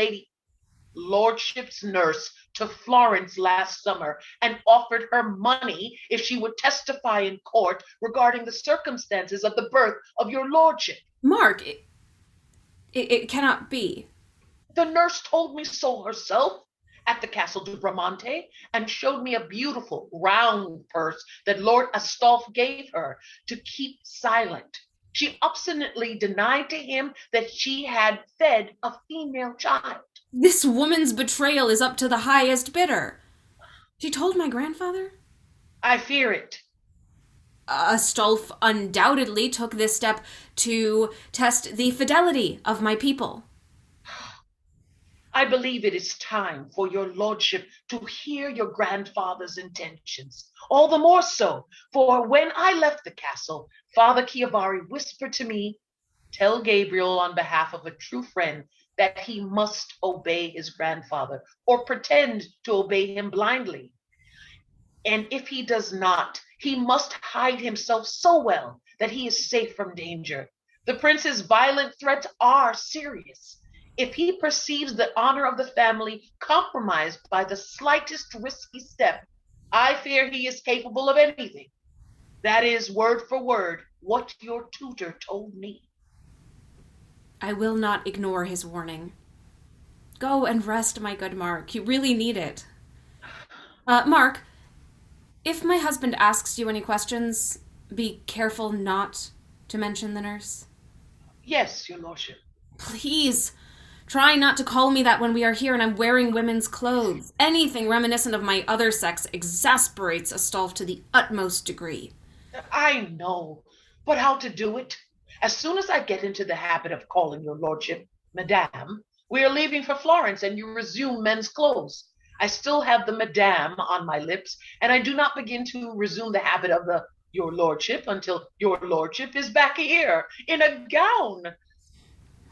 lordship's nurse to Florence last summer and offered her money if she would testify in court regarding the circumstances of the birth of your lordship. Mark, it cannot be. The nurse told me so herself at the Castle du Bramante and showed me a beautiful round purse that Lord Astolf gave her to keep silent. She obstinately denied to him that she had fed a female child. This woman's betrayal is up to the highest bidder. She told my grandfather? I fear it. Astolf undoubtedly took this step to test the fidelity of my people. I believe it is time for your lordship to hear your grandfather's intentions. All the more so, for when I left the castle, Father Chiavari whispered to me, tell Gabriel on behalf of a true friend that he must obey his grandfather or pretend to obey him blindly. And if he does not, he must hide himself so well that he is safe from danger. The prince's violent threats are serious. If he perceives the honor of the family compromised by the slightest risky step, I fear he is capable of anything. That is word for word what your tutor told me. I will not ignore his warning. Go and rest, my good Mark. You really need it. Mark, if my husband asks you any questions, be careful not to mention the nurse. Yes, your lordship. Please, try not to call me that when we are here and I'm wearing women's clothes. Anything reminiscent of my other sex exasperates Astolph to the utmost degree. I know, but how to do it? As soon as I get into the habit of calling your lordship Madame, we are leaving for Florence and you resume men's clothes. I still have the Madame on my lips, and I do not begin to resume the habit of the your lordship until your lordship is back here in a gown.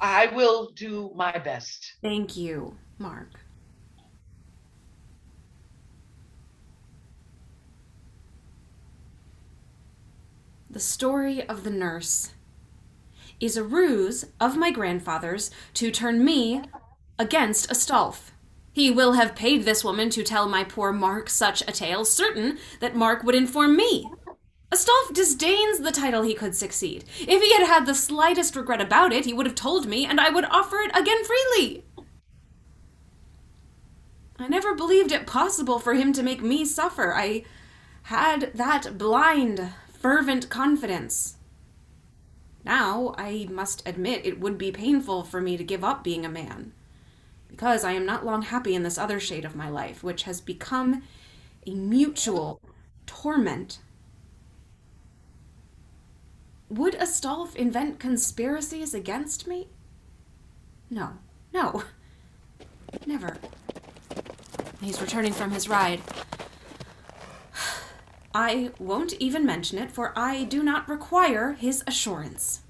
I will do my best. Thank you, Mark. The story of the nurse is a ruse of my grandfather's to turn me against Astolph. He will have paid this woman to tell my poor Mark such a tale, certain that Mark would inform me. Astolph disdains the title he could succeed. If he had had the slightest regret about it, he would have told me, and I would offer it again freely. I never believed it possible for him to make me suffer. I had that blind, fervent confidence. Now, I must admit it would be painful for me to give up being a man, because I am not long happy in this other shade of my life, which has become a mutual torment. Would Astolph invent conspiracies against me? No, never. He's returning from his ride. I won't even mention it, for I do not require his assurance.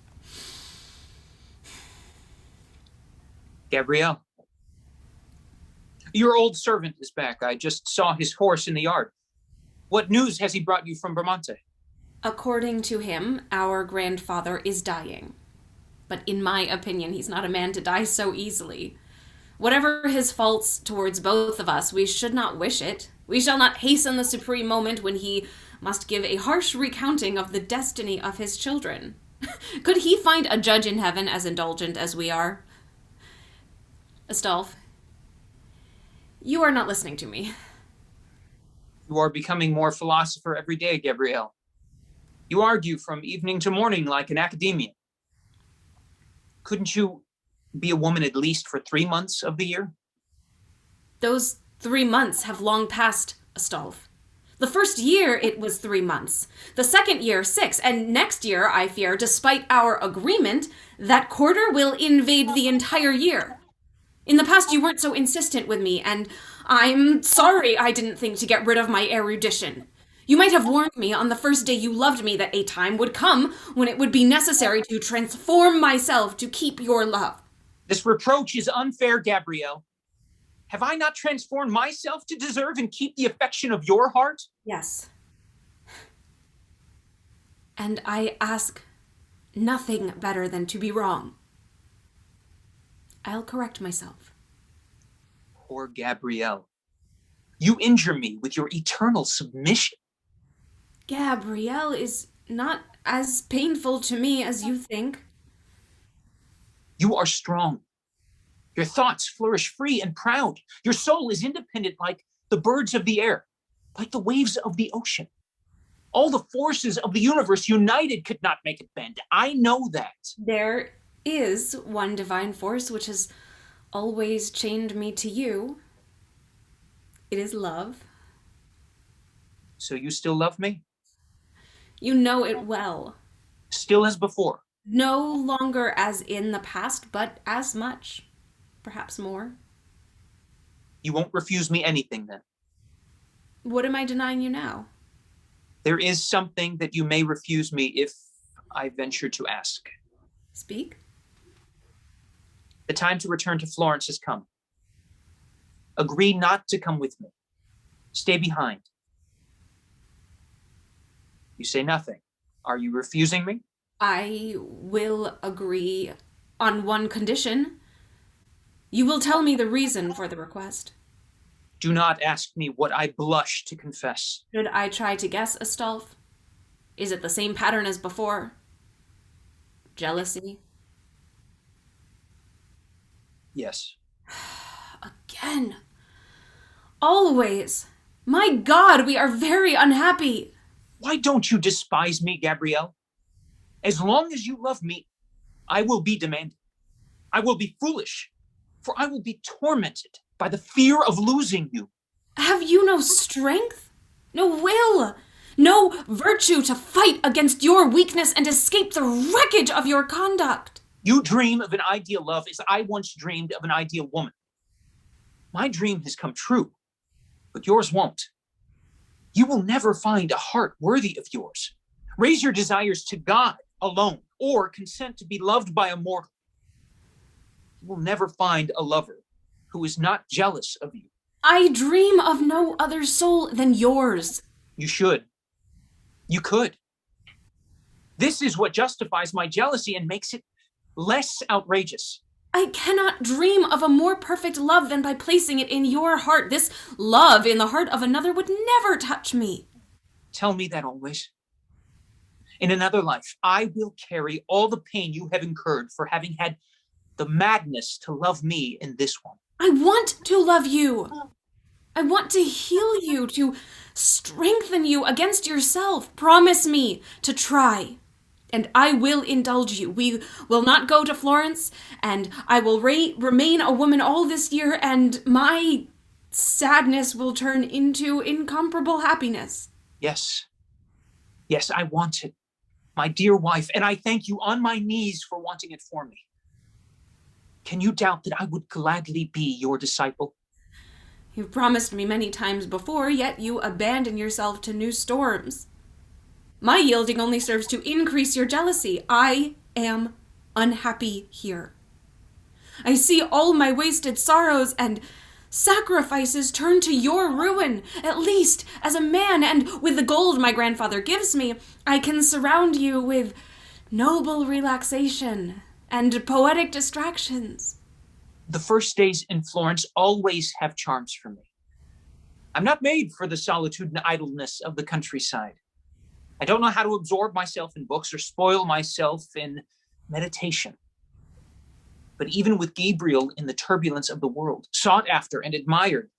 Gabriel, your old servant is back. I just saw his horse in the yard. What news has he brought you from Bramante? According to him, our grandfather is dying. But in my opinion, he's not a man to die so easily. Whatever his faults towards both of us, we should not wish it. We shall not hasten the supreme moment when he must give a harsh recounting of the destiny of his children. Could he find a judge in heaven as indulgent as we are? Astolph, you are not listening to me. You are becoming more philosopher every day, Gabriel. You argue from evening to morning like an academician. Couldn't you be a woman at least for 3 months of the year? Those 3 months have long passed, Astolph. The first year it was 3 months. The second year, 6. And next year, I fear, despite our agreement, that quarter will invade the entire year. In the past, you weren't so insistent with me, and I'm sorry I didn't think to get rid of my erudition. You might have warned me on the first day you loved me that a time would come when it would be necessary to transform myself to keep your love. This reproach is unfair, Gabriel. Have I not transformed myself to deserve and keep the affection of your heart? Yes. And I ask nothing better than to be wrong. I'll correct myself. Poor Gabriel. You injure me with your eternal submission. Gabrielle is not as painful to me as you think. You are strong. Your thoughts flourish free and proud. Your soul is independent like the birds of the air, like the waves of the ocean. All the forces of the universe united could not make it bend. I know that. There is one divine force which has always chained me to you. It is love. So you still love me? You know it well. Still as before? No longer as in the past, but as much, perhaps more. You won't refuse me anything then. What am I denying you now? There is something that you may refuse me if I venture to ask. Speak. The time to return to Florence has come. Agree not to come with me. Stay behind. You say nothing. Are you refusing me? I will agree on one condition. You will tell me the reason for the request. Do not ask me what I blush to confess. Should I try to guess, Astolf? Is it the same pattern as before? Jealousy? Yes. Again. Always. My God, we are very unhappy. Why don't you despise me, Gabriel? As long as you love me, I will be demanding. I will be foolish, for I will be tormented by the fear of losing you. Have you no strength? No will? No virtue to fight against your weakness and escape the wreckage of your conduct? You dream of an ideal love as I once dreamed of an ideal woman. My dream has come true, but yours won't. You will never find a heart worthy of yours. Raise your desires to God alone, or consent to be loved by a mortal. You will never find a lover who is not jealous of you. I dream of no other soul than yours. You should. You could. This is what justifies my jealousy and makes it less outrageous. I cannot dream of a more perfect love than by placing it in your heart. This love in the heart of another would never touch me. Tell me that always. In another life, I will carry all the pain you have incurred for having had the madness to love me in this one. I want to love you. I want to heal you, to strengthen you against yourself. Promise me to try, and I will indulge you. We will not go to Florence, and I will remain a woman all this year, and my sadness will turn into incomparable happiness. Yes. Yes, I want it, my dear wife, and I thank you on my knees for wanting it for me. Can you doubt that I would gladly be your disciple? You've promised me many times before, yet you abandon yourself to new storms. My yielding only serves to increase your jealousy. I am unhappy here. I see all my wasted sorrows and sacrifices turn to your ruin. At least, as a man, and with the gold my grandfather gives me, I can surround you with noble relaxation and poetic distractions. The first days in Florence always have charms for me. I'm not made for the solitude and idleness of the countryside. I don't know how to absorb myself in books or spoil myself in meditation. But even with Gabriel in the turbulence of the world, sought after and admired,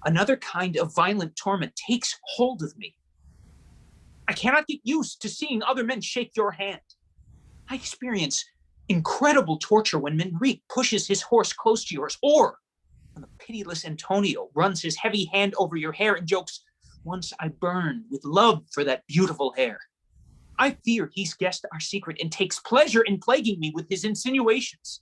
another kind of violent torment takes hold of me. I cannot get used to seeing other men shake your hand. I experience incredible torture when Manrique pushes his horse close to yours, or when the pitiless Antonio runs his heavy hand over your hair and jokes, "Once I burned with love for that beautiful hair." I fear he's guessed our secret and takes pleasure in plaguing me with his insinuations.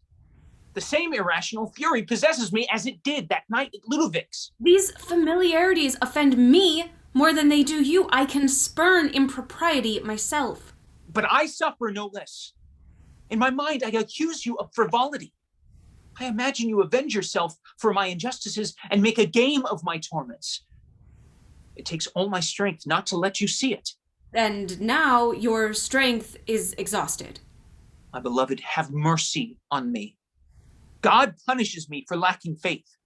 The same irrational fury possesses me as it did that night at Ludovic's. These familiarities offend me more than they do you. I can spurn impropriety myself. But I suffer no less. In my mind, I accuse you of frivolity. I imagine you avenge yourself for my injustices and make a game of my torments. It takes all my strength not to let you see it. And now your strength is exhausted. My beloved, have mercy on me. God punishes me for lacking faith.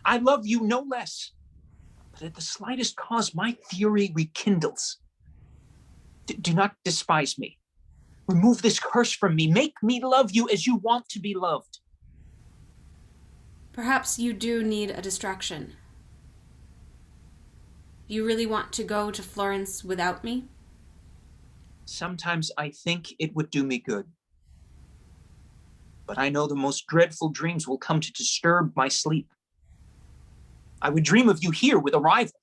I love you no less. But at the slightest cause, my fury rekindles. Do not despise me. Remove this curse from me. Make me love you as you want to be loved. Perhaps you do need a distraction. Do you really want to go to Florence without me? Sometimes I think it would do me good. But I know the most dreadful dreams will come to disturb my sleep. I would dream of you here with a rival.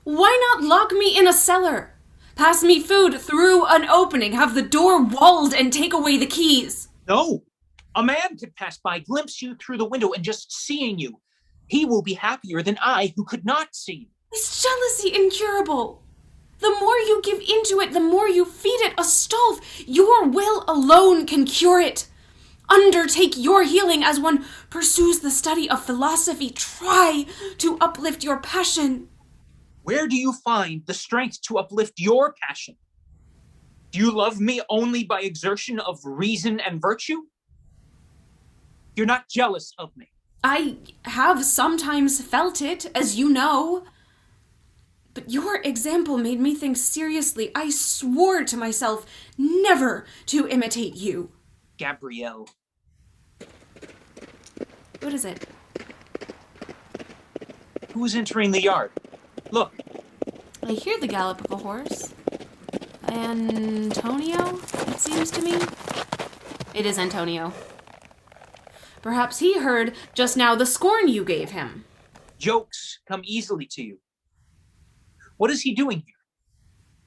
Why not lock me in a cellar? Pass me food through an opening, have the door walled, and take away the keys. No. A man could pass by, glimpse you through the window, and just seeing you, He will be happier than I, who could not see you. Is jealousy incurable? The more you give into it, the more you feed it. Astolf, your will alone can cure it. Undertake your healing as one pursues the study of philosophy. Try to uplift your passion. Where do you find the strength to uplift your passion? Do you love me only by exertion of reason and virtue? You're not jealous of me. I have sometimes felt it, as you know. But your example made me think seriously. I swore to myself never to imitate you. Gabriel. What is it? Who is entering the yard? Look. I hear the gallop of a horse. Antonio, it seems to me. It is Antonio. Perhaps he heard just now the scorn you gave him. Jokes come easily to you. What is he doing here?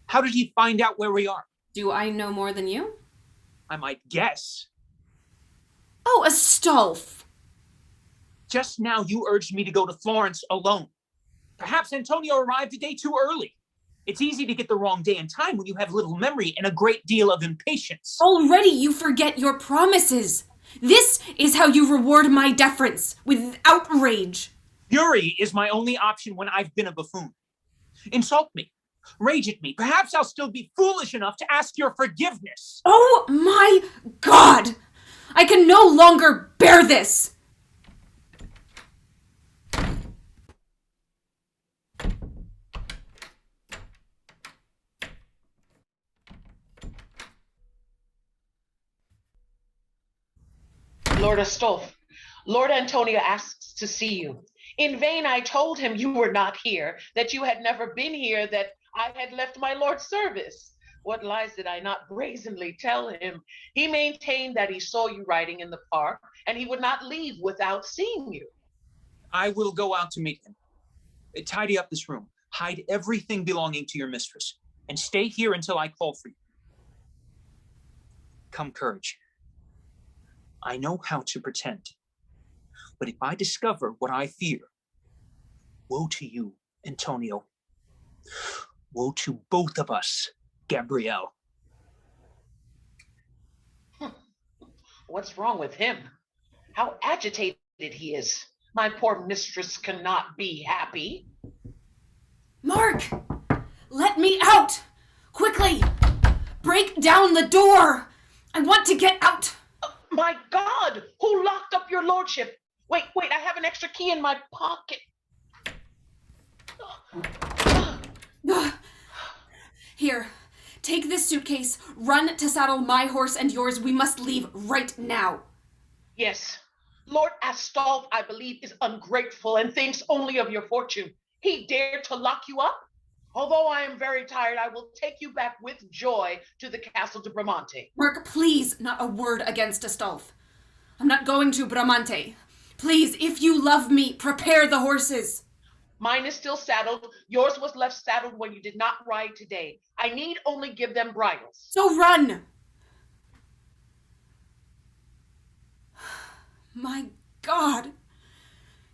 How did he find out where we are? Do I know more than you? I might guess. Oh, Astolf! Just now you urged me to go to Florence alone. Perhaps Antonio arrived a day too early. It's easy to get the wrong day and time when you have little memory and a great deal of impatience. Already you forget your promises. This is how you reward my deference, with outrage. Fury is my only option when I've been a buffoon. Insult me. Rage at me. Perhaps I'll still be foolish enough to ask your forgiveness. Oh my God! I can no longer bear this! Lord Astolf, Lord Antonio asks to see you. In vain I told him you were not here, that you had never been here, that I had left my lord's service. What lies did I not brazenly tell him? He maintained that he saw you riding in the park, and he would not leave without seeing you. I will go out to meet him. Tidy up this room. Hide everything belonging to your mistress, and stay here until I call for you. Come, courage. I know how to pretend. But if I discover what I fear, woe to you, Antonio. Woe to both of us, Gabriel. What's wrong with him? How agitated he is. My poor mistress cannot be happy. Mark! Let me out! Quickly! Break down the door! I want to get out! My God! Who locked up your lordship? Wait, I have an extra key in my pocket. Here, take this suitcase, run to saddle my horse and yours. We must leave right now. Yes. Lord Astolf, I believe, is ungrateful and thinks only of your fortune. He dared to lock you up? Although I am very tired, I will take you back with joy to the Castle de Bramante. Mark, please, not a word against Astolf. I'm not going to Bramante. Please, if you love me, prepare the horses. Mine is still saddled. Yours was left saddled when you did not ride today. I need only give them bridles. So run! My God!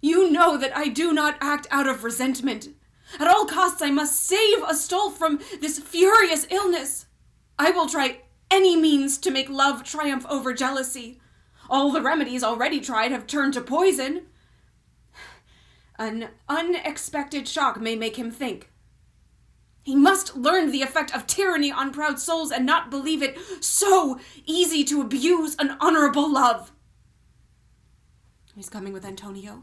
You know that I do not act out of resentment. At all costs, I must save Astolf from this furious illness. I will try any means to make love triumph over jealousy. All the remedies already tried have turned to poison. An unexpected shock may make him think. He must learn the effect of tyranny on proud souls and not believe it so easy to abuse an honorable love. He's coming with Antonio.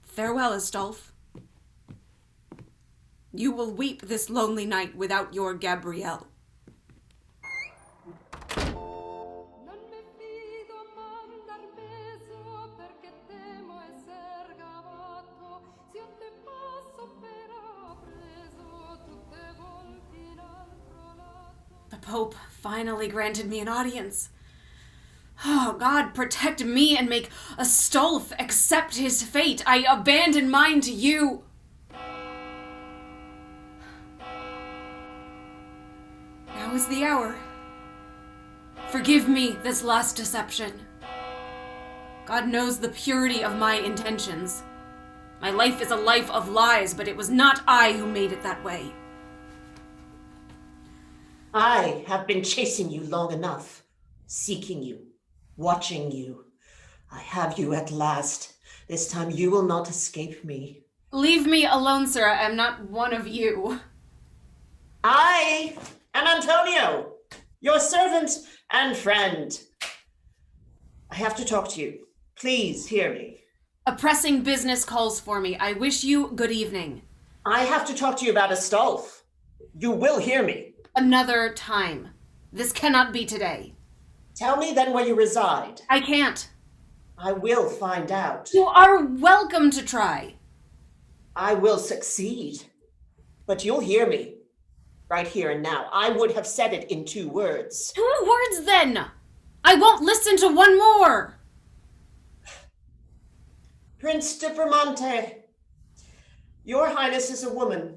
Farewell, Astolf. You will weep this lonely night without your Gabriel. The Pope finally granted me an audience. Oh, God, protect me and make Astolf accept his fate. I abandon mine to you. Now is the hour. Forgive me this last deception. God knows the purity of my intentions. My life is a life of lies, but it was not I who made it that way. I have been chasing you long enough, seeking you, watching you. I have you at last. This time you will not escape me. Leave me alone, sir. I am not one of you. I am Antonio, your servant and friend. I have to talk to you. Please hear me. A pressing business calls for me. I wish you good evening. I have to talk to you about Astolf. You will hear me. Another time. This cannot be today. Tell me then where you reside. I can't. I will find out. You are welcome to try. I will succeed. But you'll hear me. Right here and now. I would have said it in 2 words. 2 words then! I won't listen to one more! Prince de Vermonte, your highness is a woman.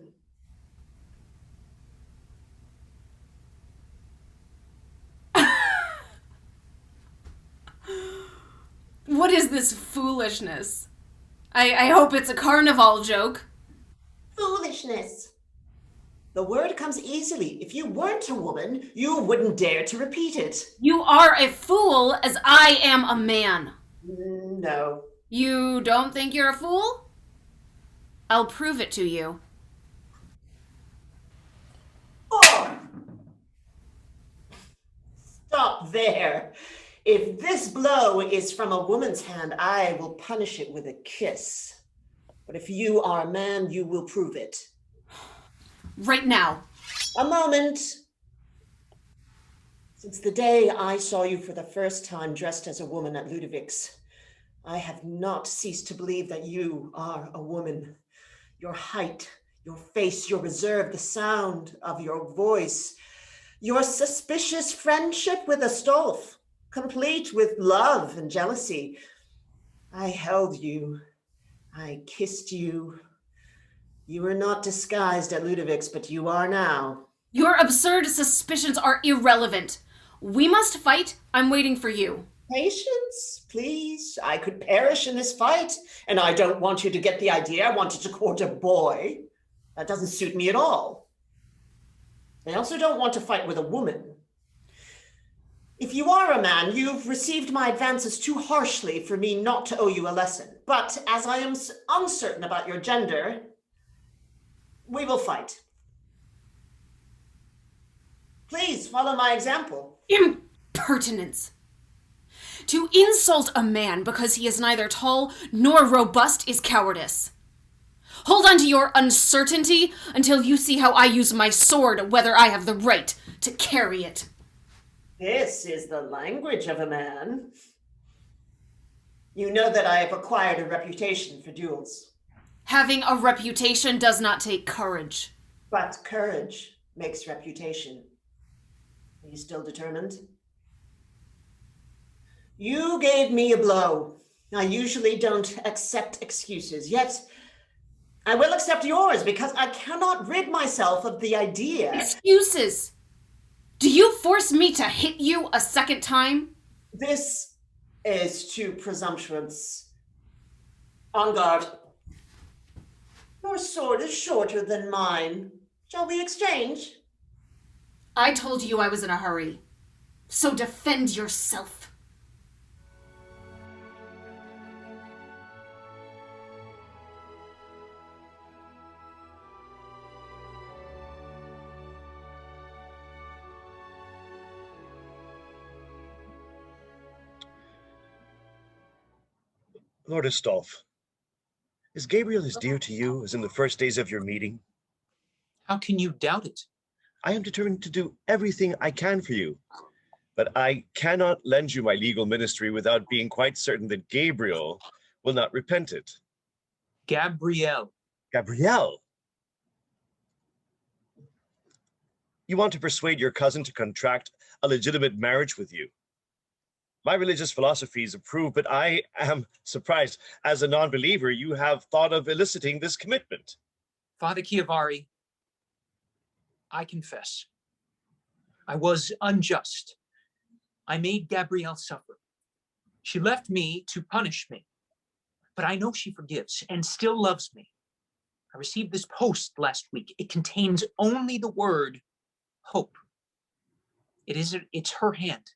What is this foolishness? I hope it's a carnival joke. Foolishness. The word comes easily. If you weren't a woman, you wouldn't dare to repeat it. You are a fool as I am a man. No. You don't think you're a fool? I'll prove it to you. Oh! Stop there. If this blow is from a woman's hand, I will punish it with a kiss. But if you are a man, you will prove it. Right now. A moment. Since the day I saw you for the first time dressed as a woman at Ludwig's, I have not ceased to believe that you are a woman. Your height, your face, your reserve, the sound of your voice, your suspicious friendship with Astolf, complete with love and jealousy. I held you. I kissed you. You were not disguised at Ludwig's, but you are now. Your absurd suspicions are irrelevant. We must fight. I'm waiting for you. Patience, please. I could perish in this fight, and I don't want you to get the idea I wanted to court a boy. That doesn't suit me at all. I also don't want to fight with a woman. If you are a man, you've received my advances too harshly for me not to owe you a lesson. But as I am uncertain about your gender, we will fight. Please follow my example. Impertinence. To insult a man because he is neither tall nor robust is cowardice. Hold on to your uncertainty until you see how I use my sword, whether I have the right to carry it. This is the language of a man. You know that I have acquired a reputation for duels. Having a reputation does not take courage. But courage makes reputation. Are you still determined? You gave me a blow. I usually don't accept excuses, yet I will accept yours because I cannot rid myself of the idea. Excuses? Do you force me to hit you a second time? This is too presumptuous. En garde. Your sword is shorter than mine. Shall we exchange? I told you I was in a hurry. So defend yourself. Lord Astolf, is Gabriel as dear to you as in the first days of your meeting? How can you doubt it? I am determined to do everything I can for you, but I cannot lend you my legal ministry without being quite certain that Gabriel will not repent it. Gabriel. Gabriel? You want to persuade your cousin to contract a legitimate marriage with you. My religious philosophies approve, but I am surprised. As a non-believer, you have thought of eliciting this commitment. Father Chiavari, I confess. I was unjust. I made Gabrielle suffer. She left me to punish me, but I know she forgives and still loves me. I received this post last week. It contains only the word hope. It's her hand.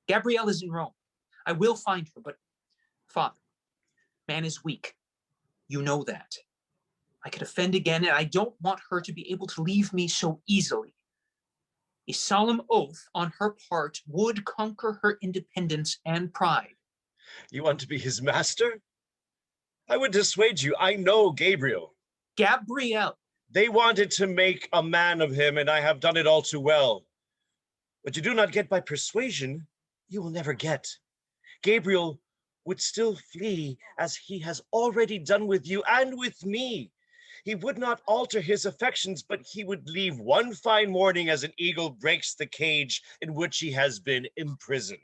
Gabrielle is in Rome. I will find her, but Father, man is weak. You know that. I could offend again, and I don't want her to be able to leave me so easily. A solemn oath on her part would conquer her independence and pride. You want to be his master? I would dissuade you. I know Gabriel. Gabrielle. They wanted to make a man of him, and I have done it all too well. What you do not get by persuasion, you will never get. Gabriel would still flee as he has already done with you and with me. He would not alter his affections, but he would leave one fine morning as an eagle breaks the cage in which he has been imprisoned.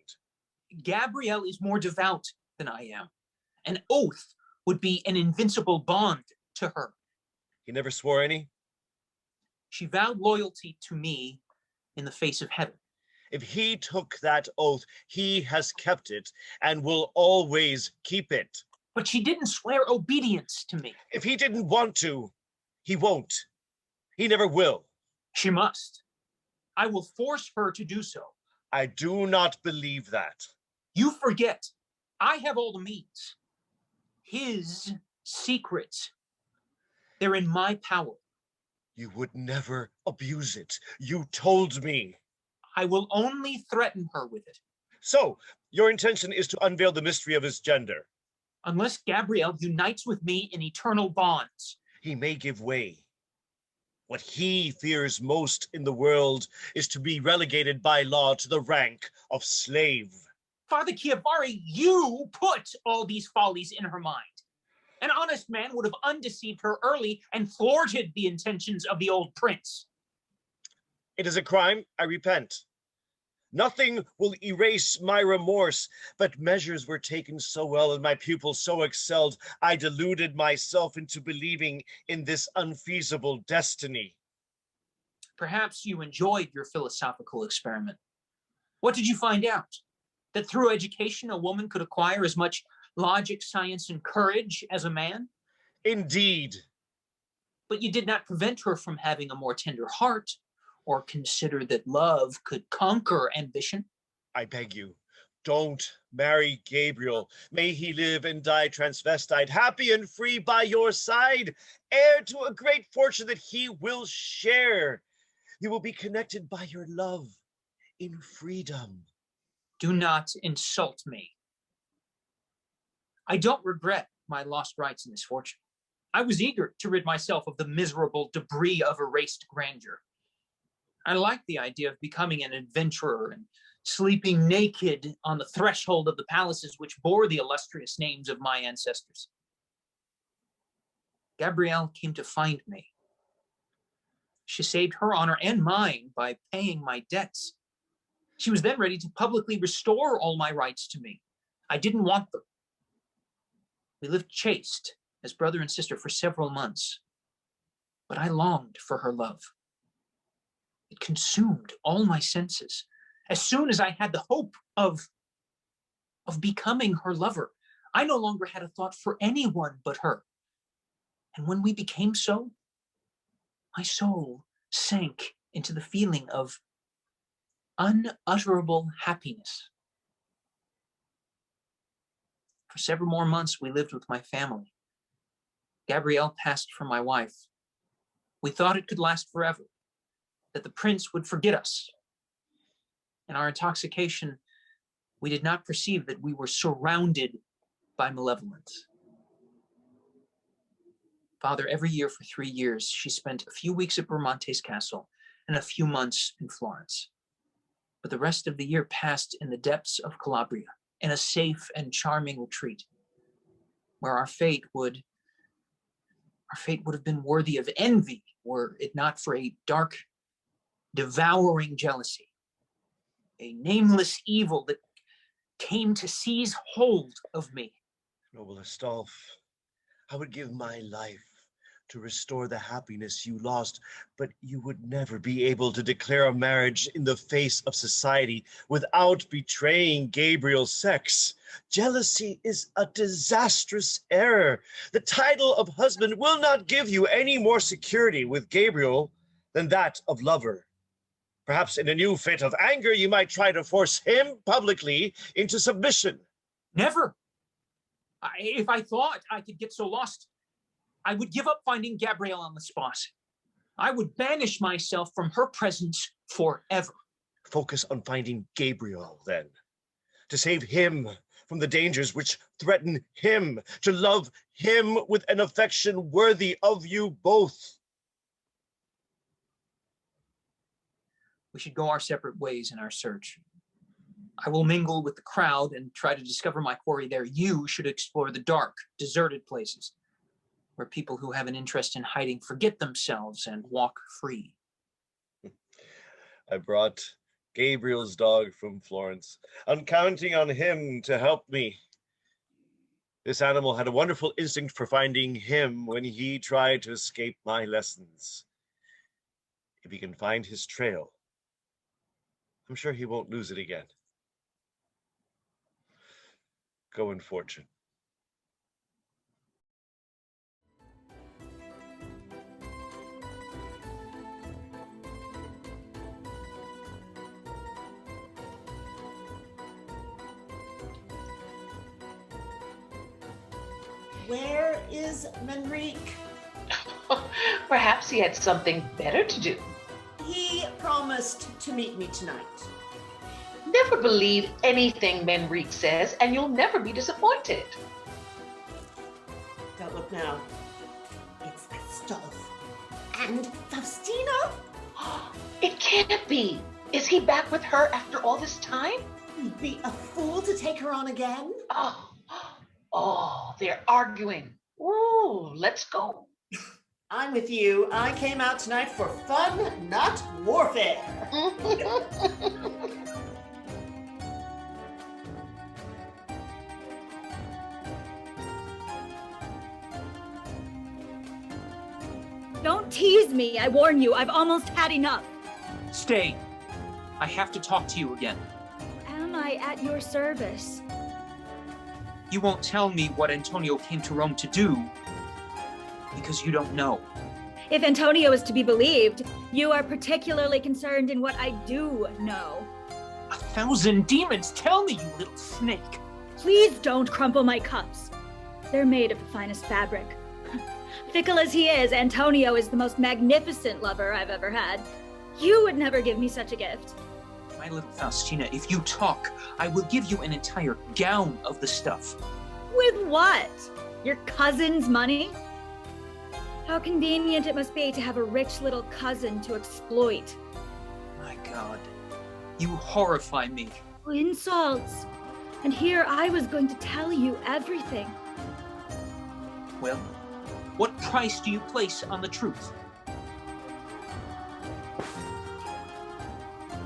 Gabrielle is more devout than I am. An oath would be an invincible bond to her. He never swore any? She vowed loyalty to me in the face of heaven. If he took that oath, he has kept it and will always keep it. But she didn't swear obedience to me. If he didn't want to, he won't. He never will. She must. I will force her to do so. I do not believe that. You forget. I have all the means. His secrets, they're in my power. You would never abuse it. You told me. I will only threaten her with it. So, your intention is to unveil the mystery of his gender. Unless Gabriel unites with me in eternal bonds. He may give way. What he fears most in the world is to be relegated by law to the rank of slave. Father Chiavari, you put all these follies in her mind. An honest man would have undeceived her early and thwarted the intentions of the old prince. It is a crime. I repent. Nothing will erase my remorse, but measures were taken so well and my pupils so excelled, I deluded myself into believing in this unfeasible destiny. Perhaps you enjoyed your philosophical experiment. What did you find out? That through education, a woman could acquire as much logic, science, and courage as a man? Indeed. But you did not prevent her from having a more tender heart, or consider that love could conquer ambition. I beg you, don't marry Gabriel. May he live and die transvestite, happy and free by your side, heir to a great fortune that he will share. You will be connected by your love in freedom. Do not insult me. I don't regret my lost rights and misfortune. I was eager to rid myself of the miserable debris of erased grandeur. I liked the idea of becoming an adventurer and sleeping naked on the threshold of the palaces which bore the illustrious names of my ancestors. Gabrielle came to find me. She saved her honor and mine by paying my debts. She was then ready to publicly restore all my rights to me. I didn't want them. We lived chaste as brother and sister for several months, but I longed for her love. It consumed all my senses. As soon as I had the hope of becoming her lover, I no longer had a thought for anyone but her. And when we became so, my soul sank into the feeling of unutterable happiness. For several more months, we lived with my family. Gabrielle passed for my wife. We thought it could last forever, that the prince would forget us. In our intoxication, we did not perceive that we were surrounded by malevolence. Father, every year for 3 years, she spent a few weeks at Bramante's castle and a few months in Florence. But the rest of the year passed in the depths of Calabria, in a safe and charming retreat, where our fate would have been worthy of envy were it not for a dark, devouring jealousy, a nameless evil that came to seize hold of me. Noble Astolphe, I would give my life to restore the happiness you lost, but you would never be able to declare a marriage in the face of society without betraying Gabriel's sex. Jealousy is a disastrous error. The title of husband will not give you any more security with Gabriel than that of lover. Perhaps in a new fit of anger, you might try to force him publicly into submission. Never. If I thought I could get so lost, I would give up finding Gabrielle on the spot. I would banish myself from her presence forever. Focus on finding Gabriel, then, to save him from the dangers which threaten him, to love him with an affection worthy of you both. We should go our separate ways in our search. I will mingle with the crowd and try to discover my quarry there. You should explore the dark, deserted places where people who have an interest in hiding forget themselves and walk free. I brought Gabriel's dog from Florence. I'm counting on him to help me. This animal had a wonderful instinct for finding him when he tried to escape my lessons. If he can find his trail, I'm sure he won't lose it again. Go in fortune. Where is Manrique? Perhaps he had something better to do. He promised to meet me tonight. Never believe anything Manrique says, and you'll never be disappointed. Don't look now. It's Astolphe. And Faustina? It can't be. Is he back with her after all this time? He'd be a fool to take her on again. Oh, they're arguing. Ooh, let's go. I'm with you. I came out tonight for fun, not warfare. Don't tease me, I warn you. I've almost had enough. Stay. I have to talk to you again. Am I at your service? You won't tell me what Antonio came to Rome to do because you don't know. If Antonio is to be believed, you are particularly concerned in what I do know. 1,000 demons, tell me, you little snake. Please don't crumple my cups. They're made of the finest fabric. Fickle as he is, Antonio is the most magnificent lover I've ever had. You would never give me such a gift. My little Faustina, if you talk, I will give you an entire gown of the stuff. With what? Your cousin's money? How convenient it must be to have a rich little cousin to exploit. My God, you horrify me. Insults. And here I was going to tell you everything. Well, what price do you place on the truth?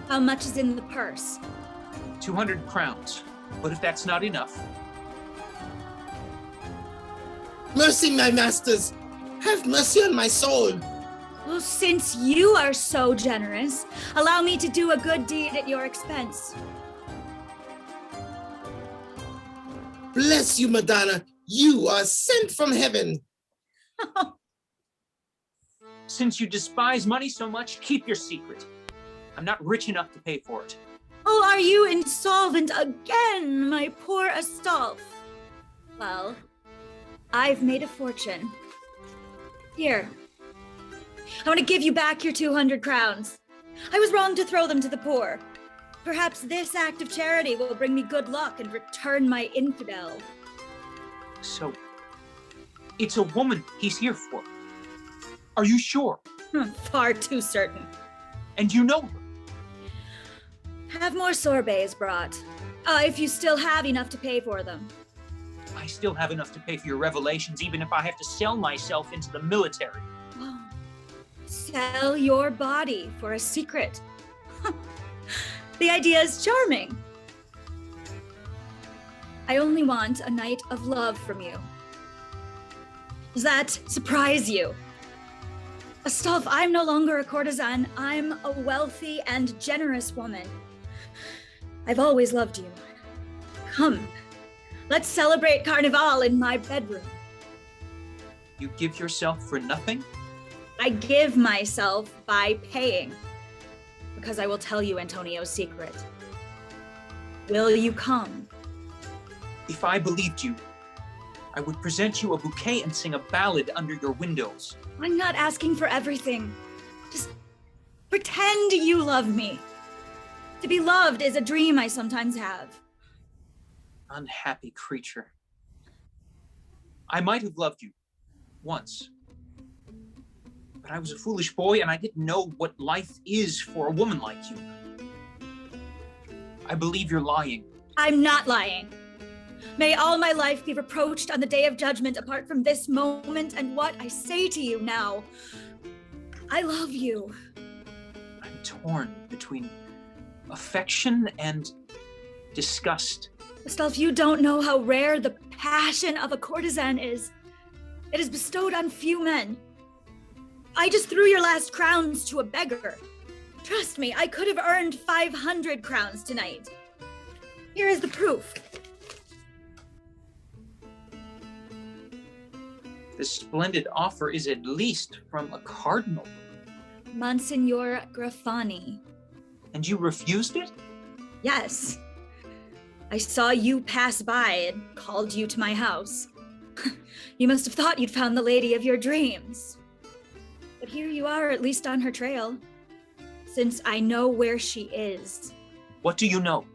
How much is in the purse? 200 crowns. But if that's not enough... Mercy, my masters! Have mercy on my soul! Well, since you are so generous, allow me to do a good deed at your expense. Bless you, Madonna! You are sent from heaven! Since you despise money so much, keep your secret. I'm not rich enough to pay for it. Oh, are you insolvent again, my poor Astolphe? Well, I've made a fortune. Here, I want to give you back your 200 crowns. I was wrong to throw them to the poor. Perhaps this act of charity will bring me good luck and return my infidel. So, it's a woman he's here for. Are you sure? Far too certain. And you know her? Have more sorbets brought, if you still have enough to pay for them. I still have enough to pay for your revelations, even if I have to sell myself into the military. Oh, sell your body for a secret. The idea is charming. I only want a night of love from you. Does that surprise you? Astolf, I'm no longer a courtesan. I'm a wealthy and generous woman. I've always loved you. Come, let's celebrate Carnival in my bedroom. You give yourself for nothing? I give myself by paying, because I will tell you Antonio's secret. Will you come? If I believed you, I would present you a bouquet and sing a ballad under your windows. I'm not asking for everything. Just pretend you love me. To be loved is a dream I sometimes have. Unhappy creature. I might have loved you once, but I was a foolish boy and I didn't know what life is for a woman like you. I believe you're lying. I'm not lying. May all my life be reproached on the day of judgment apart from this moment and what I say to you now. I love you. I'm torn between affection and disgust. Astolf, you don't know how rare the passion of a courtesan is. It is bestowed on few men. I just threw your last crowns to a beggar. Trust me, I could have earned 500 crowns tonight. Here is the proof. This splendid offer is at least from a cardinal. Monsignor Grafani. And you refused it? Yes. I saw you pass by and called you to my house. You must have thought you'd found the lady of your dreams. But here you are, at least on her trail. Since I know where she is. What do you know?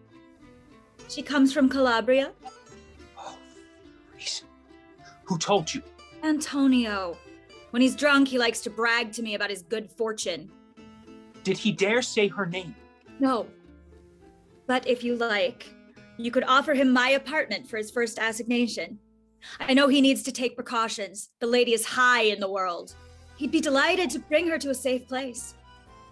She comes from Calabria. Oh, reason. Who told you? Antonio. When he's drunk, he likes to brag to me about his good fortune. Did he dare say her name? No. But if you like, you could offer him my apartment for his first assignation. I know he needs to take precautions. The lady is high in the world. He'd be delighted to bring her to a safe place.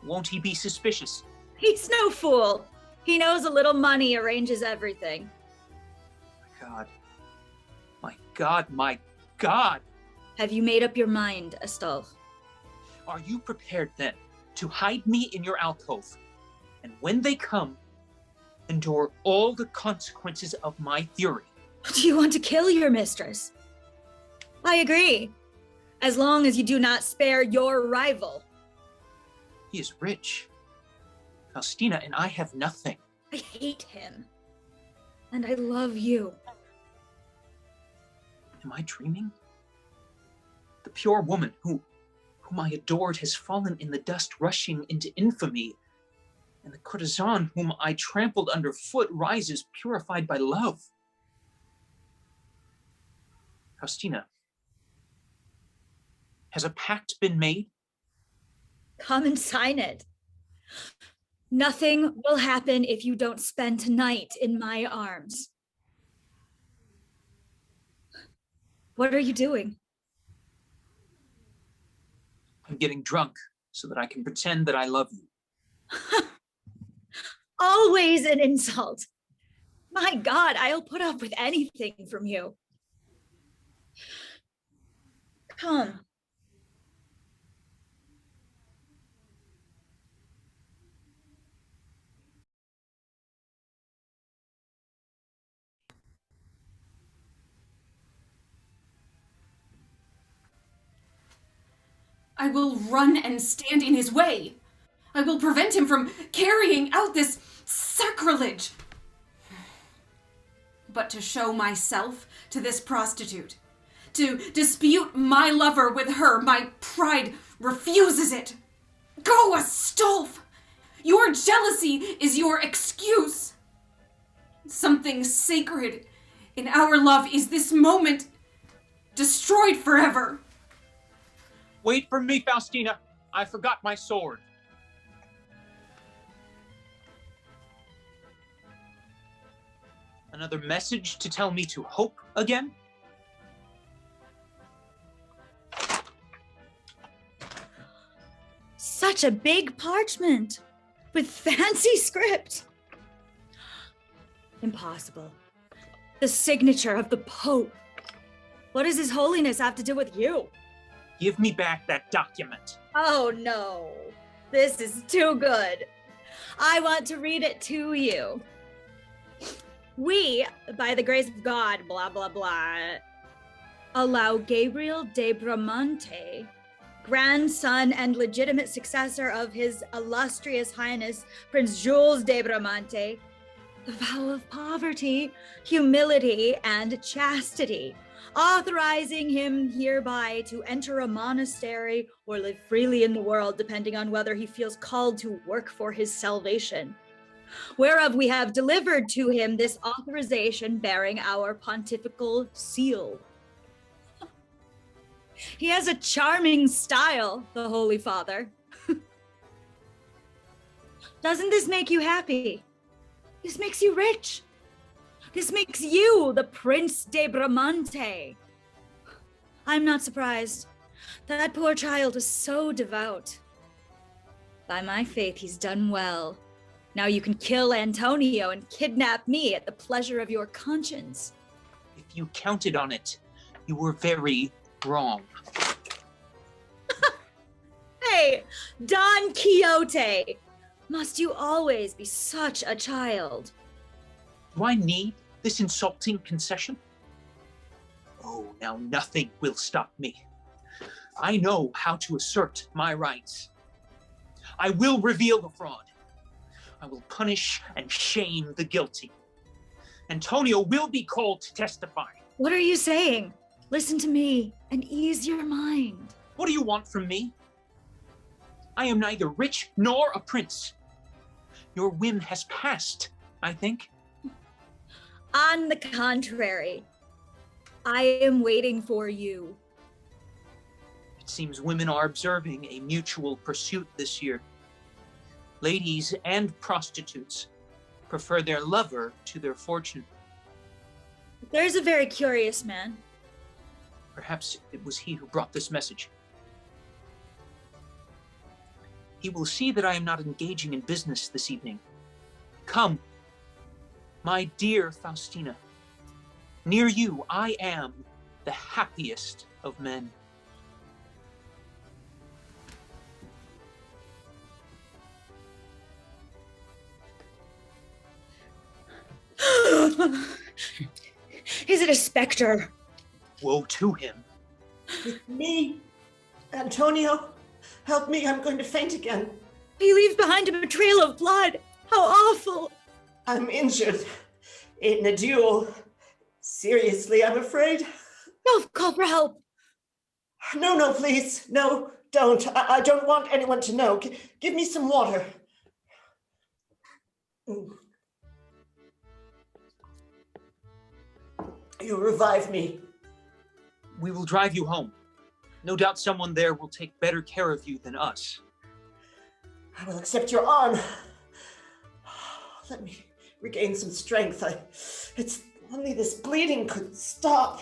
Won't he be suspicious? He's no fool. He knows a little money arranges everything. My God. My God, my God. Have you made up your mind, Astolf? Are you prepared then to hide me in your alcove? And when they come, endure all the consequences of my fury? Do you want to kill your mistress? I agree. As long as you do not spare your rival. He is rich. Faustina and I have nothing. I hate him. And I love you. Am I dreaming? The pure woman whom I adored has fallen in the dust, rushing into infamy. And the courtesan whom I trampled underfoot rises purified by love. Faustina, has a pact been made? Come and sign it. Nothing will happen if you don't spend tonight in my arms. What are you doing? I'm getting drunk so that I can pretend that I love you. Always an insult. My God, I'll put up with anything from you. Come. I will run and stand in his way. I will prevent him from carrying out this sacrilege. But to show myself to this prostitute, to dispute my lover with her, my pride refuses it. Go, Astolf! Your jealousy is your excuse. Something sacred in our love is this moment destroyed forever. Wait for me, Faustina. I forgot my sword. Another message to tell me to hope again? Such a big parchment with fancy script. Impossible. The signature of the Pope. What does His Holiness have to do with you? Give me back that document. Oh no, this is too good. I want to read it to you. We, by the grace of God, blah, blah, blah, allow Gabriel de Bramante, grandson and legitimate successor of His Illustrious Highness Prince Jules de Bramante, the vow of poverty, humility, and chastity, authorizing him hereby to enter a monastery or live freely in the world, depending on whether he feels called to work for his salvation. Whereof we have delivered to him this authorization bearing our pontifical seal. He has a charming style, the Holy Father. Doesn't this make you happy? This makes you rich. This makes you the Prince de Bramante. I'm not surprised. That poor child was so devout. By my faith, he's done well. Now you can kill Antonio and kidnap me at the pleasure of your conscience. If you counted on it, you were very wrong. Hey, Don Quixote! Must you always be such a child? Do I need this insulting concession? Oh, now nothing will stop me. I know how to assert my rights. I will reveal the fraud. I will punish and shame the guilty. Antonio will be called to testify. What are you saying? Listen to me and ease your mind. What do you want from me? I am neither rich nor a prince. Your whim has passed, I think. On the contrary, I am waiting for you. It seems women are observing a mutual pursuit this year. Ladies and prostitutes prefer their lover to their fortune. There's a very curious man. Perhaps it was he who brought this message. He will see that I am not engaging in business this evening. Come, my dear Faustina. Near you, I am the happiest of men. Is it a specter? Woe to him. It's me. Antonio, help me. I'm going to faint again. He leaves behind him a trail of blood. How awful. I'm injured in a duel. Seriously, I'm afraid. No, call for help. No, please. No, don't. I don't want anyone to know. Give me some water. You revive me. We will drive you home. No doubt someone there will take better care of you than us. I will accept your arm. Let me regain some strength. It's only this bleeding could stop.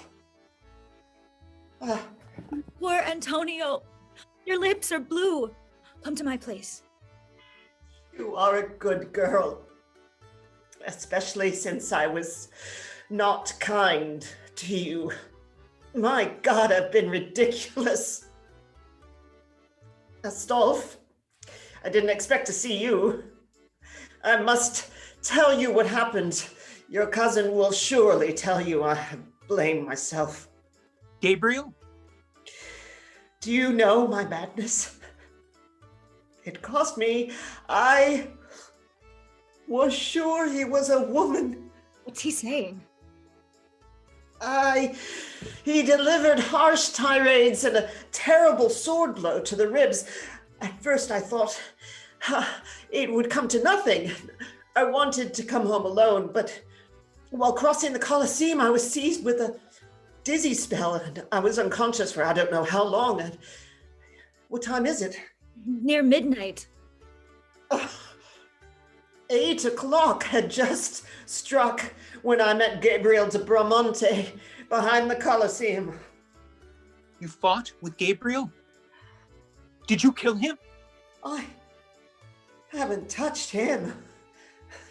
Poor Antonio, your lips are blue. Come to my place. You are a good girl, especially since I was not kind to you. My God, I've been ridiculous. Astolphe, I didn't expect to see you. I must tell you what happened. Your cousin will surely tell you I blame myself. Gabriel? Do you know my madness? It cost me. I was sure he was a woman. What's he saying? He delivered harsh tirades and a terrible sword blow to the ribs. At first I thought it would come to nothing. I wanted to come home alone, but while crossing the Colosseum, I was seized with a dizzy spell and I was unconscious for I don't know how long. What time is it? Near midnight. 8 o'clock had just struck when I met Gabriel de Bramante behind the Colosseum. You fought with Gabriel? Did you kill him? I haven't touched him.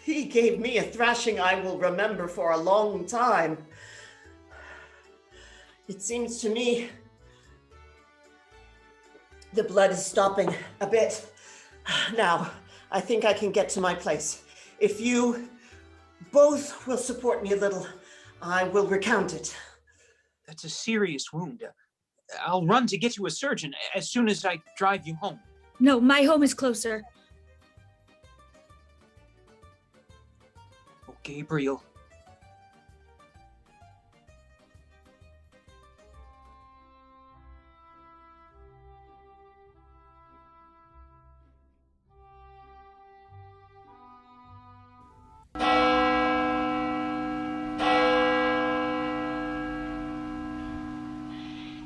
He gave me a thrashing I will remember for a long time. It seems to me The blood is stopping a bit. Now, I think I can get to my place. If you both will support me a little, I will recount it. That's a serious wound. I'll run to get you a surgeon as soon as I drive you home. No, my home is closer. Oh, Gabriel.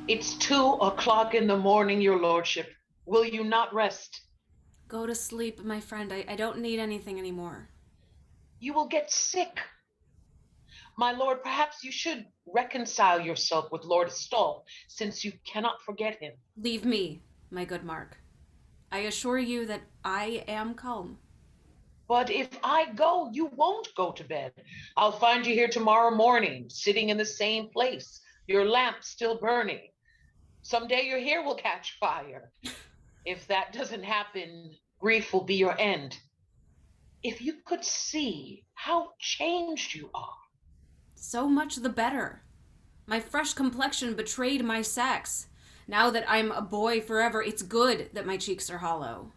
It's 2:00 in the morning, your lordship. Will you not rest? Go to sleep, my friend. I don't need anything anymore. You will get sick. My lord, perhaps you should reconcile yourself with Lord Stolf, since you cannot forget him. Leave me, my good Mark. I assure you that I am calm. But if I go, you won't go to bed. I'll find you here tomorrow morning, sitting in the same place, your lamp still burning. Someday your hair will catch fire. If that doesn't happen, grief will be your end. If you could see how changed you are. So much the better. My fresh complexion betrayed my sex. Now that I'm a boy forever, it's good that my cheeks are hollow.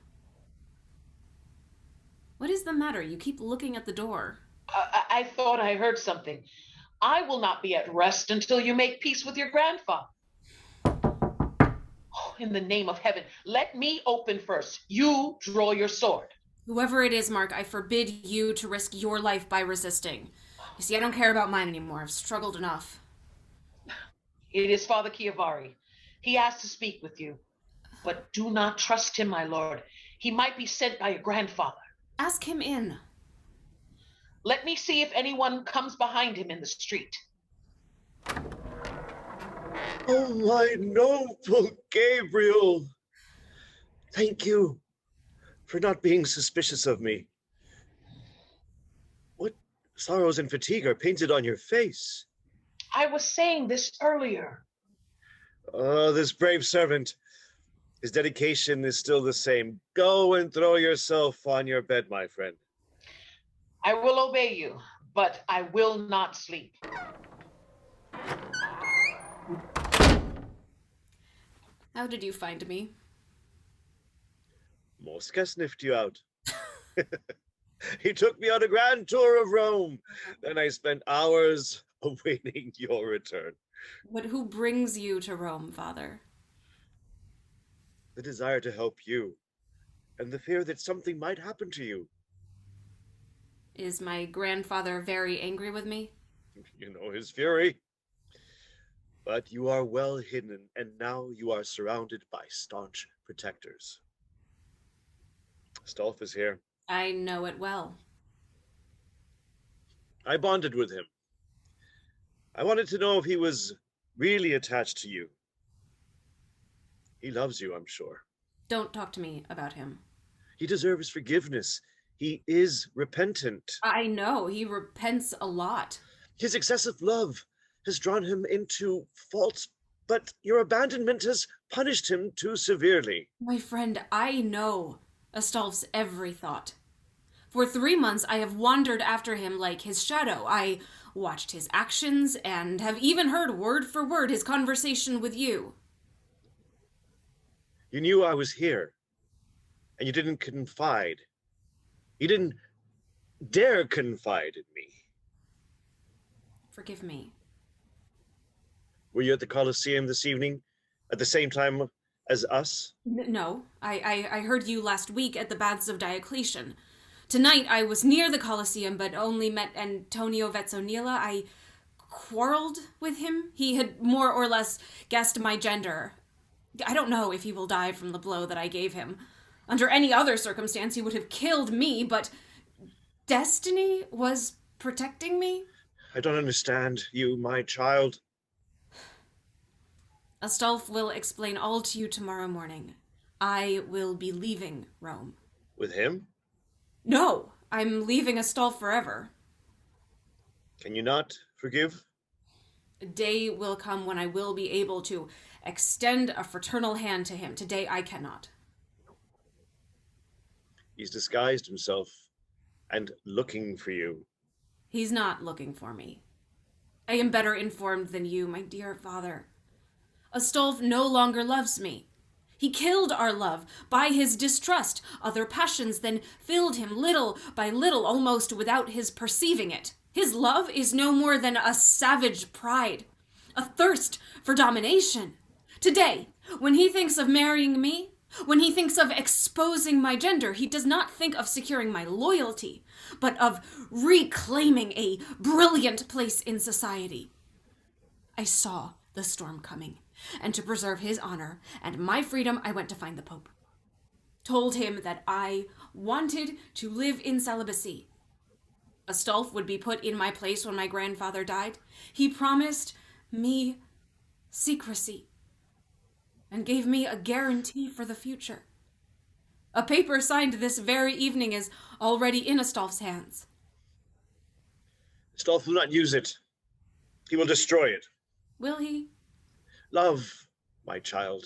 What is the matter? You keep looking at the door. I thought I heard something. I will not be at rest until you make peace with your grandfather. Oh, in the name of heaven, let me open first. You draw your sword. Whoever it is, Mark, I forbid you to risk your life by resisting. You see, I don't care about mine anymore. I've struggled enough. It is Father Chiavari. He asked to speak with you. But do not trust him, my lord. He might be sent by your grandfather. Ask him in. Let me see if anyone comes behind him in the street. Oh, my noble Gabriel. Thank you for not being suspicious of me. What sorrows and fatigue are painted on your face? I was saying this earlier. Oh, this brave servant. His dedication is still the same. Go and throw yourself on your bed, my friend. I will obey you, but I will not sleep. How did you find me? Mosca sniffed you out. He took me on a grand tour of Rome. Then I spent hours awaiting your return. But who brings you to Rome, Father? The desire to help you, and the fear that something might happen to you. Is my grandfather very angry with me? You know his fury. But you are well hidden, and now you are surrounded by staunch protectors. Stolf is here. I know it well. I bonded with him. I wanted to know if he was really attached to you. He loves you, I'm sure. Don't talk to me about him. He deserves forgiveness. He is repentant. I know, he repents a lot. His excessive love has drawn him into faults, but your abandonment has punished him too severely. My friend, I know Astolf's every thought. For 3 months, I have wandered after him like his shadow. I watched his actions and have even heard word for word his conversation with you. You knew I was here, and you didn't confide. You didn't dare confide in me. Forgive me. Were you at the Colosseum this evening at the same time as us? No, I heard you last week at the Baths of Diocletian. Tonight I was near the Colosseum, but only met Antonio Vezzonilla. I quarreled with him. He had more or less guessed my gender. I don't know if he will die from the blow that I gave him. Under any other circumstance, he would have killed me, but destiny was protecting me. I don't understand you, my child. Astolf will explain all to you tomorrow morning. I will be leaving Rome. With him? No, I'm leaving Astolf forever. Can you not forgive? A day will come when I will be able to, extend a fraternal hand to him. Today I cannot. He's disguised himself and looking for you. He's not looking for me. I am better informed than you, my dear father. Astolf no longer loves me. He killed our love by his distrust. Other passions then filled him little by little, almost without his perceiving it. His love is no more than a savage pride, a thirst for domination. Today, when he thinks of marrying me, when he thinks of exposing my gender, he does not think of securing my loyalty, but of reclaiming a brilliant place in society. I saw the storm coming, and to preserve his honor and my freedom, I went to find the Pope. Told him that I wanted to live in celibacy. Astolf would be put in my place when my grandfather died. He promised me secrecy and gave me a guarantee for the future. A paper signed this very evening is already in Astolf's hands. Astolf will not use it. He will destroy it. Will he? Love, my child,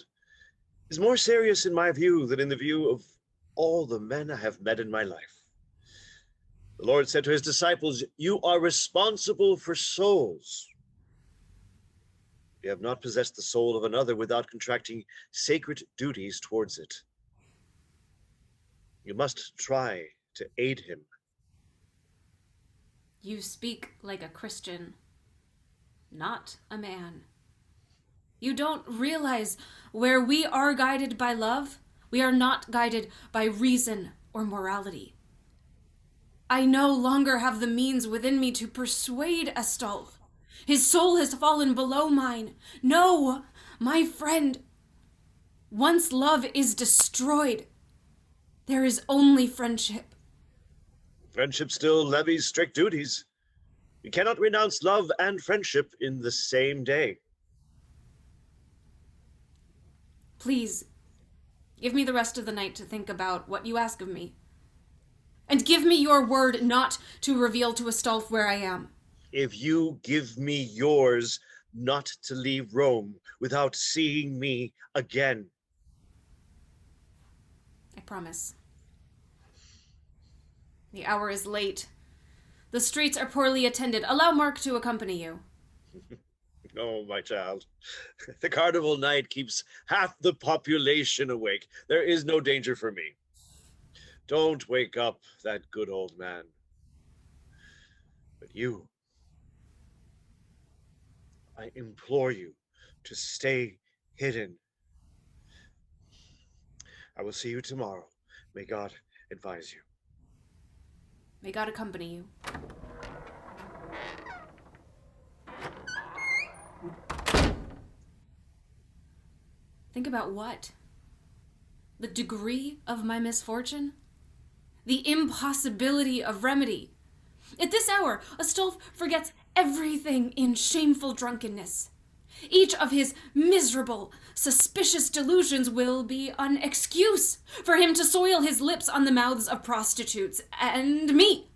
is more serious in my view than in the view of all the men I have met in my life. The Lord said to his disciples, "You are responsible for souls. You have not possessed the soul of another without contracting sacred duties towards it. You must try to aid him." You speak like a Christian, not a man. You don't realize where we are guided by love, we are not guided by reason or morality. I no longer have the means within me to persuade Astolf. His soul has fallen below mine. No, my friend, once love is destroyed, there is only friendship. Friendship still levies strict duties. You cannot renounce love and friendship in the same day. Please, give me the rest of the night to think about what you ask of me. And give me your word not to reveal to Astolf where I am. If you give me yours not to leave Rome without seeing me again. I promise. The hour is late. The streets are poorly attended. Allow Mark to accompany you. Oh, my child. The carnival night keeps half the population awake. There is no danger for me. Don't wake up that good old man. But you, I implore you to stay hidden. I will see you tomorrow. May God advise you. May God accompany you. Think about what? The degree of my misfortune? The impossibility of remedy. At this hour, Astolf forgets everything in shameful drunkenness. Each of his miserable, suspicious delusions will be an excuse for him to soil his lips on the mouths of prostitutes and me.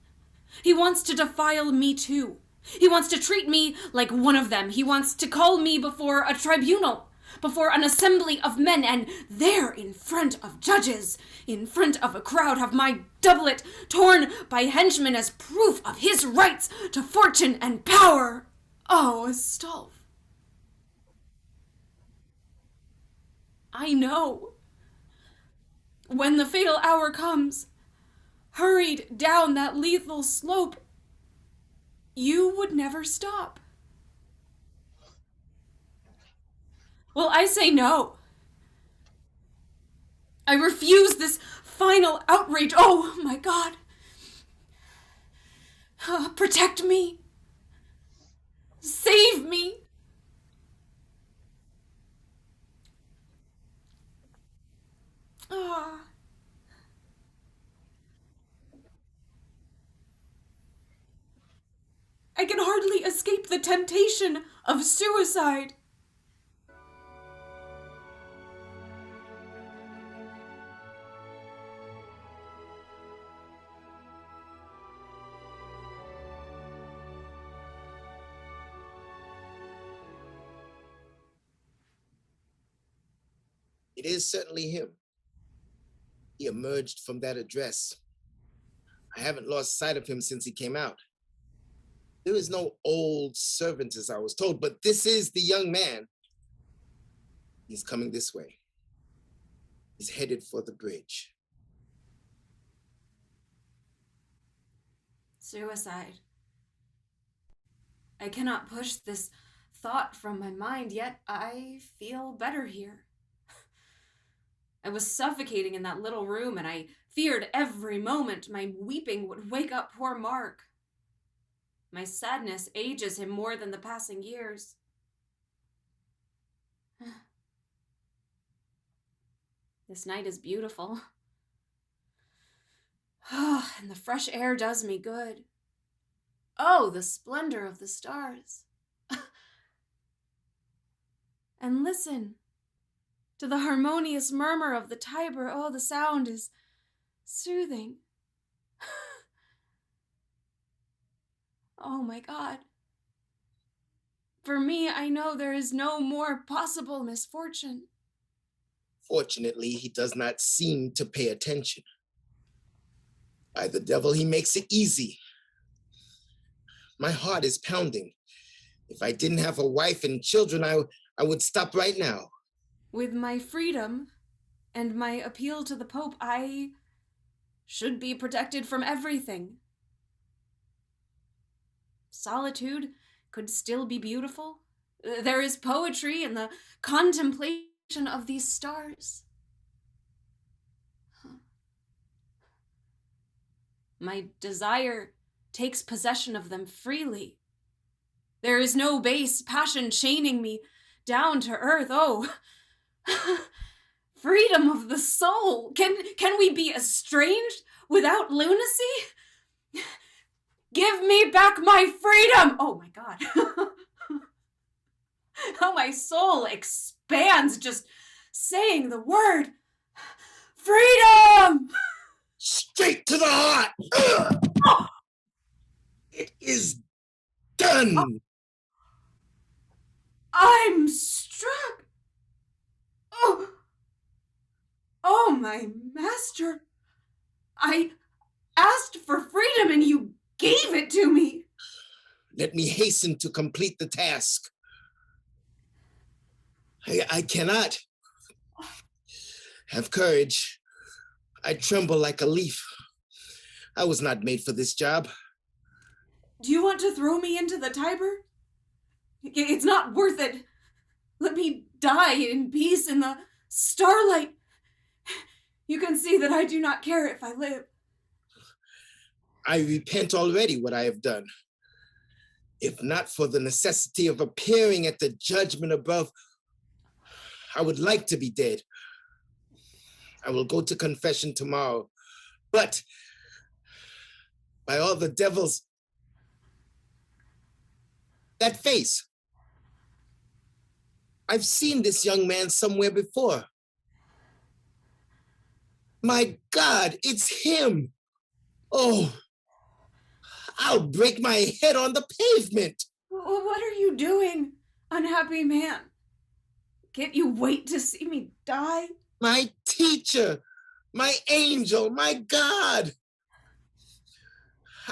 He wants to defile me too. He wants to treat me like one of them. He wants to call me before a tribunal, before an assembly of men, and there in front of judges, in front of a crowd, have my doublet torn by henchmen as proof of his rights to fortune and power. Oh, Astolf. I know. When the fatal hour comes, hurried down that lethal slope, you would never stop. Well, I say no. I refuse this final outrage. Oh, my God. Protect me. Save me. Ah. I can hardly escape the temptation of suicide. It is certainly him. He emerged from that address. I haven't lost sight of him since he came out. There is no old servant, as I was told, but this is the young man. He's coming this way. He's headed for the bridge. Suicide. I cannot push this thought from my mind, yet I feel better here. I was suffocating in that little room, and I feared every moment my weeping would wake up poor Mark. My sadness ages him more than the passing years. This night is beautiful. And the fresh air does me good. Oh, the splendor of the stars. And listen to the harmonious murmur of the Tiber. Oh, the sound is soothing. Oh my God. For me, I know there is no more possible misfortune. Fortunately, he does not seem to pay attention. By the devil, he makes it easy. My heart is pounding. If I didn't have a wife and children, I would stop right now. With my freedom and my appeal to the Pope, I should be protected from everything. Solitude could still be beautiful. There is poetry in the contemplation of these stars. My desire takes possession of them freely. There is no base passion chaining me down to earth. Oh, freedom of the soul. Can we be estranged without lunacy? Give me back my freedom! Oh my God. How my soul expands just saying the word. Freedom! Straight to the heart! It is done! I'm struck! Oh, my master. I asked for freedom and you gave it to me. Let me hasten to complete the task. I cannot. Have courage. I tremble like a leaf. I was not made for this job. Do you want to throw me into the Tiber? It's not worth it. Let me die in peace in the starlight. You can see that I do not care if I live. I repent already what I have done. If not for the necessity of appearing at the judgment above, I would like to be dead. I will go to confession tomorrow. But by all the devils, that face. I've seen this young man somewhere before. My God, it's him. Oh, I'll break my head on the pavement. What are you doing, unhappy man? Can't you wait to see me die? My teacher, my angel, my God.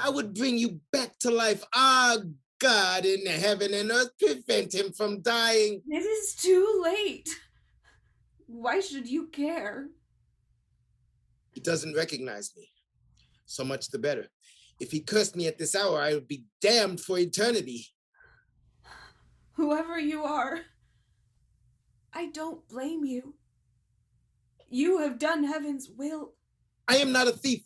I would bring you back to life. Ah, God in heaven and earth, prevent him from dying. It is too late. Why should you care? He doesn't recognize me. So much the better. If he cursed me at this hour, I would be damned for eternity. Whoever you are, I don't blame you. You have done heaven's will. I am not a thief.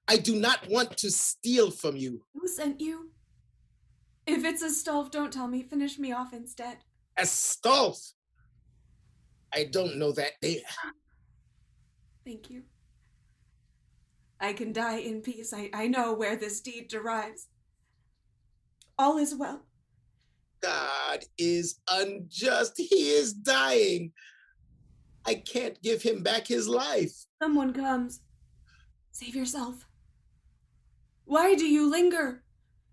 I do not want to steal from you. Who sent you? If it's Astolf, don't tell me. Finish me off instead. Astolf? I don't know that name. Thank you. I can die in peace. I know where this deed derives. All is well. God is unjust. He is dying. I can't give him back his life. Someone comes. Save yourself. Why do you linger?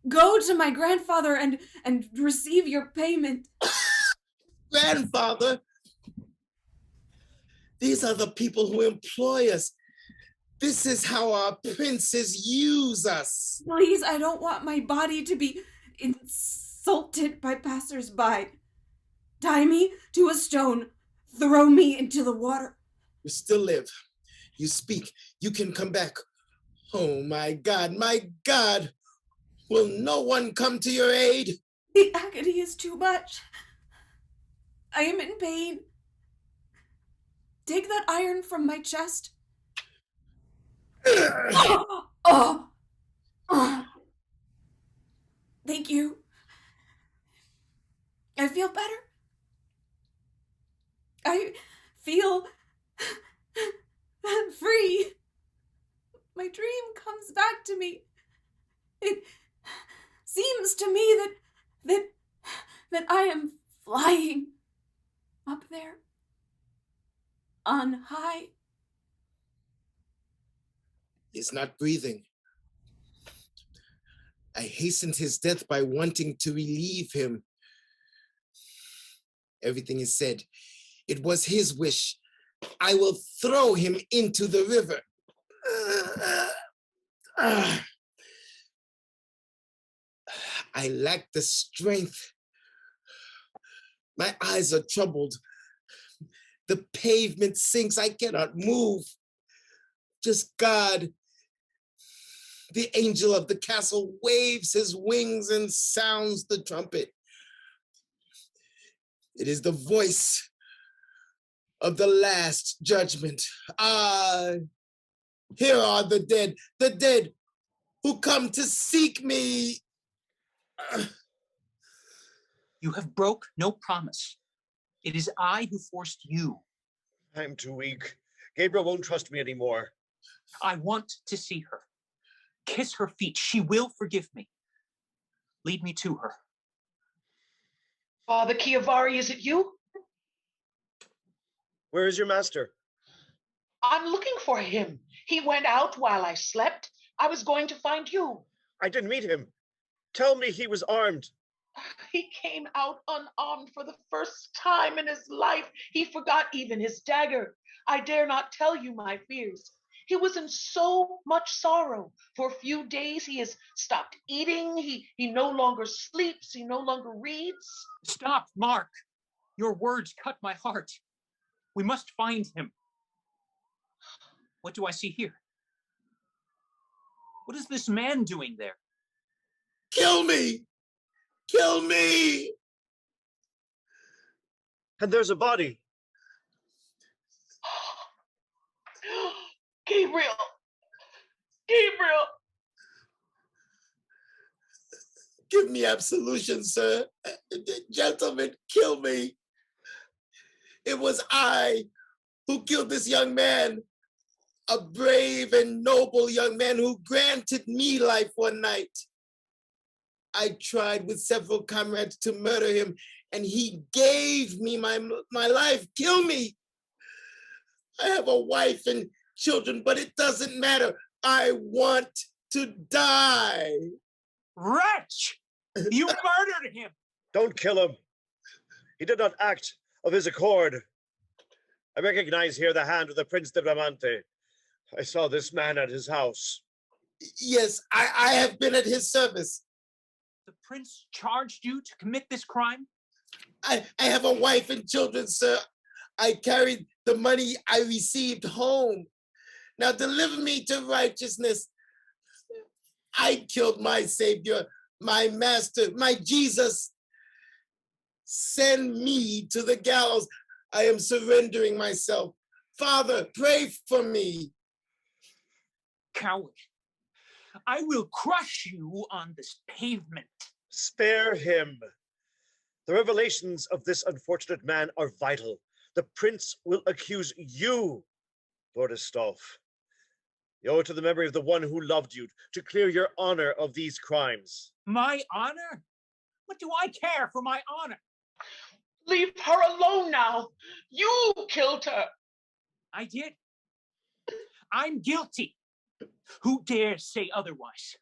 Go to my grandfather and receive your payment. Grandfather? These are the people who employ us. This is how our princes use us. Please, I don't want my body to be insulted by passers-by. Tie me to a stone. Throw me into the water. You still live. You speak. You can come back. Oh, my God, my God. Will no one come to your aid? The agony is too much. I am in pain. Take that iron from my chest. Oh. Thank you. I feel better. I feel free. My dream comes back to me. It seems to me that I am flying up there on high. He's not breathing. I hastened his death by wanting to relieve him. Everything is said. It was his wish. I will throw him into the river. I lack the strength. My eyes are troubled. The pavement sinks. I cannot move. Just God. The angel of the castle waves his wings and sounds the trumpet. It is the voice of the last judgment. Ah, here are the dead who come to seek me. You have broke no promise. It is I who forced you. I'm too weak. Gabriel won't trust me anymore. I want to see her. Kiss her feet. She will forgive me. Lead me to her. Father Chiavari, is it you? Where is your master? I'm looking for him. He went out while I slept. I was going to find you. I didn't meet him. Tell me he was armed. He came out unarmed for the first time in his life. He forgot even his dagger. I dare not tell you my fears. He was in so much sorrow. For a few days, he has stopped eating. He no longer sleeps. He no longer reads. Stop, Mark. Your words cut my heart. We must find him. What do I see here? What is this man doing there? Kill me! Kill me! And there's a body. Gabriel! Gabriel! Give me absolution, sir. Gentlemen, kill me. It was I who killed this young man, a brave and noble young man who granted me life one night. I tried with several comrades to murder him, and he gave me my life. Kill me. I have a wife and children, but it doesn't matter. I want to die. Wretch! You murdered him! Don't kill him. He did not act of his accord. I recognize here the hand of the Prince de Bramante. I saw this man at his house. Yes, I have been at his service. The prince charged you to commit this crime? I have a wife and children, sir. I carried the money I received home. Now deliver me to righteousness. I killed my Savior, my Master, my Jesus. Send me to the gallows. I am surrendering myself. Father, pray for me. Coward. I will crush you on this pavement. Spare him. The revelations of this unfortunate man are vital. The prince will accuse you, Lord Astolph. You owe it to the memory of the one who loved you to clear your honor of these crimes. My honor? What do I care for my honor? Leave her alone now. You killed her. I did. I'm guilty. Who dares say otherwise?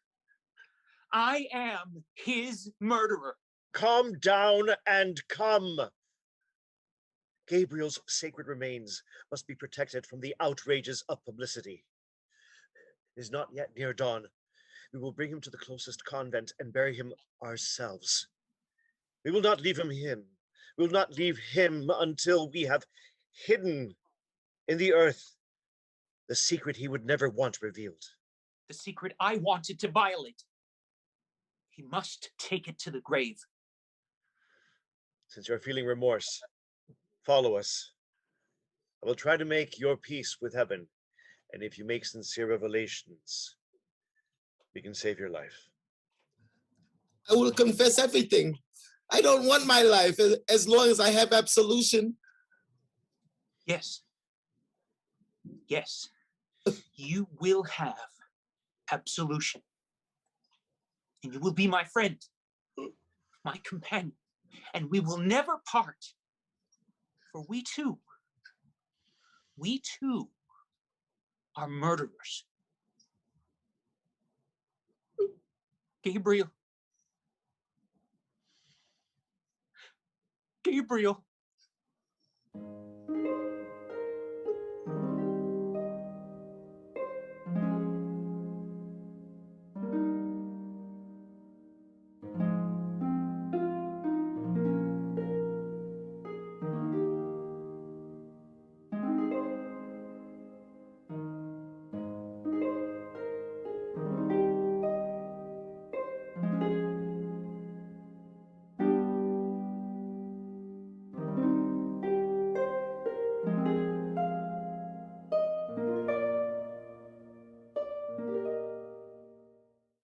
I am his murderer. Calm down and come. Gabriel's sacred remains must be protected from the outrages of publicity. It is not yet near dawn. We will bring him to the closest convent and bury him ourselves. We will not leave him. We will not leave him until we have hidden in the earth the secret he would never want revealed. The secret I wanted to violate. He must take it to the grave. Since you're feeling remorse, follow us. I will try to make your peace with heaven, and if you make sincere revelations, we can save your life. I will confess everything. I don't want my life as long as I have absolution. Yes. Yes. You will have absolution. And you will be my friend, my companion, and we will never part. For we too are murderers. Gabriel. Gabriel.